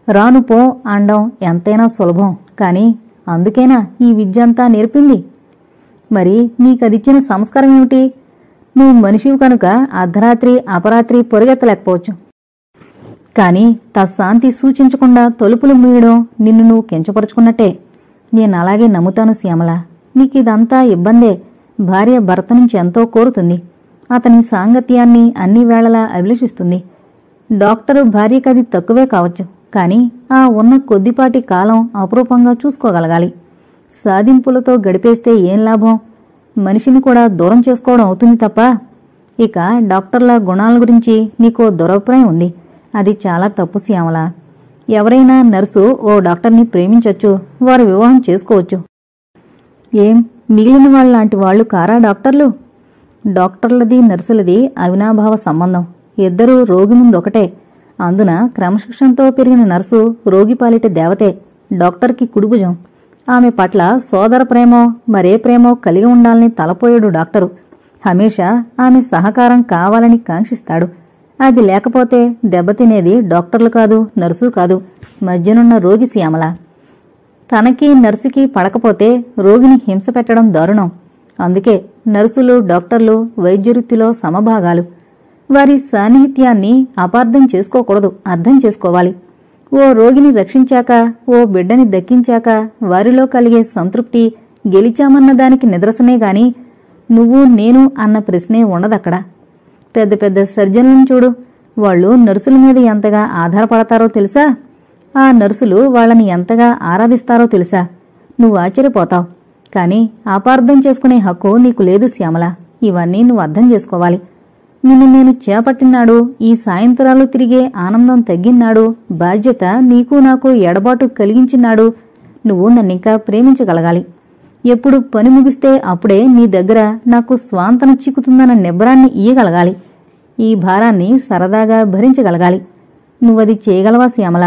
రానుపో అండం ఎంతైనా సులభం. కాని అందుకేనా ఈ విద్యంతా నేర్పింది? మరి నీకదిచ్చిన సంస్కారం ఏమిటి? నువ్వు మనిషివి కనుక అర్ధరాత్రి అపరాత్రి పొరుగెత్తలేకపోవచ్చు. కాని తస్శాంతి సూచించకుండా తలుపులు మూయడం నిన్ను నువ్వు కించపరుచుకున్నట్టే. నేనలాగే నమ్ముతాను శ్యామల. నీకిదంతా ఇబ్బందే. భార్య భర్త నుంచి ఎంతో కోరుతుంది. అతని సాంగత్యాన్ని అన్ని వేళలా అభిలషిస్తుంది. డాక్టరు భార్యకది తక్కువే కావచ్చు. కాని ఆ ఉన్న కొద్దిపాటి కాలం అపురూపంగా చూసుకోగలగాలి. సాధింపులతో గడిపేస్తే ఏం లాభం? మనిషిని కూడా దూరం చేసుకోవడం అవుతుంది తప్ప. ఇక డాక్టర్ల గుణాల గురించి నీకో దురభిప్రాయం ఉంది. అది చాలా తప్పు శ్యామల. ఎవరైనా నర్సు ఓ డాక్టర్ని ప్రేమించొచ్చు, వారు వివాహం చేసుకోవచ్చు. ఏం మిగిలిన వాళ్ళలాంటి వాళ్లు కారా డాక్టర్లు? డాక్టర్లది నర్సులది అవినాభావ సంబంధం. ఇద్దరూ రోగి ముందొకటే. అందున క్రమశిక్షణతో పెరిగిన నర్సు రోగి పాలిట దేవతే, డాక్టర్కి కుడిభుజం. ఆమె పట్ల సోదర ప్రేమో మరే ప్రేమో కలిగి ఉండాలని తలపోయాడు డాక్టరు. హమేషా ఆమె సహకారం కావాలని కాంక్షిస్తాడు. అది లేకపోతే దెబ్బతినేది డాక్టర్లు కాదు, నర్సు కాదు, మధ్యనున్న రోగి శ్యామల. తనకి నర్సుకి పడకపోతే రోగిని హింస పెట్టడం దారుణం. అందుకే నర్సులు డాక్టర్లు వైద్యవృత్తిలో సమభాగాలు. వారి సాన్నిహిత్యాన్ని అపార్థం చేసుకోకూడదు, అర్థం చేసుకోవాలి. ఓ రోగిని రక్షించాక, ఓ బిడ్డని దక్కించాక వారిలో కలిగే సంతృప్తి గెలిచామన్న దానికి నిదర్శనే గాని నువ్వు నేను అన్న ప్రశ్నే ఉండదక్కడ. పెద్ద పెద్ద సర్జన్లను చూడు. వాళ్లు నర్సుల మీద ఎంతగా ఆధారపడతారో తెలుసా? ఆ నర్సులు వాళ్ళని ఎంతగా ఆరాధిస్తారో తెలుసా? నువ్వు ఆశ్చర్యపోతావు. కాని అపార్థం చేసుకునే హక్కు నీకు లేదు శ్యామల. ఇవన్నీ నువ్వు అర్థం చేసుకోవాలి. నిన్ను నేను చేపట్టినాడు, ఈ సాయంత్రాలు తిరిగే ఆనందం తగ్గినాడు, బాధ్యత నీకు నాకు ఎడబాటు కలిగించినాడు నువ్వు నన్నింకా ప్రేమించగలగాలి. ఎప్పుడు పని ముగిస్తే అప్పుడే నీ దగ్గర నాకు స్వాంతన చిక్కుతుందన్న నిబ్బరాన్ని ఇయ్యగలగాలి. ఈ భారాన్ని సరదాగా భరించగలగాలి. నువ్వది చేయగలవా శ్యామల?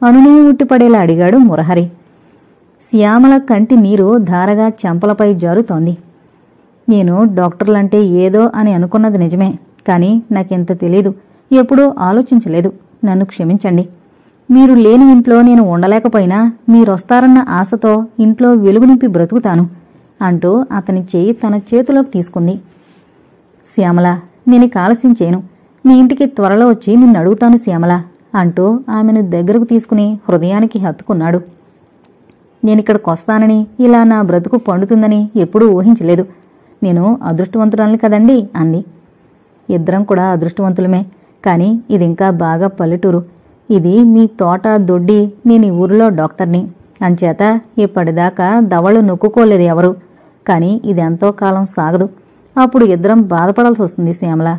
అనునే ఉట్టిపడేలా అడిగాడు మురహరి. శ్యామల కంటి నీరు ధారగా చెంపలపై జారుతోంది. నేను డాక్టర్లంటే ఏదో అని అనుకున్నది నిజమే, కాని నాకింత తెలీదు, ఎప్పుడూ ఆలోచించలేదు. నన్ను క్షమించండి. మీరు లేని ఇంట్లో నేను ఉండలేకపోయినా మీరొస్తారన్న ఆశతో ఇంట్లో వెలుగు నింపి బ్రతుకుతాను అంటూ అతని చేయి తన చేతిలోకి తీసుకుంది. శ్యామల, నేను ఆలస్యం చేయను. మీ ఇంటికి త్వరలో వచ్చి నిన్ను అడుగుతాను శ్యామల అంటూ ఆమెను దగ్గరకు తీసుకుని హృదయానికి హత్తుకున్నాడు. నేనిక్కడికొస్తానని, ఇలా నా బ్రతుకు పండుతుందని ఎప్పుడూ ఊహించలేదు. నేను అదృష్టవంతురాల్ని కదండి అంది. ఇద్దరం కూడా అదృష్టవంతులమే, కాని ఇదింకా బాగా పల్లెటూరు. ఇది మీ తోట దొడ్డి, నేను ఈ ఊరిలో డాక్టర్ని. అంచేత ఇప్పటిదాకా దవళ్ళు నొక్కుకోలేదు ఎవరు. కాని ఇదెంతో కాలం సాగదు. అప్పుడు ఇద్దరం బాధపడాల్సి వస్తుంది శ్యామల.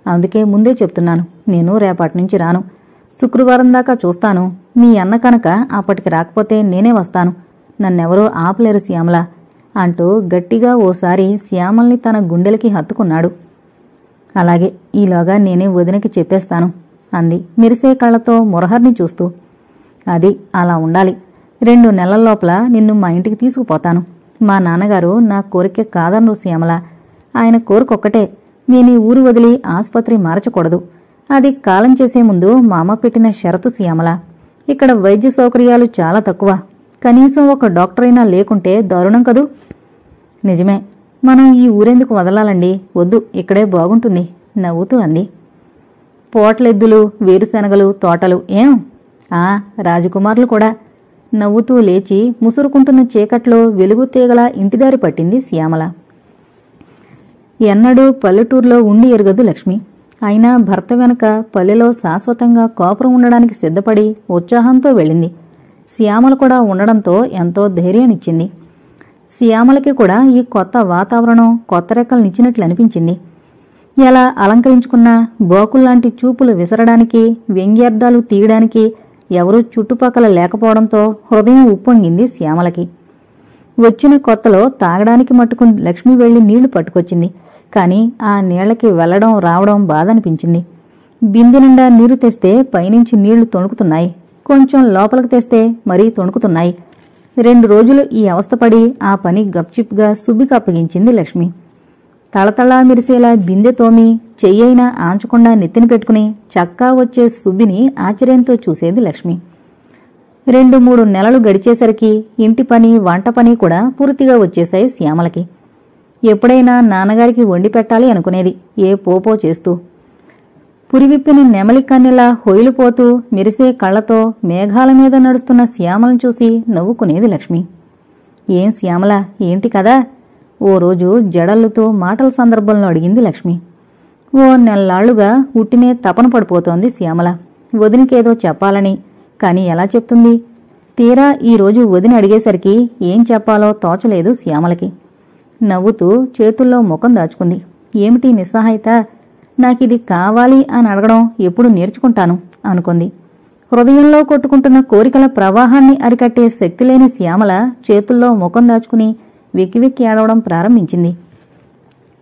అందుకే ముందే చెప్తున్నాను, నేను రేపటినుంచి రాను. శుక్రవారం దాకా చూస్తాను. మీ అన్న కనుక అప్పటికి రాకపోతే నేనే వస్తాను. నన్నెవరూ ఆపలేరు శ్యామల అంటూ గట్టిగా ఓసారి శ్యామల్ని తన గుండెలకి హత్తుకున్నాడు. అలాగే, ఈలోగా నేనే వదినకి చెప్పేస్తాను అంది మెరిసే కళ్లతో మురహర్ని చూస్తూ. అది అలా ఉండాలి. 2 నెలల లోపల నిన్ను మా ఇంటికి తీసుకుపోతాను. మా నాన్నగారు నా కోరిక కాదనరు శ్యామల. ఆయన కోరికొక్కటే, నేనీ ఊరు వదిలి ఆసుపత్రి మార్చకూడదు. అది కాలం చేసే ముందు మా అమ్మ పెట్టిన షరతు శ్యామల. ఇక్కడ వైద్య సౌకర్యాలు చాలా తక్కువ. కనీసం ఒక డాక్టరైనా లేకుంటే దారుణం కదూ. నిజమే, మనం ఈ ఊరెందుకు వదలాలండి? వద్దు, ఇక్కడే బాగుంటుంది నవ్వుతూ అంది. పోట్లెద్దులు, వేరుశనగలు, తోటలు ఏం? రాజకుమారులు కూడా. నవ్వుతూ లేచి ముసురుకుంటున్న చీకట్లో వెలుగు తీగలా ఇంటిదారి పట్టింది శ్యామల. ఎన్నడూ పల్లెటూరులో ఉండి ఎరగదు లక్ష్మి. అయినా భర్త వెనక పల్లెలో శాశ్వతంగా కాపురం ఉండడానికి సిద్ధపడి ఉత్సాహంతో వెళ్ళింది. శ్యామల కూడా ఉండడంతో ఎంతో ధైర్యాన్నిచ్చింది. శ్యామలకి కూడా ఈ కొత్త వాతావరణం కొత్త రెక్కలనిచ్చినట్లు అనిపించింది. ఎలా అలంకరించుకున్నా బాకుల్లాంటి చూపులు విసరడానికి, వ్యంగ్యార్థాలు తీయడానికి ఎవరూ చుట్టుపక్కల లేకపోవడంతో హృదయం ఉప్పొంగింది శ్యామలకి. వచ్చిన కొత్తలో తాగడానికి మట్టుకు లక్ష్మి వెళ్లి నీళ్లు పట్టుకొచ్చింది. కాని ఆ నీళ్లకి వెళ్లడం రావడం బాధనిపించింది. బిందె నిండా నీరు తెస్తే పైనుంచి నీళ్లు తొణుకుతున్నాయి, కొంచెం లోపలికి తెస్తే మరీ తొణుకుతున్నాయి. 2 రోజులు ఈ అవస్థపడి ఆ పని గప్చిప్గా సుబ్బికి అప్పగించింది లక్ష్మి. తళతళా మెరిసేలా బిందె తోమి చెయ్యైనా ఆంచకుండా నెత్తిన పెట్టుకుని చక్కా వచ్చే సుబ్బిని ఆశ్చర్యంతో చూసేది లక్ష్మి. 2-3 నెలలు గడిచేసరికి ఇంటి పని, వంట పని కూడా పూర్తిగా వచ్చేశాయి శ్యామలకి. ఎప్పుడైనా నాన్నగారికి వండి పెట్టాలి అనుకునేది, ఏ పోపో చేస్తూ. పురివిప్పిన నెమలి కన్నెలా హొయిలుపోతూ మెరిసే కళ్లతో మేఘాల మీద నడుస్తున్న శ్యామలను చూసి నవ్వుకునేది లక్ష్మి. ఏం శ్యామల, ఏంటి కదా? ఓ రోజు జడల్లుతో మాటల సందర్భంలో అడిగింది లక్ష్మి. ఓ నెల్లాళ్లుగా ఉట్టినే తపన పడిపోతోంది శ్యామల వదినికేదో చెప్పాలని. కాని ఎలా చెప్తుంది? తీరా ఈరోజు వదిన అడిగేసరికి ఏం చెప్పాలో తోచలేదు శ్యామలకి. నవ్వుతూ చేతుల్లో ముఖం దాచుకుంది. ఏమిటి నిస్సహాయత? నాకిది కావాలి అని అడగడం ఎప్పుడు నేర్చుకుంటాను అనుకుంది. హృదయంలో కొట్టుకుంటున్న కోరికల ప్రవాహాన్ని అరికట్టే శక్తిలేని శ్యామల చేతుల్లో ముఖం దాచుకుని వెక్కి వెక్కి ఏడవడం ప్రారంభించింది.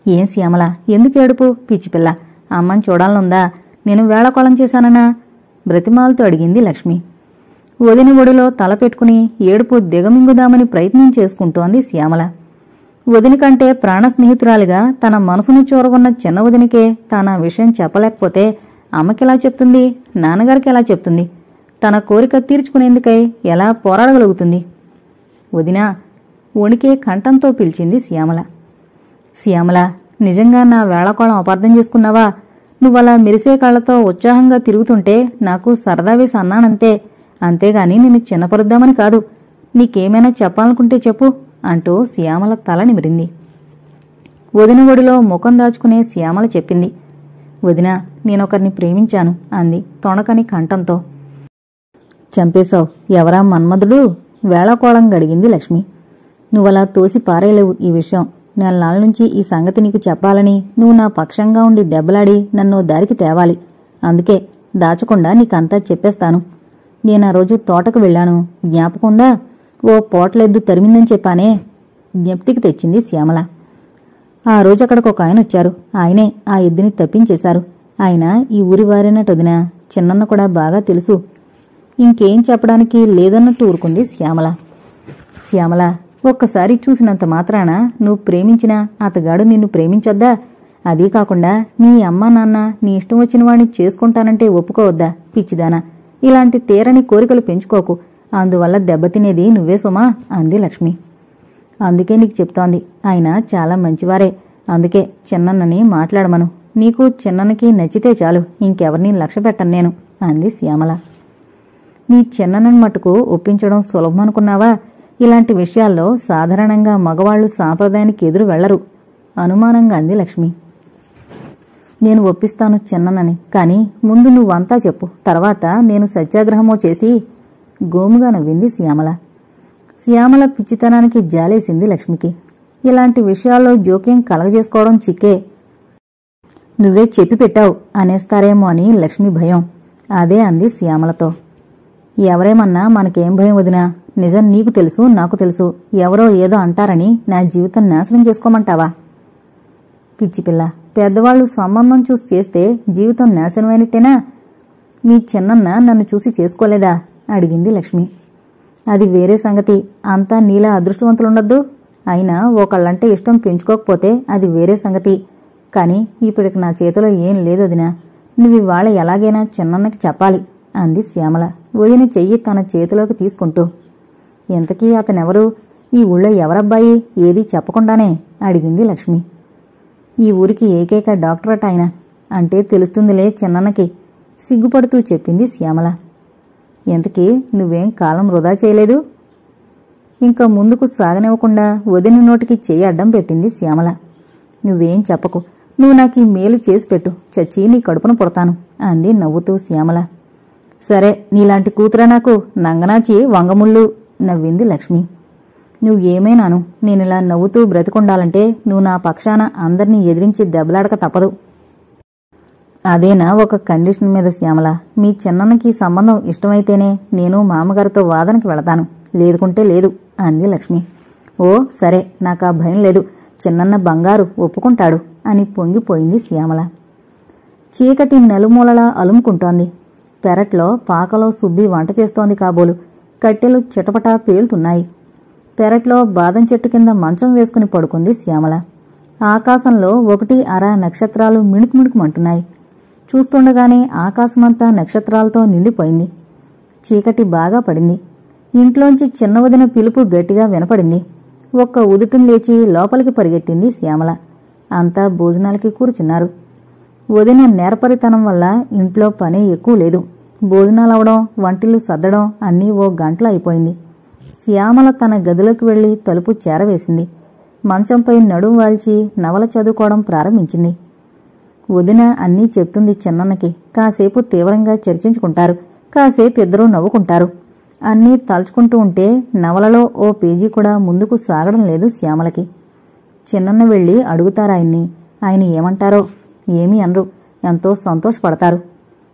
ఏం శ్యామల, ఎందుకు ఏడుపు? పిచ్చిపిల్ల, అమ్మని చూడాలనుందా? నేను వేళకోళం చేశానన్నా? బ్రతిమాలతో అడిగింది లక్ష్మి. వదిన ఒడిలో తల పెట్టుకుని ఏడుపు దిగమింగుదామని ప్రయత్నం చేసుకుంటోంది శ్యామల. వదిన కంటే ప్రాణ స్నేహితురాలిగా తన మనసును చూరగొన్న చిన్న వదినికే తానా విషయం చెప్పలేకపోతే అమ్మకెలా చెప్తుంది? నాన్నగారికి ఎలా చెప్తుంది? తన కోరిక తీర్చుకునేందుకై ఎలా పోరాడగలుగుతుంది? వదినా, వణికే కంఠంతో పిలిచింది శ్యామల. శ్యామల, నిజంగా నా వేళకోళం అపార్థం చేసుకున్నావా? నువ్వలా మెరిసే కళ్లతో ఉత్సాహంగా తిరుగుతుంటే నాకు సరదా వేసి అన్నానంతే, అంతేగాని నిన్ను చిన్నపరుద్దామని కాదు. నీకేమైనా చెప్పాలనుకుంటే చెప్పు అంటూ శ్యామల తల నిమిరింది. వదిన ఒడిలో ముఖం దాచుకునే శ్యామల చెప్పింది. వదినా, నేనొకరిని ప్రేమించాను అంది తొణకని కంఠంతో. చంపేశావు. ఎవరా మన్మధుడు? వేళకోళం గడిగింది లక్ష్మి. నువ్వలా తోసి పారేయలేవు ఈ విషయం. నెలనాళ్ళ నుంచి ఈ సంగతి నీకు చెప్పాలని నువ్వు నా పక్షంగా ఉండి దెబ్బలాడి నన్ను దారికి తేవాలి. అందుకే దాచకుండా నీకంతా చెప్పేస్తాను. నేనా రోజు తోటకు వెళ్లాను, జ్ఞాపకం ఉందా? ఓ పోట్లెద్దు తరిమిందని చెప్పానే. జ్ఞప్తికి తెచ్చింది శ్యామల. ఆ రోజు అక్కడికి ఒక ఆయన వచ్చారు. ఆయనే ఆ ఎద్దుని తప్పించేశారు. ఆయన ఈ ఊరి వారేనట్టు వదినా. చిన్నన్న కూడా బాగా తెలుసు. ఇంకేం చెప్పడానికి లేదన్నట్టు ఊరుకుంది శ్యామల. శ్యామల, ఒక్కసారి చూసినంత మాత్రాన నువ్వు ప్రేమించినా అతగాడు నిన్ను ప్రేమించొద్దా? అదీ కాకుండా నీ అమ్మా నాన్న నీ ఇష్టం వచ్చిన వాడిని చేసుకుంటానంటే ఒప్పుకోవద్దా? పిచ్చిదానా, ఇలాంటి తీరని కోరికలు పెంచుకోకు. అందువల్ల దెబ్బతినేది నువ్వే సుమా అంది లక్ష్మి. అందుకే నీకు చెప్తోంది. ఆయన చాలా మంచివారే. అందుకే చిన్నన్నని మాట్లాడమను. నీకు చిన్నన్నకి నచ్చితే చాలు, ఇంకెవరిని లక్ష్య పెట్టను నేను అంది శ్యామల. నీ చిన్నన్నని మట్టుకు ఒప్పించడం సులభమనుకున్నావా? ఇలాంటి విషయాల్లో సాధారణంగా మగవాళ్లు సాంప్రదాయానికి ఎదురు వెళ్లరు అనుమానంగా అంది లక్ష్మి. నేను ఒప్పిస్తాను చిన్ననని, కాని ముందు నువ్వంతా చెప్పు, తర్వాత నేను సత్యాగ్రహమో చేసి గోముగా నవ్వింది శ్యామల. శ్యామల పిచ్చితనానికి జాలేసింది లక్ష్మికి. ఇలాంటి విషయాల్లో జోక్యం కలగజేసుకోవడం చిక్కే. నువ్వే చెప్పి పెట్టావు అనేస్తారేమో అని లక్ష్మి భయం. అదే అంది శ్యామలతో. ఎవరేమన్నా మనకేం భయం వదినా? నిజం నీకు తెలుసు, నాకు తెలుసు. ఎవరో ఏదో అంటారని నా జీవితం నాశనం చేసుకోమంటావా? పిచ్చిపిల్ల, పెద్దవాళ్లు సంబంధం చూసి చేస్తే జీవితం నాశనమైనట్టేనా? మీ చిన్నన్న నన్ను చూసి చేసుకోలేదా అడిగింది లక్ష్మి. అది వేరే సంగతి. అంతా నీలా అదృష్టవంతులుండద్దు. అయినా ఒకళ్ళంటే ఇష్టం పెంచుకోకపోతే అది వేరే సంగతి. కాని ఇప్పటికి నా చేతిలో ఏం లేదు వదినా. నువ్వివాళ ఎలాగైనా చిన్నన్నకి చెప్పాలి అంది శ్యామల వదిన చెయ్యి తన చేతిలోకి తీసుకుంటూ. ఎంతకీ అతనెవరు? ఈ ఊళ్ళో ఎవరబ్బాయి? ఏదీ చెప్పకుండానే అడిగింది లక్ష్మి. ఈ ఊరికి ఏకైక డాక్టరట ఆయన. అంటే తెలుస్తుందిలే చిన్నన్నకి సిగ్గుపడుతూ చెప్పింది శ్యామల. ఎంతకీ నువ్వేం కాలం వృధా చేయలేదు? ఇంకా ముందుకు సాగనివ్వకుండా వదిన నోటికి చెయ్యి అడ్డం పెట్టింది శ్యామల. నువ్వేం చెప్పకు. నువ్వు నాకీ మేలు చేసి పెట్టు, చచ్చి నీ కడుపున పుడతాను అంది నవ్వుతూ శ్యామల. సరే, నీలాంటి కూతురా నాకు నంగనాచి వంగముళ్ళు నవ్వింది లక్ష్మి. నువ్వు ఏమైనాను, నేనిలా నవ్వుతూ బ్రతికుండాలంటే నువ్వు నా పక్షాన అందర్నీ ఎదిరించి దెబ్బలాడక తప్పదు. అదేనా ఒక కండిషన్ మీద శ్యామల. మీ చిన్నన్నకి సంబంధం ఇష్టమైతేనే నేను మామగారితో వాదనకి వెళతాను, లేదుకుంటే లేదు అంది లక్ష్మి. ఓ సరే, నాకా భయం లేదు. చిన్నన్న బంగారు ఒప్పుకుంటాడు అని పొంగిపోయింది శ్యామల. చీకటి నలుమూలలా అలుముకుంటోంది. పెరట్లో పాకలో సుబ్బి వంట చేస్తోంది కాబోలు. కట్టెలు చిటపటా పేలుతున్నాయి. పెరట్లో బాదం చెట్టు కింద మంచం వేసుకుని పడుకుంది శ్యామల. ఆకాశంలో 1-1/2 నక్షత్రాలు మిణుకుమిణుకుమంటున్నాయి. చూస్తుండగానే ఆకాశమంతా నక్షత్రాలతో నిండిపోయింది. చీకటి బాగా పడింది. ఇంట్లోంచి చిన్న వదిన పిలుపు గట్టిగా వినపడింది. ఒక్క ఉదుటును లేచి లోపలికి పరిగెత్తింది శ్యామల. అంతా భోజనాలకి కూర్చున్నారు. వదిన నేర్పరితనం వల్ల ఇంట్లో పనే ఎక్కువ లేదు. భోజనాలవడం, వంటిల్లు సర్దడం అన్నీ ఓ గంటలో అయిపోయింది. శ్యామల తన గదిలోకి వెళ్లి తలుపు చేరవేసింది. మంచంపై నడుం వాల్చి నవల చదువుకోవడం ప్రారంభించింది. వదిన అన్నీ చెప్తుంది చిన్నన్నకి. కాసేపు తీవ్రంగా చర్చించుకుంటారు, కాసేపు ఇద్దరూ నవ్వుకుంటారు. అన్నీ తలుచుకుంటూ ఉంటే నవలలో ఓ పేజీ కూడా ముందుకు సాగడం లేదు శ్యామలకి. చిన్నన్న వెళ్లి అడుగుతారాయన్ని. ఆయన ఏమంటారో? ఏమీ అనరు, ఎంతో సంతోషపడతారు.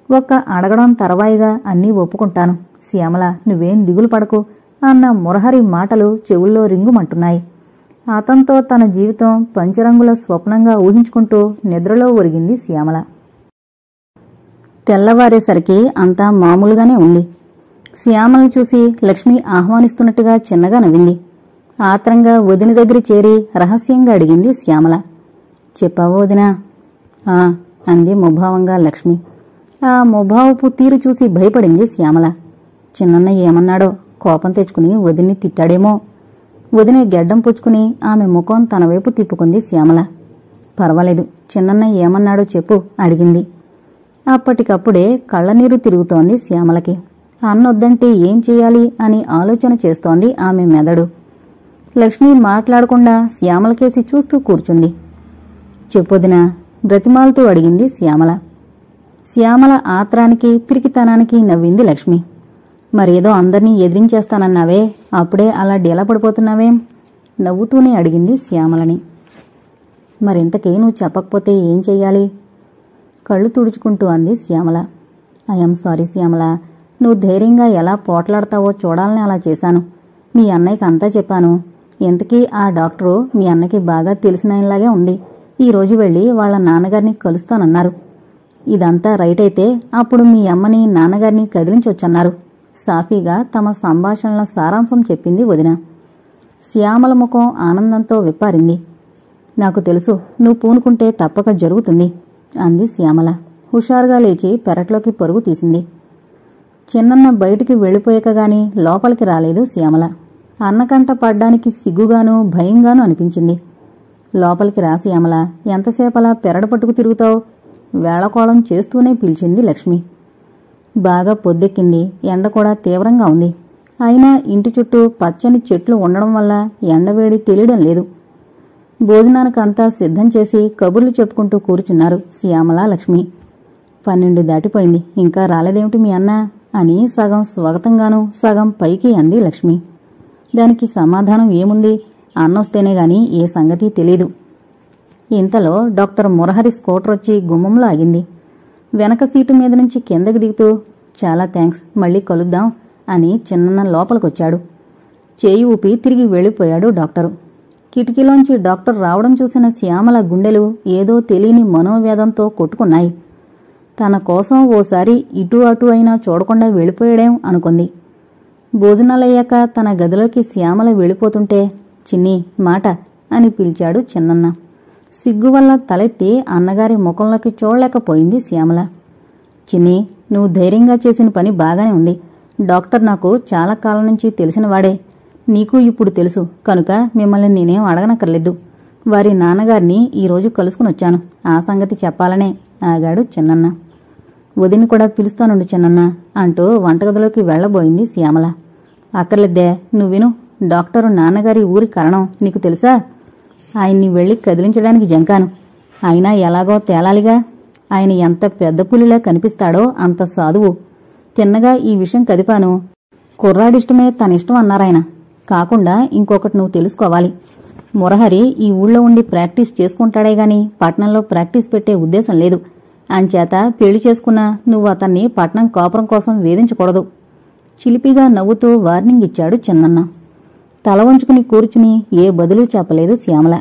ఒక్క అడగడం తర్వాయిగా అన్నీ ఒప్పుకుంటాను. శ్యామల, నువ్వేం దిగులు పడకు అన్న మురహరి మాటలు చెవుల్లో రింగుమంటున్నాయి. అతనితో తన జీవితం పంచరంగుల స్వప్నంగా ఊహించుకుంటూ నిద్రలో ఒరిగింది శ్యామల. తెల్లవారేసరికి అంతా మామూలుగానే ఉంది. శ్యామలను చూసి లక్ష్మి ఆహ్వానిస్తున్నట్టుగా చిన్నగా నవ్వింది. ఆత్రంగా వదిన దగ్గర చేరి రహస్యంగా అడిగింది శ్యామల. చెప్పావో వదినా? ఆ అంది ముభావంగా లక్ష్మి. ఆ ముభావపు తీరు చూసి భయపడింది శ్యామల. చిన్నన్న ఏమన్నాడో? కోపం తెచ్చుకుని వదిన్ని తిట్టాడేమో. వదిన గెడ్డం పుచ్చుకుని ఆమె ముఖం తన వైపు తిప్పుకుంది శ్యామల. పర్వాలేదు, చిన్నన్న ఏమన్నాడో చెప్పు అడిగింది. అప్పటికప్పుడే కళ్ళనీరు తిరుగుతోంది శ్యామలకి. అన్నొద్దంటే ఏం చెయ్యాలి అని ఆలోచన చేస్తోంది ఆమె మెదడు. లక్ష్మి మాట్లాడకుండా శ్యామలకేసి చూస్తూ కూర్చుంది. చెప్పొదినా బ్రతిమాలుతూ అడిగింది శ్యామల. శ్యామల ఆత్రానికి పిరికితనానికి నవ్వింది లక్ష్మి. మరేదో అందర్నీ ఎదిరించేస్తానన్నావే, అప్పుడే అలా డీలా పడిపోతున్నావేం? నవ్వుతూనే అడిగింది శ్యామలని. మరింతకే నువ్వు చెప్పకపోతే ఏం చెయ్యాలి? కళ్ళు తుడుచుకుంటూ అంది శ్యామల. ఐఎమ్ సారీ శ్యామల, నువ్వు ధైర్యంగా ఎలా పోట్లాడతావో చూడాలని అలా చేశాను. మీ అన్నయ్యకి అంతా చెప్పాను. ఇంతకీ ఆ డాక్టరు మీ అన్నకి బాగా తెలిసినలాగే ఉంది. ఈరోజు వెళ్ళి వాళ్ళ నాన్నగారిని కలుస్తానన్నారు. ఇదంతా రైట్ అయితే అప్పుడు మీ అమ్మని నాన్నగారిని కదిలించొచ్చన్నారు. సాఫీగా తమ సంభాషణల సారాంశం చెప్పింది వదిన. శ్యామల ముఖం ఆనందంతో విప్పారింది. నాకు తెలుసు, నువ్వు పూనుకుంటే తప్పక జరుగుతుంది అంది శ్యామల. హుషారుగా లేచి పెరట్లోకి పరుగు తీసింది. చిన్నన్న బయటికి వెళ్ళిపోయాక గాని లోపలికి రాలేదు శ్యామల. అన్నకంట పడ్డానికి సిగ్గుగానూ భయంగానూ అనిపించింది. లోపలికి రా శ్యామల, ఎంతసేపలా పెరడు పట్టుకు తిరుగుతావు? వేళకోళం చేస్తూనే పిలిచింది లక్ష్మి. బాగా పొద్దెక్కింది, ఎండ కూడా తీవ్రంగా ఉంది. అయినా ఇంటి చుట్టూ పచ్చని చెట్లు ఉండడం వల్ల ఎండవేడి తెలియడం లేదు. భోజనానికంతా సిద్ధం చేసి కబుర్లు చెప్పుకుంటూ కూర్చున్నారు శ్యామల లక్ష్మి. 12 దాటిపోయింది, ఇంకా రాలేదేమిటి మీ అన్న అని సగం స్వాగతంగానూ సగం పైకి అంది లక్ష్మి. దానికి సమాధానం ఏముంది? అన్నొస్తేనే గాని ఏ సంగతి తెలీదు. ఇంతలో డాక్టర్ మురహరి స్కూటర్ వచ్చి గుమ్మంలో ఆగింది. వెనక సీటు మీద నుంచి కిందకి దిగుతూ చాలా థ్యాంక్స్, మళ్ళీ కలుద్దాం అని చిన్నన్న లోపలికొచ్చాడు. చేయి ఊపి తిరిగి వెళ్ళిపోయాడు డాక్టరు. కిటికీలోంచి డాక్టర్ రావడం చూసిన శ్యామల గుండెలు ఏదో తెలియని మనోవేదంతో కొట్టుకున్నాయి. తన కోసం ఓసారి ఇటు అటు అయినా చూడకుండా వెళ్ళిపోయాడేం అనుకుంది. భోజనాలయ్యాక తన గదిలోకి శ్యామల వెళ్ళిపోతుంటే చిన్ని మాట అని పిలిచాడు చిన్నన్న. సిగ్గు వల్ల తలెత్తి అన్నగారి ముఖంలోకి చూడలేకపోయింది శ్యామల. చిన్ని, నువ్వు ధైర్యంగా చేసిన పని బాగానే ఉంది. డాక్టర్ నాకు చాలా కాలం నుంచి తెలిసినవాడే. నీకు ఇప్పుడు తెలుసు కనుక మిమ్మల్ని నేనేం అడగనక్కర్లేదు. వారి నాన్నగారిని ఈరోజు కలుసుకునొచ్చాను. ఆ సంగతి చెప్పాలనే ఆగాడు చిన్నన్న. వదిని కూడా పిలుస్తానుండు చిన్నన్న అంటూ వంటగదిలోకి వెళ్లబోయింది శ్యామల. అక్కర్లేద్దే, నువ్వు విను. డాక్టరు నాన్నగారి ఊరి కారణం నీకు తెలుసా? ఆయన్ని వెళ్లి కదిలించడానికి జంకాను. అయినా ఎలాగో తేలాలిగా. ఆయన ఎంత పెద్ద పులిలా కనిపిస్తాడో అంత సాధువు. తిన్నగా ఈ విషయం కదిపాను. కుర్రాడిష్టమే తనిష్టం అన్నారాయన. కాకుండా ఇంకొకటి నువ్వు తెలుసుకోవాలి. మురహరి ఈ ఊళ్ళో ఉండి ప్రాక్టీస్ చేసుకుంటాడే గాని పట్నంలో ప్రాక్టీస్ పెట్టే ఉద్దేశం లేదు. అంచేత పెళ్లి చేసుకున్నా నువ్వు అతన్ని పట్నం కాపురం కోసం వేధించకూడదు. చిలిపిగా నవ్వుతూ వార్నింగ్ ఇచ్చాడు చిన్నన్న. తల వంచుకుని కూర్చుని ఏ బదులు చెప్పలేదు శ్యామల.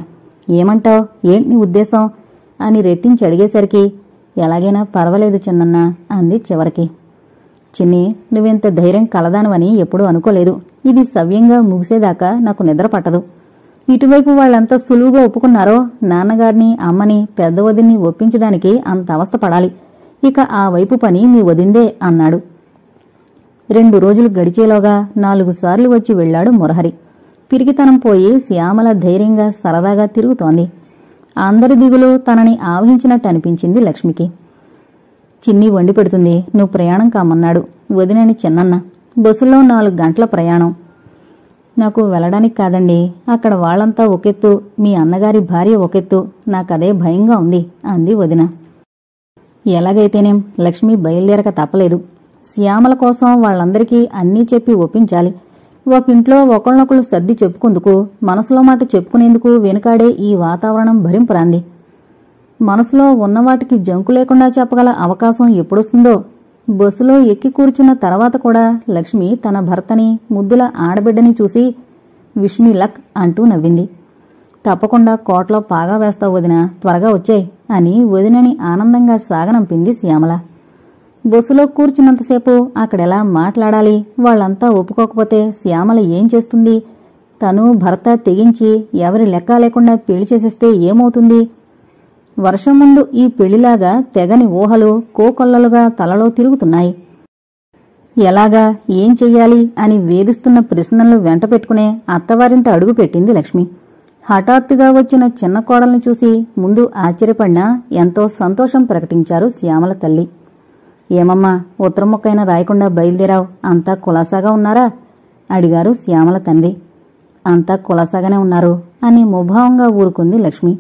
ఏమంటావ్? ఏంటి నీ ఉద్దేశం అని రెట్టించి అడిగేసరికి ఎలాగైనా పర్వాలేదు చిన్నన్న అంది చివరికి. చిన్ని, నువ్వింత ధైర్యం కలదానవని ఎప్పుడూ అనుకోలేదు. ఇది సవ్యంగా ముగిసేదాకా నాకు నిద్ర పట్టదు. ఇటువైపు వాళ్ళంతా సులువుగా ఒప్పుకున్నారో నాన్నగారిని అమ్మని పెద్ద వదిన్ని ఒప్పించడానికి అంత అవస్థ పడాలి. ఇక ఆ వైపు పని మీ వదిందే అన్నాడు. 2 రోజులు గడిచేలోగా 4 సార్లు వచ్చి వెళ్లాడు మురహరి. పిరికితనం పోయి శ్యామల ధైర్యంగా సరదాగా తిరుగుతోంది. అందరి దిగులు తనని ఆవహించినట్టు అనిపించింది లక్ష్మికి. చిన్ని వండి పెడుతుంది, నువ్వు ప్రయాణం కామన్నాడు వదినని చిన్నన్న. బస్సులో 4 గంటల ప్రయాణం. నాకు వెళ్ళడానికి కాదండి, అక్కడ వాళ్లంతా ఒకెత్తు, మీ అన్నగారి భార్య ఒకెత్తు. నాకదే భయంగా ఉంది అంది వదిన. ఎలాగైతేనేం లక్ష్మి బయలుదేరక తప్పలేదు. శ్యామల కోసం వాళ్లందరికీ అన్నీ చెప్పి ఒప్పించాలి. ఒకింట్లో ఒకళ్ళనొకళ్ళు సర్ది చెప్పుకుందుకు, మనసులో మాట చెప్పుకునేందుకు వెనుకాడే ఈ వాతావరణం భరింపరాంది. మనసులో ఉన్నవాటికి జంకు లేకుండా చెప్పగల అవకాశం ఎప్పుడొస్తుందో. బస్సులో ఎక్కి కూర్చున్న తర్వాత కూడా లక్ష్మి తన భర్తని, ముద్దుల ఆడబిడ్డని చూసి విష్ మీ లక్ అంటూ నవ్వింది. తప్పకుండా కోట్లో పాగా వేస్తావు వదిన, త్వరగా వచ్చేయ్ అని వదినని ఆనందంగా సాగనంపింది శ్యామల. బస్సులో కూర్చున్నంతసేపు అక్కడెలా మాట్లాడాలి? వాళ్లంతా ఒప్పుకోకపోతే శ్యామల ఏం చేస్తుంది? తను భర్త తెగించి ఎవరి లెక్క లేకుండా పెళ్లి చేసేస్తే ఏమవుతుంది? వర్షం ముందు ఈ పెళ్లిలాగా తెగని ఊహలు కోకొల్లలుగా తలలో తిరుగుతున్నాయి. ఎలాగా, ఏం చెయ్యాలి అని వేధిస్తున్న ప్రశ్నలు వెంట పెట్టుకునే అత్తవారింట అడుగుపెట్టింది లక్ష్మి. హఠాత్తుగా వచ్చిన చిన్న కోడల్ని చూసి ముందు ఆశ్చర్యపడినా ఎంతో సంతోషం ప్రకటించారు శ్యామల తల్లి. ఏమమ్మా, ఉత్తరం మొక్కైనా రాయకుండా బయలుదేరావు, అంతా కులాసాగా ఉన్నారా అడిగారు శ్యామల తండ్రి. అంతా కులాసాగానే ఉన్నారు అని ముభావంగా ఊరుకుంది లక్ష్మి.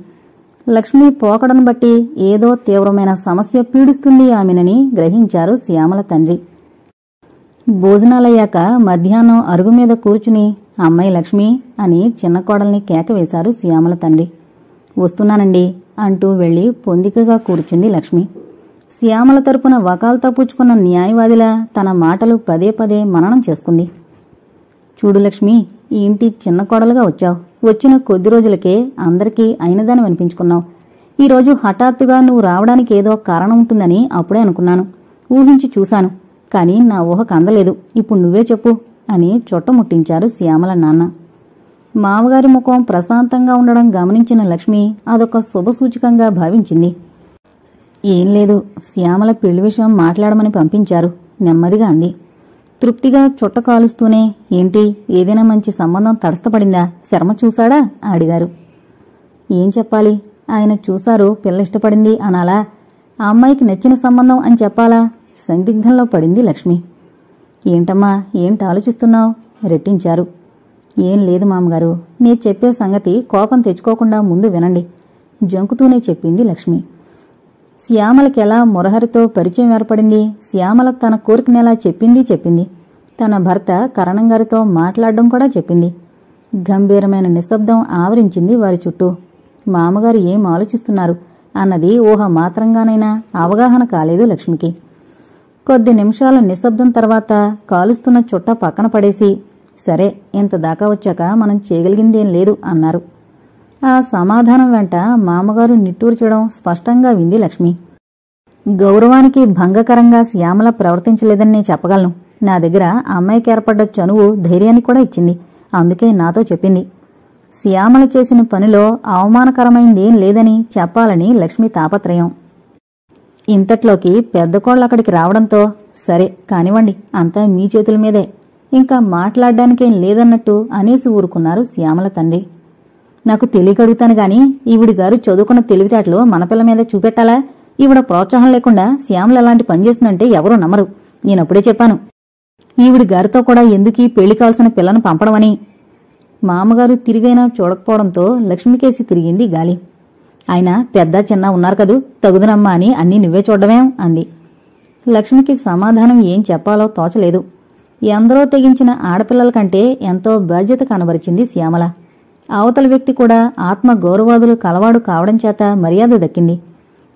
లక్ష్మి పోకడను బట్టి ఏదో తీవ్రమైన సమస్య పీడిస్తుంది ఆమెనని గ్రహించారు శ్యామల తండ్రి. భోజనాలయ్యాక మధ్యాహ్నం అరుగు మీద కూర్చుని అమ్మాయి లక్ష్మి అని చిన్న కోడల్ని కేకవేశారు శ్యామల తండ్రి. వస్తున్నానండి అంటూ వెళ్లి పొందికగా కూర్చుంది లక్ష్మి. శ్యామల తరపున వకాల్తా పుచ్చుకున్న న్యాయవాదిలా తన మాటలు పదే పదే మననం చేసుకుంది. చూడు లక్ష్మి, ఈ ఇంటి చిన్న కోడలుగా వచ్చావు. వచ్చిన కొద్ది రోజులకే అందరికీ అయినదని అనిపించుకున్నావు. ఈరోజు హఠాత్తుగా నువ్వు రావడానికి ఏదో కారణం ఉంటుందని అప్పుడే అనుకున్నాను. ఊహించి చూశాను. కానీ నా ఊహకు అందలేదు. ఇప్పుడు నువ్వే చెప్పు అని చుట్టముట్టించారు శ్యామల నాన్న. మామగారి ముఖం ప్రశాంతంగా ఉండడం గమనించిన లక్ష్మి అదొక శుభసూచకంగా భావించింది. ఏం లేదు, శ్యామల పెళ్లి విషయం మాట్లాడమని పంపించారు నెమ్మదిగా అంది. తృప్తిగా చుట్ట కాలుస్తూనే ఏంటి, ఏదైనా మంచి సంబంధం తడస్తపడిందా, శర్మ చూశాడా అడిగారు. ఏం చెప్పాలి, ఆయన చూశారు, పిల్ల ఇష్టపడింది అనాలా, ఆ అమ్మాయికి నచ్చిన సంబంధం అని చెప్పాలా? సందిగ్ధంలో పడింది లక్ష్మి. ఏంటమ్మా, ఏంటి ఆలోచిస్తున్నావు రెట్టించారు. ఏం లేదు మామగారు, నే చెప్పే సంగతి కోపం తెచ్చుకోకుండా ముందు వినండి జంకుతూనే చెప్పింది లక్ష్మి. శ్యామలకెలా మురహరితో పరిచయం ఏర్పడింది, శ్యామల తన కోరికనెలా చెప్పింది. తన భర్త కరణంగారితో మాట్లాడడం కూడా చెప్పింది. గంభీరమైన నిశ్శబ్దం ఆవరించింది వారి చుట్టూ. మామగారు ఏం ఆలోచిస్తున్నారు అన్నది ఊహ మాత్రంగానైనా అవగాహన కాలేదు లక్ష్మికి. కొద్ది నిమిషాల నిశ్శబ్దం తర్వాత కాలుస్తున్న చుట్ట పక్కన పడేసి, సరే, ఇంత దాకా వచ్చాక మనం చేయగలిగిందేం లేదు అన్నారు. ఆ సమాధానం వెంట మామగారు నిట్టూర్చడం స్పష్టంగా వింది లక్ష్మి. గౌరవానికి భంగకరంగా శ్యామల ప్రవర్తించలేదని నేను చెప్పగలను. నా దగ్గర అమ్మాయికి ఏర్పడ్డ చనువు ధైర్యాన్ని కూడా ఇచ్చింది. అందుకే నాతో చెప్పింది. శ్యామల చేసిన పనిలో అవమానకరమైందేం లేదని చెప్పాలని లక్ష్మి తాపత్రయం. ఇంతట్లోకి పెద్ద కోళ్ళు అక్కడికి రావడంతో, సరే కానివ్వండి, అంతా మీ చేతుల మీదే, ఇంకా మాట్లాడ్డానికేం లేదన్నట్టు అనేసి ఊరుకున్నారు శ్యామల తండ్రి. నాకు తెలియకడుగుతాను గాని ఈవిడి గారు చదువుకున్న తెలివితేటలు మన పిల్ల మీద చూపెట్టాలా? ఈవిడ ప్రోత్సాహం లేకుండా శ్యామల అలాంటి పని చేస్తుందంటే ఎవరూ నమ్మరు. నేనప్పుడే చెప్పాను, ఈవిడి గారితో కూడా ఎందుకీ పెళ్లి కావాల్సిన పిల్లను పంపడమని. మామగారు తిరిగైనా చూడకపోవడంతో లక్ష్మికేసి తిరిగింది గాలి. ఆయన పెద్ద చిన్న ఉన్నారు కదూ, తగుదనమ్మా అని అన్నీ నువ్వే చూడడమేం అంది. లక్ష్మికి సమాధానం ఏం చెప్పాలో తోచలేదు. ఎందరో తెగించిన ఆడపిల్లల కంటే ఎంతో బాధ్యత కనబరిచింది శ్యామల. అవతల వ్యక్తి కూడా ఆత్మ గౌరవాదులు కలవాడు కావడం చేత మర్యాద దక్కింది.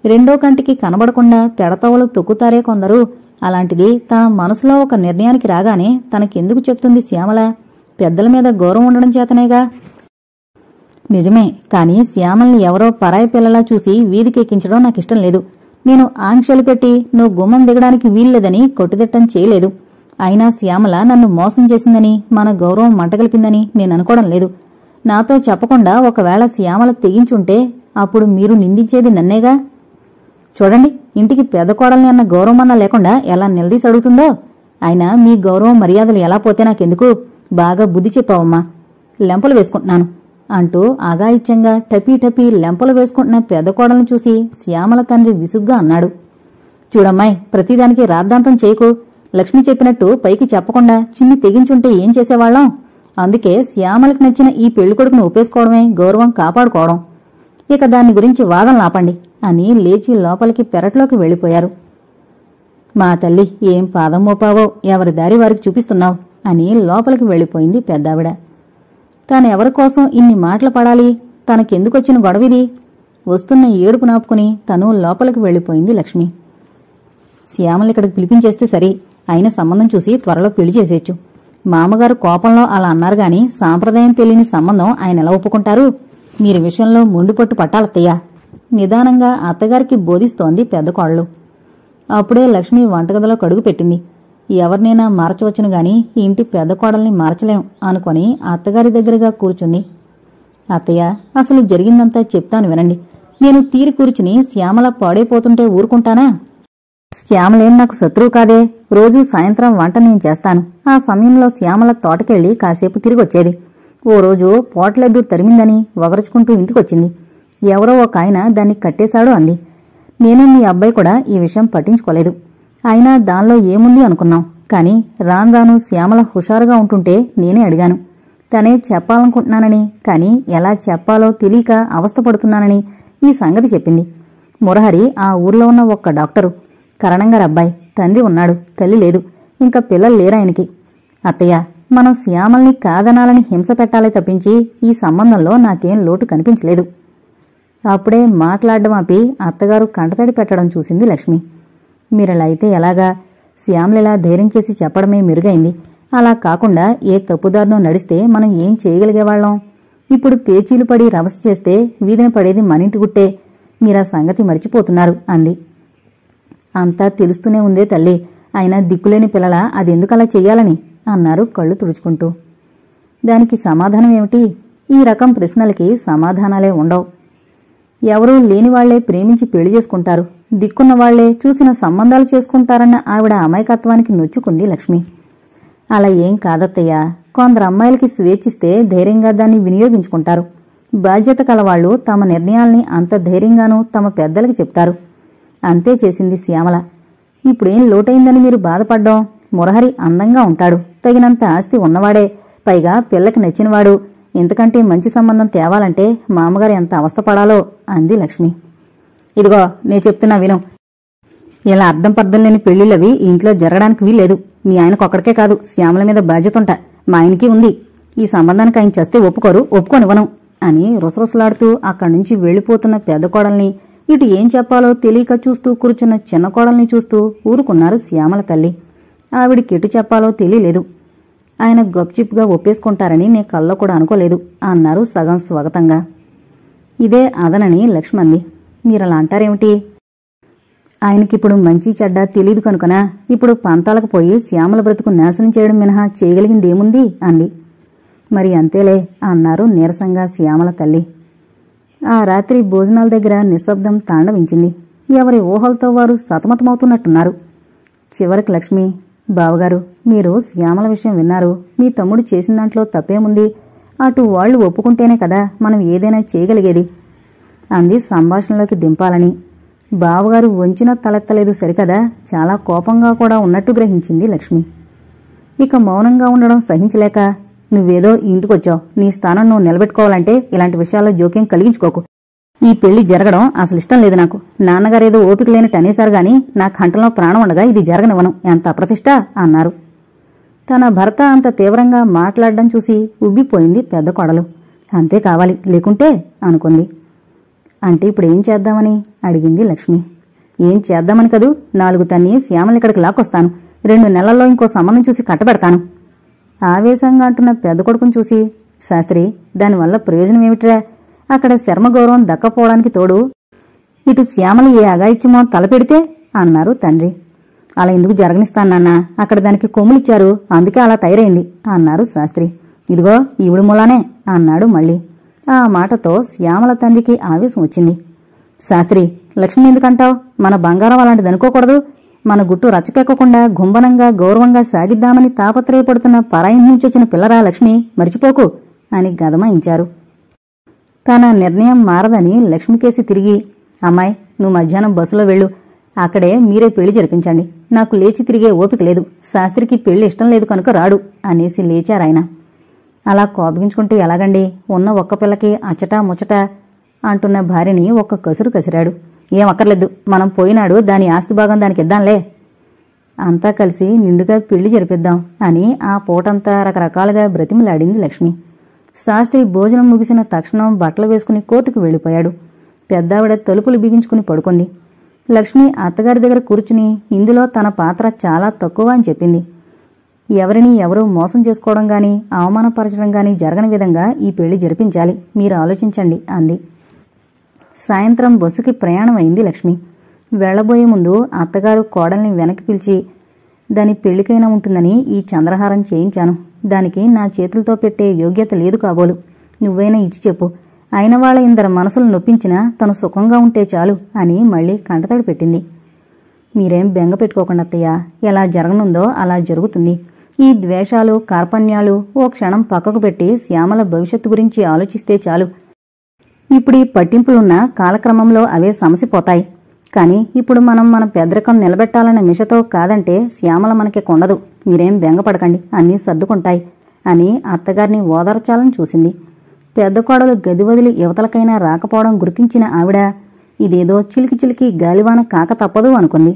రెండో కంటికి కనబడకుండా పెడతవలు తొక్కుతారే కొందరు, అలాంటిది తన మనసులో ఒక నిర్ణయానికి రాగానే తనకెందుకు చెప్తుంది శ్యామల? పెద్దల మీద గౌరవం ఉండడం చేతనేగా. నిజమే, కానీ శ్యామల్ని ఎవరో పరాయి పిల్లలా చూసి వీధికెక్కించడం నాకిష్టం లేదు. నేను ఆంక్షలు పెట్టి నువ్వు గుమ్మం దిగడానికి వీల్లేదని కొట్టుదిట్టం చేయలేదు. అయినా శ్యామల నన్ను మోసం చేసిందని, మన గౌరవం మంటగలిపిందని నేననుకోవడం లేదు. నాతో చెప్పకుండా ఒకవేళ శ్యామల తెగించుంటే అప్పుడు మీరు నిందించేది నన్నేగా. చూడండి, ఇంటికి పెద్ద కోడల్ని అన్న గౌరవమన్నా లేకుండా ఎలా నిలదీసి అడుగుతుందో. అయినా మీ గౌరవం మర్యాదలు ఎలా పోతే నాకెందుకు? బాగా బుద్ధి చెప్పావమ్మా, లెంపలు వేసుకుంటున్నాను అంటూ ఆగాయిత్యంగా టపీ లెంపలు వేసుకుంటున్న పెద్ద కోడల్ని చూసి శ్యామల తండ్రి విసుగ్గా అన్నాడు. చూడమ్మాయి, ప్రతిదానికి రాద్ధాంతం చేయకు. లక్ష్మి చెప్పినట్టు పైకి చెప్పకుండా చిన్ని తెగించుంటే ఏం చేసేవాళ్లం? అందుకే శ్యామలకు నచ్చిన ఈ పెళ్లికొడుకును ఒప్పేసుకోవడమే గౌరవం కాపాడుకోవడం. ఇక దాని గురించి వాదన లాపండి అని లేచి లోపలికి పెరట్లోకి వెళ్లిపోయారు. మా తల్లి, ఏం పాదం మోపావో, ఎవరి దారి వారికి చూపిస్తున్నావు అని లోపలికి వెళ్లిపోయింది పెద్దావిడ. తానెవరి కోసం ఇన్ని మాటలు పడాలి? తనకెందుకొచ్చిన గొడవిది? వస్తున్న ఏడుపు నాపుకుని తను లోపలికి వెళ్లిపోయింది లక్ష్మి. శ్యామలిక్కడికి పిలిపించేస్తే సరి, అయిన సంబంధం చూసి త్వరలో పెళ్లి చేసేచ్చు. మామగారు కోపంలో అలా అన్నారు గాని సాంప్రదాయం తెలియని సంబంధం ఆయన ఎలా ఒప్పుకుంటారు? మీరు విషయంలో మొండిపట్టు పట్టాలత్తయ్యా నిదానంగా అత్తగారికి బోధిస్తోంది పెద్ద కోడలు. అప్పుడే లక్ష్మి వంటగదిలో కడుగు పెట్టింది. ఎవరినైనా మార్చవచ్చును గాని ఈ ఇంటి పెద్ద కోడల్ని మార్చలేం అనుకుని అత్తగారి దగ్గరగా కూర్చుంది. అత్తయ్య, అసలు జరిగిందంతా చెప్తాను వినండి. నేను తీరి కూర్చుని శ్యామల పాడైపోతుంటే ఊరుకుంటానా? శ్యామలేం నాకు శత్రువు కాదే. రోజూ సాయంత్రం వంట నేను చేస్తాను. ఆ సమయంలో శ్యామల తోటకెళ్లి కాసేపు తిరిగొచ్చేది. ఓ రోజు పోట్లెద్దు తరిమిందని వగరుచుకుంటూ ఇంటికొచ్చింది. ఎవరో ఒక ఆయన దాన్ని కట్టేశాడు అంది. నేను మీ అబ్బాయి కూడా ఈ విషయం పట్టించుకోలేదు. అయినా దానిలో ఏముంది అనుకున్నాం. కాని రాను శ్యామల హుషారుగా ఉంటుంటే నేనే అడిగాను. తనే చెప్పాలనుకుంటున్నానని, కాని ఎలా చెప్పాలో తెలియక అవస్థపడుతున్నానని ఈ సంగతి చెప్పింది. మురహరి ఆ ఊర్లో ఉన్న ఒక్క డాక్టరు. కరణంగారి అబ్బాయి. తండ్రి ఉన్నాడు, తల్లి లేదు. ఇంకా పిల్లలు లేరాయనకి. అత్తయ్య, మనం శ్యామల్ని కాదనాలని హింస పెట్టాలే తప్పించి ఈ సంబంధంలో నాకేం లోటు కనిపించలేదు. అప్పుడే మాట్లాడడం ఆపి అత్తగారు కంటతడి పెట్టడం చూసింది లక్ష్మి. మీరలా అయితే ఎలాగా? శ్యామలిలా ధైర్యం చేసి చెప్పడమే మెరుగైంది. అలా కాకుండా ఏ తప్పుదారినో నడిస్తే మనం ఏం చేయగలిగేవాళ్ళం? ఇప్పుడు పేచీలు పడి రభస చేస్తే వీధిన పడేది మనింటి గుట్టే. మీరా సంగతి మర్చిపోతున్నారు అంది. అంతా తెలుస్తూనే ఉందే తల్లి, అయినా దిక్కులేని పిల్లల అదెందుకలా చెయ్యాలని అన్నారు కళ్ళు తుడుచుకుంటూ. దానికి సమాధానం ఏమిటి? ఈ రకం ప్రశ్నలకి సమాధానాలే ఉండవు. ఎవరూ లేనివాళ్లే ప్రేమించి పెళ్లి చేసుకుంటారు, దిక్కున్నవాళ్లే చూసిన సంబంధాలు చేసుకుంటారన్న ఆవిడ అమాయకత్వానికి నొచ్చుకుంది లక్ష్మి. అలా ఏం కాదత్తయ్యా, కొందరు అమ్మాయిలకి స్వేచ్ఛిస్తే ధైర్యంగా దాన్ని వినియోగించుకుంటారు. బాధ్యత కలవాళ్లు తమ నిర్ణయాల్ని అంత ధైర్యంగానూ తమ పెద్దలకి చెప్తారు. అంతే చేసింది శ్యామల. ఇప్పుడేం లోటైందని మీరు బాధపడ్డం? మురహరి అందంగా ఉంటాడు, తగినంత ఆస్తి ఉన్నవాడే, పైగా పిల్లకి నచ్చినవాడు. ఇంతకంటే మంచి సంబంధం తేవాలంటే మామగారు ఎంత అవస్థపడాలో అంది లక్ష్మి. ఇదిగో నే చెప్తున్నా విను. ఇలా అర్థం పర్థం లేని పెళ్లిళ్ళవి ఇంట్లో జరగడానికి వీల్లేదు. మీ ఆయనకొక్కడికే కాదు, శ్యామల మీద బాధ్యతుంటా మా ఆయనకి ఉంది. ఈ సంబంధానికి ఆయన చేస్తే ఒప్పుకోనివ్వను అని రుసరుసలాడుతూ అక్కడ్నుంచి వెళ్లిపోతున్న పెద్ద కోడల్ని, ఇటు ఏం చెప్పాలో తెలియక చూస్తూ కూర్చున్న చిన్న కోడల్ని చూస్తూ ఊరుకున్నారు శ్యామల తల్లి. ఆవిడికెటు చెప్పాలో తెలియలేదు. ఆయన గప్చిప్గా ఒప్పేసుకుంటారని నే కల్లో కూడా అనుకోలేదు అన్నారు సగం స్వాగతంగా. ఇదే అదనని లక్ష్మంది. మీరలా అంటారేమిటి? ఆయనకిప్పుడు మంచి చెడ్డ తెలీదు కనుకనా ఇప్పుడు పంతాలకు పోయి శ్యామల బ్రతుకు నాశనం చేయడం మినహా చేయగలిగిందేముంది అంది. మరి అంతేలే అన్నారు నీరసంగా శ్యామల తల్లి. ఆ రాత్రి భోజనాల దగ్గర నిశ్శబ్దం తాండవించింది. ఎవరి ఊహలతో వారు సతమతమవుతున్నట్టున్నారు. చివరికి లక్ష్మి, బావగారు, మీరు శ్యామల విషయం విన్నారు. మీ తమ్ముడు చేసిన దాంట్లో తప్పేముంది? అటు వాళ్లు ఒప్పుకుంటేనే కదా మనం ఏదైనా చేయగలిగేది అంది సంభాషణలోకి దింపాలని. బావగారు వంచిన తలెత్తలేదు సరికదా, చాలా కోపంగా కూడా ఉన్నట్టు గ్రహించింది లక్ష్మి. ఇక మౌనంగా ఉండడం సహించలేక, నువ్వేదో ఇంటికొచ్చావు, నీ స్థానం నువ్వు నిలబెట్టుకోవాలంటే ఇలాంటి విషయాల్లో జోక్యం కలిగించుకోకు. ఈ పెళ్లి జరగడం అసలు ఇష్టం లేదు నాకు. నాన్నగారేదో ఓపిక లేనట్టు అనేశారు గాని నా కంఠంలో ప్రాణం ఉండగా ఇది జరగనివ్వను. ఎంత అప్రతిష్ట అన్నారు. తన భర్త అంత తీవ్రంగా మాట్లాడడం చూసి ఉబ్బిపోయింది పెద్ద కోడలు. అంతే కావాలి, లేకుంటే అనుకుంది. అంటే ఇప్పుడు ఏం చేద్దామని అడిగింది లక్ష్మి. ఏం చేద్దామని కదూ, 4 తన్ని శ్యామలిక్కడికి లాక్కొస్తాను. 2 నెలల్లో ఇంకో సంబంధం చూసి కట్టబెడతాను ఆవేశంగా అంటున్న పెద్ద కొడుకును చూసి, శాస్త్రి, దానివల్ల ప్రయోజనమేమిట్రా? అక్కడ శర్మగౌరవం దక్కపోవడానికి తోడు ఇటు శ్యామల ఏ అగాయిత్యమో తలపెడితే అన్నారు తండ్రి. అలా ఎందుకు జరగనిస్తానన్నా, అక్కడ దానికి కొమ్ములిచ్చారు, అందుకే అలా తయారైంది అన్నారు శాస్త్రి. ఇదిగో ఈవిడ మూలానే అన్నాడు మళ్ళీ. ఆ మాటతో శ్యామల తండ్రికి ఆవేశం వచ్చింది. శాస్త్రి, లక్ష్మి ఎందుకంటావు? మన బంగారం అలాంటిది అనుకోకూడదు. మన గుట్టు రచ్చకెక్కకుండా గుంబనంగా గౌరవంగా సాగిద్దామని తాపత్రయపడుతున్న పరాయి నుంచి వచ్చిన పిల్లరా లక్ష్మి, మరిచిపోకు అని గదమాయించారు. తన నిర్ణయం మారదని లక్ష్మికేసి తిరిగి, అమ్మాయి, నువ్వు మధ్యాహ్నం బస్సులో వెళ్ళు. అక్కడే మీరే పెళ్లి జరిపించండి. నాకు లేచి తిరిగే ఓపిక లేదు. శాస్త్రికి పెళ్లి ఇష్టం లేదు కనుక రాడు అనేసి లేచారాయన. అలా కోపగించుకుంటే ఎలాగండి? ఉన్న ఒక్క పిల్లకి అచ్చటా ముచ్చటా అంటున్న భార్యని ఒక్క కసురు కసిరాడు. ఏం అక్కర్లేదు, మనం పోయినాడు దాని ఆస్తి భాగం దానికి ఇద్దాంలే. అంతా కలిసి నిండుగా పెళ్లి జరిపిద్దాం అని ఆ పూటంతా రకరకాలుగా బ్రతిమలాడింది లక్ష్మి. శాస్త్రి భోజనం ముగిసిన తక్షణం బట్టలు వేసుకుని కోర్టుకు వెళ్లిపోయాడు. పెద్దావిడ తలుపులు బిగించుకుని పడుకుంది. లక్ష్మి అత్తగారి దగ్గర కూర్చుని ఇందులో తన పాత్ర చాలా తక్కువ అని చెప్పింది. ఎవరిని ఎవరూ మోసం చేసుకోవడం గాని అవమానపరచడం గాని జరగని విధంగా ఈ పెళ్లి జరిపించాలి, మీరు ఆలోచించండి అంది. సాయంత్రం బస్సుకి ప్రయాణం అయింది లక్ష్మి. వెళ్లబోయే ముందు అత్తగారు కోడల్ని వెనక్కి పిలిచి, దాని పెళ్లికైనా ఉంటుందని ఈ చంద్రహారం చేయించాను. దానికి నా చేతులతో పెట్టే యోగ్యత లేదు కాబోలు. నువ్వైనా ఇచ్చి చెప్పు. అయిన వాళ్ళ ఇందరు మనసులు నొప్పించినా తను సుఖంగా ఉంటే చాలు అని మళ్లీ కంటతడి పెట్టింది. మీరేం బెంగ పెట్టుకోకుండా అత్తయ్య, ఎలా జరగనుందో అలా జరుగుతుంది. ఈ ద్వేషాలు కార్పణ్యాలు ఓ క్షణం పక్కకు పెట్టి శ్యామల భవిష్యత్తు గురించి ఆలోచిస్తే చాలు. ఇప్పుడీ పట్టింపులున్న కాలక్రమంలో అవే సమసిపోతాయి. కాని ఇప్పుడు మనం మన పెద్దరికం నిలబెట్టాలన్న మిషతో కాదంటే శ్యామల మనకి కొండదు. మీరేం బెంగపడకండి, అన్నీ సర్దుకుంటాయి అని అత్తగారిని ఓదార్చాలని చూసింది. పెద్ద కోడలు గది వదిలి యువతలకైనా రాకపోవడం గుర్తించిన ఆవిడ ఇదేదో చిలికి చిలికి గాలివాన కాక తప్పదు అనుకుంది.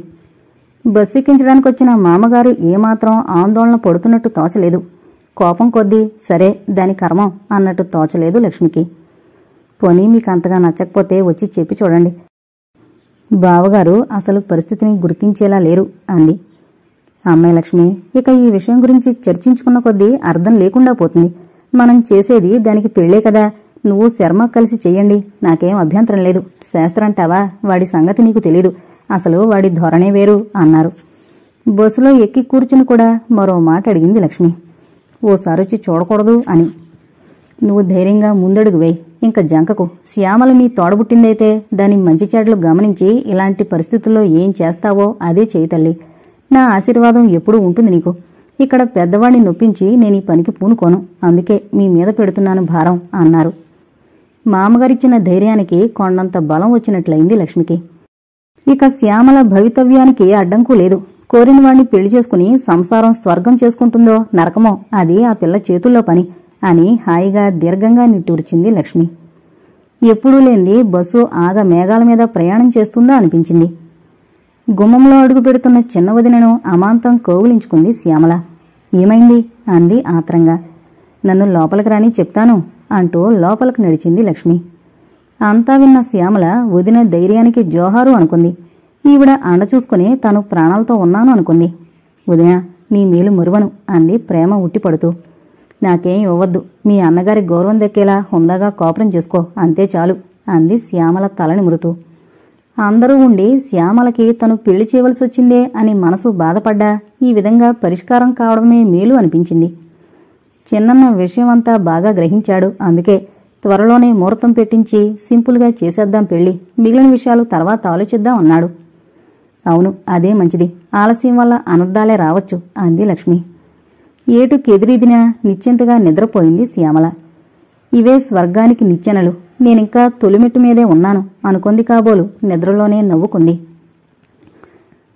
బస్సెక్కించడానికి వచ్చిన మామగారు ఏమాత్రం ఆందోళన పడుతున్నట్టు తోచలేదు. కోపం కొద్దీ సరే దాని కర్మం అన్నట్టు తోచలేదు లక్ష్మికి. పోనీ మీకంతగా నచ్చకపోతే వచ్చి చెప్పి చూడండి. బావగారు అసలు పరిస్థితిని గుర్తించేలా లేరు అంది. అమ్మాయి లక్ష్మి, ఇక ఈ విషయం గురించి చర్చించుకున్న కొద్దీ అర్థం లేకుండా పోతుంది. మనం చేసేది దానికి పెళ్లే కదా. నువ్వు శర్మ కలిసి చెయ్యండి, నాకేం అభ్యంతరం లేదు. శాస్త్రంటావా, వాడి సంగతి నీకు తెలీదు. అసలు వాడి ధోరణే వేరు అన్నారు. బస్సులో ఎక్కి కూర్చుని కూడా మరో మాట అడిగింది లక్ష్మి. ఓసారొచ్చి చూడకూడదు అని. నువ్వు ధైర్యంగా ముందడుగు వేయి, ఇంక జంకకు. శ్యామల నీ తోడబుట్టిందైతే దాని మంచి చెడ్లు గమనించి ఇలాంటి పరిస్థితుల్లో ఏం చేస్తావో అదే చేయి తల్లి. నా ఆశీర్వాదం ఎప్పుడూ ఉంటుంది నీకు. ఇక్కడ పెద్దవాడిని నొప్పించి నేను ఈ పనికి పూనుకోను. అందుకే మీ మీద పెడుతున్నాను భారం అన్నారు. మామగారిచ్చిన ధైర్యానికి కొండంత బలం వచ్చినట్లయింది లక్ష్మికి. ఇక శ్యామల భవితవ్యానికి అడ్డంకు లేదు. కోరిన వాణ్ణి పెళ్లి చేసుకుని సంసారం స్వర్గం చేసుకుంటుందో నరకమో అది ఆ పిల్ల చేతుల్లో పని అని హాయిగా దీర్ఘంగా నిట్టూర్చింది లక్ష్మి. ఎప్పుడూ లేంది బస్సు ఆగ మేఘాల మీద ప్రయాణం చేస్తుందో అనిపించింది. గుమ్మంలో అడుగు పెడుతున్న చిన్న వదినను అమాంతం కౌగిలించుకుంది శ్యామల. ఏమైంది అంది ఆత్రంగా. నన్ను లోపలికి రాని చెప్తాను అంటూ లోపలికి నడిచింది లక్ష్మి. అంతా విన్న శ్యామల వదిన ధైర్యానికి జోహారు అనుకుంది. ఈవిడ అండ చూసుకుని తాను ప్రాణాలతో ఉన్నాను అనుకుంది. వదిన, నీ మేలు మరువను అంది ప్రేమ ఉట్టిపడుతూ. నాకేం ఇవ్వద్దు, మీ అన్నగారి గౌరవం దక్కేలా హుందాగా కోపరం చేసుకో, అంతే చాలు అంది శ్యామల తలని మురుతూ. అందరూ ఉండి శ్యామలకి తను పెళ్లి చేయవలసొచ్చిందే అని మనసు బాధపడ్డా ఈ విధంగా పరిష్కారం కావడమే మేలు అనిపించింది. చిన్నన్న విషయమంతా బాగా గ్రహించాడు. అందుకే త్వరలోనే ముహూర్తం పెట్టించి సింపుల్గా చేసేద్దాం పెళ్లి, మిగిలిన విషయాలు తర్వాత ఆలోచిద్దాం అన్నాడు. అవును, అదే మంచిది. ఆలస్యం వల్ల అనర్థాలే రావచ్చు అంది లక్ష్మి. ఏటుకెదిరిదినా నిశ్చింతగా నిద్రపోయింది శ్యామల. ఇవే స్వర్గానికి నిచ్చెనలు, నేనింకా తొలిమెట్టు మీదే ఉన్నాను అనుకుంది కాబోలు నిద్రలోనే నవ్వుకుంది.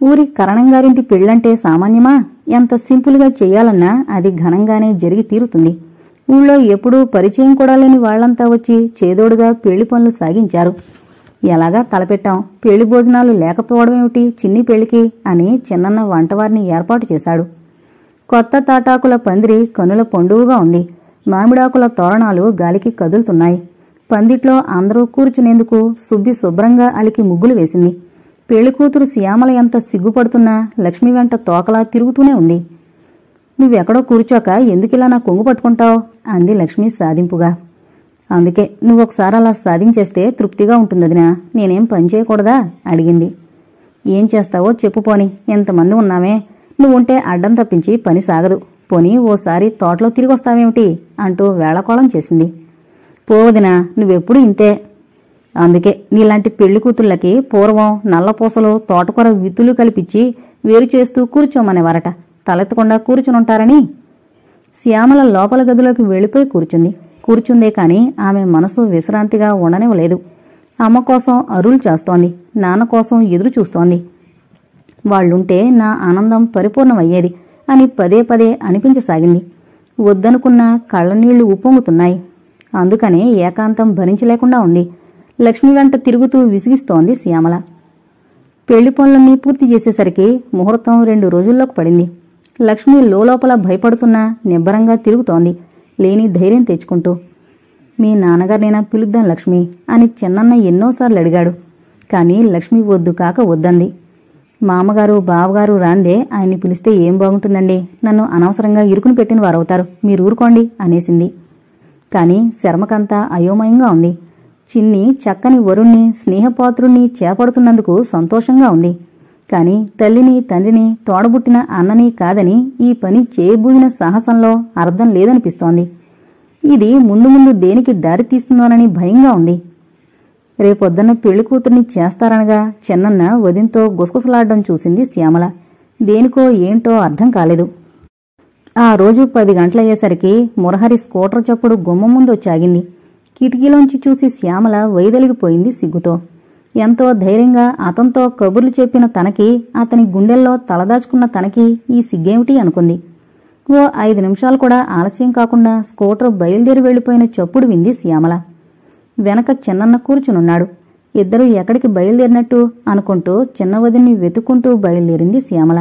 ఊరి కరణంగారింటి పెళ్లంటే సామాన్యమా? ఎంత సింపుల్గా చెయ్యాలన్నా అది ఘనంగానే జరిగి తీరుతుంది. ఊళ్ళో ఎప్పుడూ పరిచయం కూడా లేని వాళ్లంతా వచ్చి చేదోడుగా పెళ్లి పనులు సాగించారు. ఎలాగా తలపెట్టాం, పెళ్లి భోజనాలు లేకపోవడమేమిటి చిన్ని పెళ్లికి అని చిన్నన్న వంటవారిని ఏర్పాటు చేశాడు. కొత్త తాటాకుల పందిరి కనుల పండువుగా ఉంది. మామిడాకుల తోరణాలు గాలికి కదులుతున్నాయి. పందిట్లో అందరూ కూర్చునేందుకు సుబ్బి శుభ్రంగా అలికి ముగ్గులు వేసింది. పెళ్లికూతురు శ్యామల ఎంత సిగ్గుపడుతున్నా లక్ష్మి వెంట తోకలా తిరుగుతూనే ఉంది. నువ్వెక్కడో కూర్చోక ఎందుకిలా నా కొంగు పట్టుకుంటావు అంది లక్ష్మి సాధింపుగా. అందుకే నువ్వొకసారి అలా సాధించేస్తే తృప్తిగా ఉంటుందదినా. నేనేం పని చేయకూడదా అడిగింది. ఏం చేస్తావో చెప్పుపోని, ఎంతమంది ఉన్నామే, నువ్వుంటే అడ్డం తప్పించి పని సాగదు. పోని ఓసారి తోటలో తిరిగొస్తావేమిటి అంటూ వేళకోళం చేసింది. పోవదినా, నువ్వెప్పుడు ఇంతే. అందుకే నీలాంటి పెళ్లి కూతుళ్ళకి పూర్వం నల్లపూసలు తోటకూర విత్తులు కలిపిచ్చి వేరు చేస్తూ కూర్చోమనేవారట. తలెత్తకుండా కూర్చునుంటారని. శ్యామల లోపల గదిలోకి వెళ్లిపోయి కూర్చుందే కాని ఆమె మనసు విశ్రాంతిగా ఉండనివ్వలేదు. అమ్మ కోసం అరులు చేస్తోంది, నాన్న కోసం ఎదురు చూస్తోంది. వాళ్లుంటే నా ఆనందం పరిపూర్ణమయ్యేది అని పదే పదే అనిపించసాగింది. వద్దనుకున్న కళ్ళనీళ్లు ఉప్పొంగుతున్నాయి. అందుకనే ఏకాంతం భరించలేకుండా ఉంది. లక్ష్మి వెంట తిరుగుతూ విసిగిస్తోంది శ్యామల. పెళ్లి పనులన్నీ పూర్తి చేసేసరికి ముహూర్తం 2 రోజుల్లోకి పడింది. లక్ష్మి లోపల భయపడుతున్నా నిబ్బరంగా తిరుగుతోంది, లేని ధైర్యం తెచ్చుకుంటూ. మీ నాన్నగారినైనా పిలుద్దాం లక్ష్మి అని చిన్నన్న ఎన్నోసార్లు అడిగాడు. కాని లక్ష్మి వద్దు కాక వద్దంది. మామగారు బావగారు రాందే ఆయన్ని పిలిస్తే ఏం బాగుంటుందండి, నన్ను అనవసరంగా ఇరుకుని పెట్టిన వారవుతారు, మీరు ఊరుకోండి అనేసింది. కాని శర్మకంతా అయోమయంగా ఉంది. చిన్ని చక్కని వరుణ్ణి స్నేహపాత్రుణ్ణి చేపడుతున్నందుకు సంతోషంగా ఉంది. కాని తల్లిని తండ్రిని తోడబుట్టిన అన్నని కాదని ఈ పని చేయబూగిన సాహసంలో అర్థం లేదనిపిస్తోంది. ఇది ముందు ముందు దేనికి దారితీస్తుందోనని భయంగా ఉంది. రేపొద్దున్న పెళ్లి కూతుర్ని చేస్తారనగా చిన్నన్న వదింతో గుసగుసలాడ్డం చూసింది శ్యామల. దేనికో ఏంటో అర్థం కాలేదు. ఆ రోజు 10 గంటలయ్యేసరికి మురహరి స్కూటర్ చప్పుడు గుమ్మం ముందొచ్చాగింది. కిటికీలోంచి చూసి శ్యామల వైదొలిగిపోయింది సిగ్గుతో. ఎంతో ధైర్యంగా అతనితో కబుర్లు చెప్పిన తనకి, అతని గుండెల్లో తలదాచుకున్న తనకి ఈ సిగ్గేమిటి అనుకుంది. ఓ 5 నిమిషాలు కూడా ఆలస్యం కాకుండా స్కూటర్ బయలుదేరి వెళ్లిపోయిన చప్పుడు వింది శ్యామల. వెనక చిన్నన్న కూర్చునున్నాడు. ఇద్దరూ ఎక్కడికి బయలుదేరినట్టు అనుకుంటూ చిన్నవదిని వెతుక్కుంటూ బయలుదేరింది శ్యామల.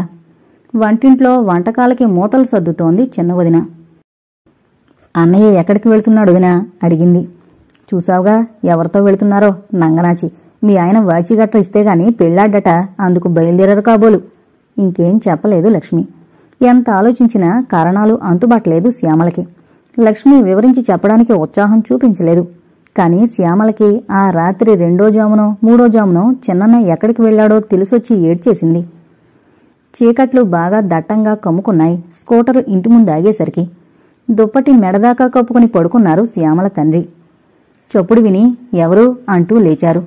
వంటింట్లో వంటకాలకి మూతలు సర్దుతోంది చిన్నవదిన. అన్నయ్య ఎక్కడికి వెళుతున్నాడు వదినా అడిగింది. చూసావుగా ఎవరితో వెళుతున్నారో, నంగనాచి. మీ ఆయన వాచిగట్ర ఇస్తేగాని పెళ్లాడ్డట, అందుకు బయలుదేరారు కాబోలు. ఇంకేం చెప్పలేదు లక్ష్మి. ఎంత ఆలోచించినా కారణాలు అంతుబాట్లేదు శ్యామలకి. లక్ష్మి వివరించి చెప్పడానికి ఉత్సాహం చూపించలేదు. కాని శ్యామలకి ఆ రాత్రి 2వ జామునో 3వ జామునో చిన్నన్న ఎక్కడికి వెళ్లాడో తెలిసొచ్చి ఏడ్చేసింది. చీకట్లు బాగా దట్టంగా కమ్ముకున్నాయి. స్కూటరు ఇంటి ముందు ఆగేసరికి దుప్పటి మెడదాకా కప్పుకుని పడుకున్నారు శ్యామల తండ్రి. చప్పుడు విని ఎవరు అంటూ లేచారు.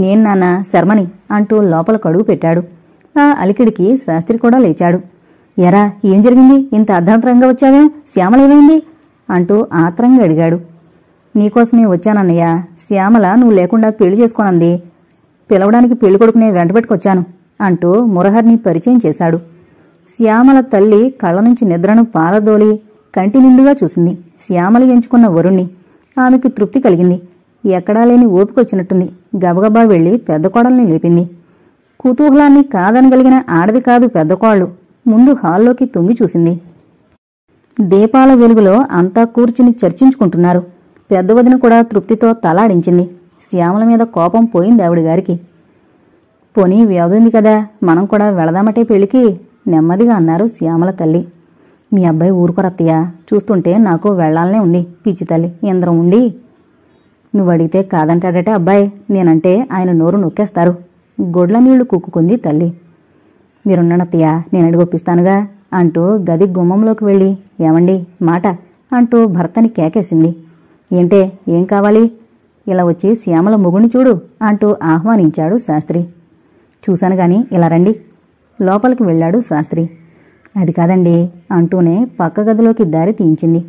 నేను నాన్న శర్మని అంటూ లోపల కడుగు పెట్టాడు. ఆ అలికిడికి శాస్త్రి కూడా లేచాడు. ఎరా ఏం జరిగింది? ఇంత అర్ధాంతరంగా వచ్చావేం? శ్యామలేమైంది అంటూ ఆత్రంగా అడిగాడు. నీకోసమే వచ్చానన్నయ్య. శ్యామల నువ్వు లేకుండా పెళ్లి చేసుకోనంది. పిలవడానికి పెళ్లి కొడుకునే వెంటబెట్టుకొచ్చాను అంటూ మురహర్ని పరిచయం చేశాడు. శ్యామల తల్లి కళ్ల నుంచి నిద్రను పారదోలి కంటి నిండుగా చూసింది. శ్యామల ఎంచుకున్న వరుణ్ణి. ఆమెకు తృప్తి కలిగింది. ఎక్కడా లేని ఓపికొచ్చినట్టుంది. గబగబా వెళ్లి పెద్ద కోడల్ని లేపింది. కుతూహలాన్ని కాదనగలిగిన ఆడది కాదు పెద్ద కోళ్లు. ముందు హాల్లోకి తొంగి చూసింది. దీపాల వెలుగులో అంతా కూర్చుని చర్చించుకుంటున్నారు. పెద్ద వదిన కూడా తృప్తితో తలాడించింది. శ్యామల మీద కోపం పోయింది ఆవిడగారికి. పోనీ వ్యాధుంది కదా, మనం కూడా వెళదామటే పెళ్లికి నెమ్మదిగా అన్నారు శ్యామల తల్లి. మీ అబ్బాయి ఊరుకోరత్తయ్యా, చూస్తుంటే నాకు వెళ్లాలనే ఉంది. పిచ్చి తల్లి ఇంద్రం ఉండి. నువ్వడిగితే కాదంటాడటే అబ్బాయి. నేనంటే ఆయన నోరు నొక్కేస్తారు. గొడ్ల నీళ్లు కుక్కుకుంది తల్లి. మీరున్ననత్తయ్యా, నేను అడిగొప్పిస్తానుగా అంటూ గది గుమ్మంలోకి వెళ్లి ఏమండి మాట అంటూ భర్తని కేకేసింది. ఏంటే ఏం కావాలి? ఇలా వచ్చి శ్యామల మొగుణ్ణి చూడు అంటూ ఆహ్వానించాడు శాస్త్రి. చూశాను గాని ఇలా రండి. లోపలికి వెళ్లాడు శాస్త్రి. అది కాదండి అంటూనే పక్క గదిలోకి దారి తీయించింది.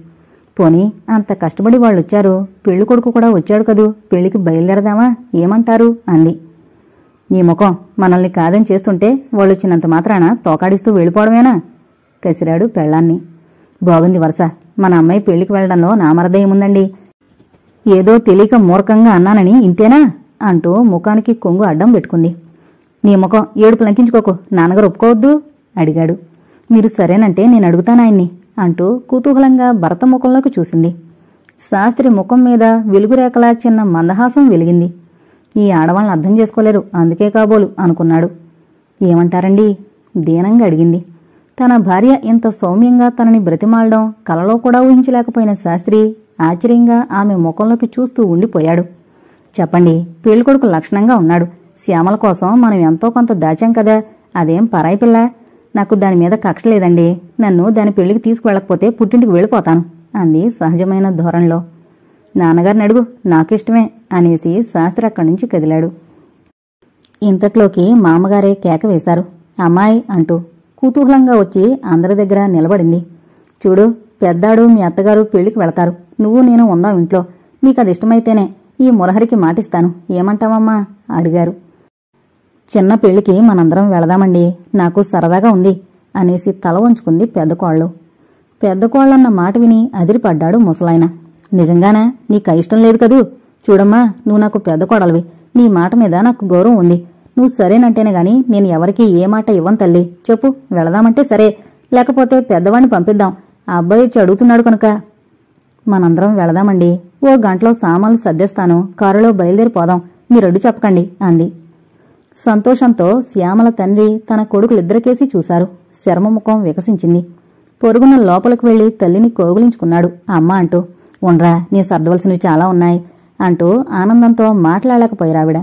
పోనీ అంత కష్టపడి వాళ్ళొచ్చారు, పెళ్లి కొడుకు కూడా వచ్చాడు కదూ, పెళ్లికి బయలుదేరదామా ఏమంటారు అంది. నీ ముఖం, మనల్ని కాదని చేస్తుంటే వాళ్ళొచ్చినంత మాత్రాన తోకాడిస్తూ వెళ్ళిపోవడమేనా? కసిరాడు పెళ్లాన్ని. బాగుంది వరుస. మన అమ్మాయి పెళ్లికి వెళ్లడంలో నా మరదయేముందండి? ఏదో తెలియక మూర్ఖంగా అన్నానని ఇంతేనా అంటూ ముఖానికి కొంగు అడ్డం పెట్టుకుంది. నీ ముఖం, ఏడుపు లంకించుకోకు, నాన్నగారు ఒప్పుకోవద్దు అడిగాడు. మీరు సరేనంటే నేను అడుగుతానాయన్ని అంటూ కుతూహలంగా భర్త ముఖంలోకి చూసింది. శాస్త్రి ముఖం మీద వెలుగురేఖలా చిన్న మందహాసం వెలిగింది. ఈ ఆడవాళ్ళని అర్థం చేసుకోలేరు, అందుకే కాబోలు అనుకున్నాడు. ఏమంటారండి దీనంగా అడిగింది. తన భార్య ఇంత సౌమ్యంగా తనని బ్రతిమాలడం కలలో కూడా ఊహించలేకపోయిన శాస్త్రి ఆశ్చర్యంగా ఆమె ముఖంలోకి చూస్తూ ఉండిపోయాడు. చెప్పండి, పెళ్ళికొడుకు లక్షణంగా ఉన్నాడు. శ్యామల కోసం మనం ఎంతో కొంత దాచాం కదా, అదేం పరాయి పిల్ల. నాకు దాని మీద కక్ష లేదండి. నన్ను దాని పెళ్లికి తీసుకువెళ్ళకపోతే పుట్టింటికి వెళ్ళిపోతాను అంది సహజమైన ధోరణిలో. నాన్నగారిని అడుగు, నాకిష్టమే అనేసి శాస్త్రి అక్కడి నుంచి కదిలాడు. ఇంతట్లోకి మామగారే కేక వేశారు. అమ్మాయి అంటూ కుతూహలంగా వచ్చి అందరి దగ్గర నిలబడింది. చూడు, పెద్దాడు మీ అత్తగారు పెళ్లికి వెళతారు. నువ్వు నేను ఉందాం ఇంట్లో. నీకదిష్టమైతేనే ఈ మురహరికి మాటిస్తాను. ఏమంటావమ్మా అడిగారు. చిన్న పెళ్లికి మనందరం వెళదామండి, నాకు సరదాగా ఉంది అనేసి తల వంచుకుంది పెద్దకోళ్లు. పెద్దకోళ్లన్న మాట విని అదిరిపడ్డాడు ముసలాయన. నిజంగానా? నీకు ఇష్టం లేదు కదూ? చూడమ్మా, నువ్వు నాకు పెద్ద కోడలివి. నీ మాట మీద నాకు గౌరవం ఉంది. నువ్వు సరేనంటేనే గాని నేను ఎవరికీ ఏ మాట ఇవ్వను తల్లి. చెప్పు, వెళదామంటే సరే, లేకపోతే పెద్దవాణ్ణి పంపిద్దాం. ఆ అబ్బాయి వచ్చి అడుగుతున్నాడు కనుక. మనందరం వెళదామండి. ఓ గంటలో సామాన్లు సర్దేస్తాను. కారులో బయలుదేరిపోదాం. మీరడ్డు చెప్పకండి అంది. సంతోషంతో శ్యామల తండ్రి తన కొడుకులిద్దరికేసి చూశారు. శర్మముఖం వికసించింది. పొరుగున లోపలికి వెళ్లి తల్లిని కోగులించుకున్నాడు అమ్మ అంటూ. ఉండ్రా, నీ సర్దవలసినవి చాలా ఉన్నాయి అంటూ ఆనందంతో మాట్లాడలేకపోయారావిడ.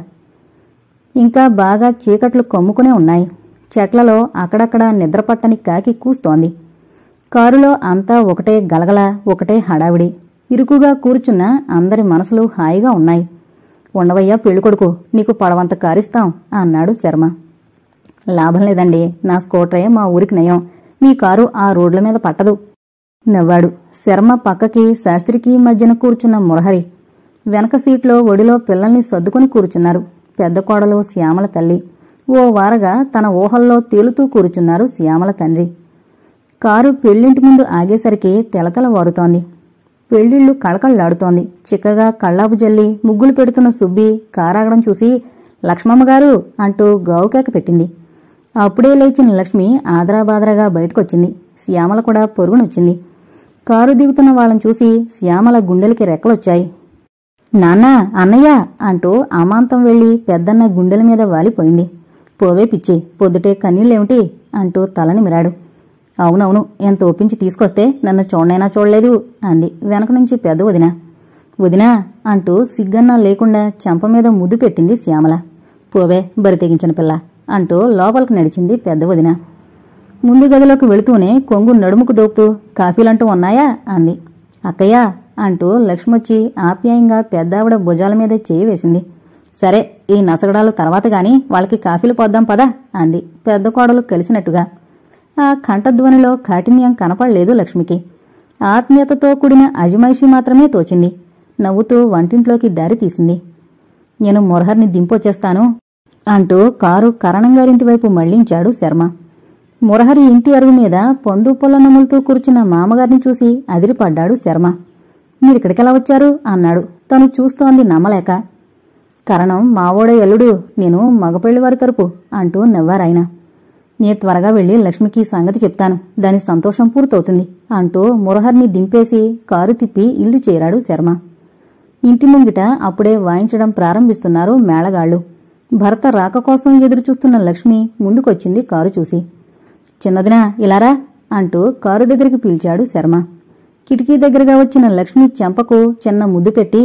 ఇంకా బాగా చీకట్లు కమ్ముకునే ఉన్నాయి. చెట్లలో అక్కడక్కడ నిద్రపట్టని కాకి కూస్తోంది. కారులో అంతా ఒకటే గలగల, ఒకటే హడావిడి. ఇరుకుగా కూర్చున్న అందరి మనసులు హాయిగా ఉన్నాయి. ఉండవయ్యా పెళ్ళికొడుకు, నీకు పడవంత కారిస్తాం అన్నాడు శర్మ. లాభం లేదండి, నా స్కూటరే మా ఊరికి నయం. మీ కారు ఆ రోడ్ల మీద పట్టదు నవ్వాడు. శర్మ పక్కకి శాస్త్రికి మధ్యన కూర్చున్న మురహరి. వెనక సీట్లో ఒడిలో పిల్లల్ని సర్దుకుని కూర్చున్నారు పెద్ద కోడలు శ్యామల తల్లి. ఓ వారగా తన ఊహల్లో తేలుతూ కూర్చున్నారు శ్యామల తండ్రి. కారు పెళ్లింటి ముందు ఆగేసరికి తెలతల వారుతోంది. పెళ్లిళ్లు కళకళ్లాడుతోంది. చిక్కగా కళ్ళాపు జల్లి ముగ్గులు పెడుతున్న సుబ్బి కారాగడం చూసి లక్ష్మమ్మగారు అంటూ గావుకేక పెట్టింది. అప్పుడే లేచిన లక్ష్మి ఆదరాబాదరాగా బయటకొచ్చింది. శ్యామల కూడా పొరుగునొచ్చింది. కారు దిగుతున్న వాళ్ళని చూసి శ్యామల గుండెలకి రెక్కలొచ్చాయి. నాన్నా, అన్నయ్య అంటూ అమాంతం వెళ్లి పెద్దన్న గుండెల మీద వాలిపోయింది. పోవే పిచ్చి, పొద్దుటే కన్నీళ్లేమిటి అంటూ తలని మిరాడు. అవునవును, ఎంత ఒప్పించి తీసుకొస్తే నన్ను చూడనైనా చూడలేదు అంది వెనక నుంచి పెద్ద వదిన. వదినా అంటూ సిగ్గన్నా లేకుండా చెంప మీద ముద్దు పెట్టింది శ్యామల. పోవే బరి తెగించిన పిల్ల అంటూ లోపలికి నడిచింది పెద్ద వదిన. ముందు గదిలోకి వెళుతూనే కొంగు నడుముకు దోపుతూ కాఫీలంటూ ఉన్నాయా అంది. అక్కయ్య అంటూ లక్ష్మొచ్చి ఆప్యాయంగా పెద్దావిడ భుజాల మీద చేయి వేసింది. సరే, ఈ నసగడాలు తర్వాత గాని వాళ్ళకి కాఫీలు పోద్దాం పదా అంది పెద్ద కోడలు కలిసినట్టుగా. ఆ కంఠధ్వనిలో కాఠిన్యం కనపడలేదు లక్ష్మికి. ఆత్మీయతతో కూడిన అజమాయిషీ మాత్రమే తోచింది. నవ్వుతూ వంటింట్లోకి దారి తీసింది. నేను మురహర్ని దింపొచ్చేస్తాను అంటూ కారు కరణంగారింటి వైపు మళ్లించాడు శర్మ. మురహరి ఇంటి అరుగు మీద పొందు పొల్ల నములుతూ కూర్చున్న మామగారిని చూసి అదిరిపడ్డాడు శర్మ. మీరిక్కడికెలా వచ్చారు అన్నాడు తను చూస్తోంది నమ్మలేక. కరణం మావోడే ఎల్లుడు, నేను మగపెళ్లివారి తరపు అంటూ నవ్వారాయన. నే త్వరగా వెళ్లి లక్ష్మికి సంగతి చెప్తాను, దాని సంతోషం పూర్తవుతుంది అంటూ మురహర్ని దింపేసి కారు తిప్పి ఇల్లు చేరాడు శర్మ. ఇంటి ముంగిట అప్పుడే వాయించడం ప్రారంభిస్తున్నారు మేళగాళ్లు. భర్త రాక కోసం ఎదురుచూస్తున్న లక్ష్మి ముందుకొచ్చింది కారు చూసి. చిన్నదినా ఇలారా అంటూ కారు దగ్గరికి పిలిచాడు శర్మ. కిటికీ దగ్గరగా వచ్చిన లక్ష్మి చెంపకు చిన్న ముద్దు పెట్టి,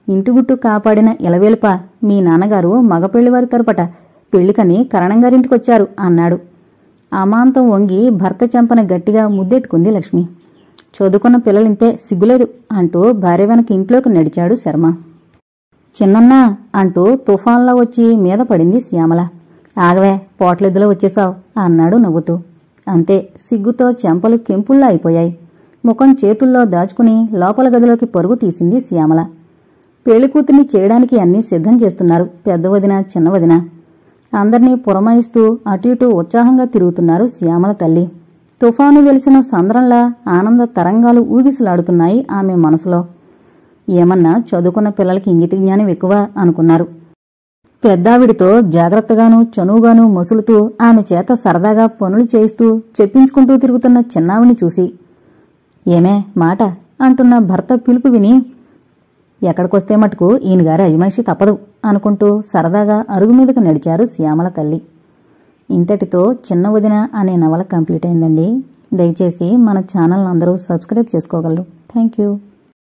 ఇంటిగుట్టు కాపాడిన ఇలవేలుప, మీ నాన్నగారు మగపెళ్లివారి తరపట, పెళ్లికని కరణంగారింటికొచ్చారు అన్నాడు. అమాంతం వంగి భర్త చెంపన గట్టిగా ముద్దెట్టుకుంది లక్ష్మి. చదువుకున్న పిల్లలింతే, సిగ్గులేదు అంటూ భార్య వెనక ఇంట్లోకి నడిచాడు శర్మ. చిన్నన్నా అంటూ తుఫాన్లా వచ్చి మీద పడింది శ్యామల. ఆగవే, పోట్లెద్దులో వచ్చేశావు అన్నాడు నవ్వుతూ. అంతే, సిగ్గుతో చెంపలు కెంపుల్లా అయిపోయాయి. ముఖం చేతుల్లో దాచుకుని లోపల గదిలోకి పరుగు తీసింది శ్యామల. పెళ్లికూతుర్ని చేయడానికి అన్నీ సిద్ధం చేస్తున్నారు పెద్ద వదిన చిన్న వదిన. అందర్నీ పురమాయిస్తూ అటు ఇటు ఉత్సాహంగా తిరుగుతున్నారు శ్యామల తల్లి. తుఫాను వెలిసిన సంద్రంలా ఆనంద తరంగాలు ఊగిసలాడుతున్నాయి ఆమె మనసులో. ఏమన్నా చదువుకున్న పిల్లలకి ఇంగిత జ్ఞానం ఎక్కువ అనుకున్నారు. పెద్దావిడితో జాగ్రత్తగానూ చనువుగానూ మసులుతూ ఆమె చేత సరదాగా పనులు చేయిస్తూ చెప్పించుకుంటూ తిరుగుతున్న చిన్నావిని చూసి, ఏమే మాట అంటున్న భర్త పిలుపు విని, ఎక్కడికొస్తే మటుకు ఈయనగారి అజమాయిషి తప్పదు అనుకుంటూ సరదాగా అరుగు మీదకు నడిచారు శ్యామల తల్లి. ఇంతటితో చిన్న వదిన అనే నవల కంప్లీట్ అయిందండి. దయచేసి మన ఛానల్ అందరూ సబ్స్క్రైబ్ చేసుకోగలరు. Thank you.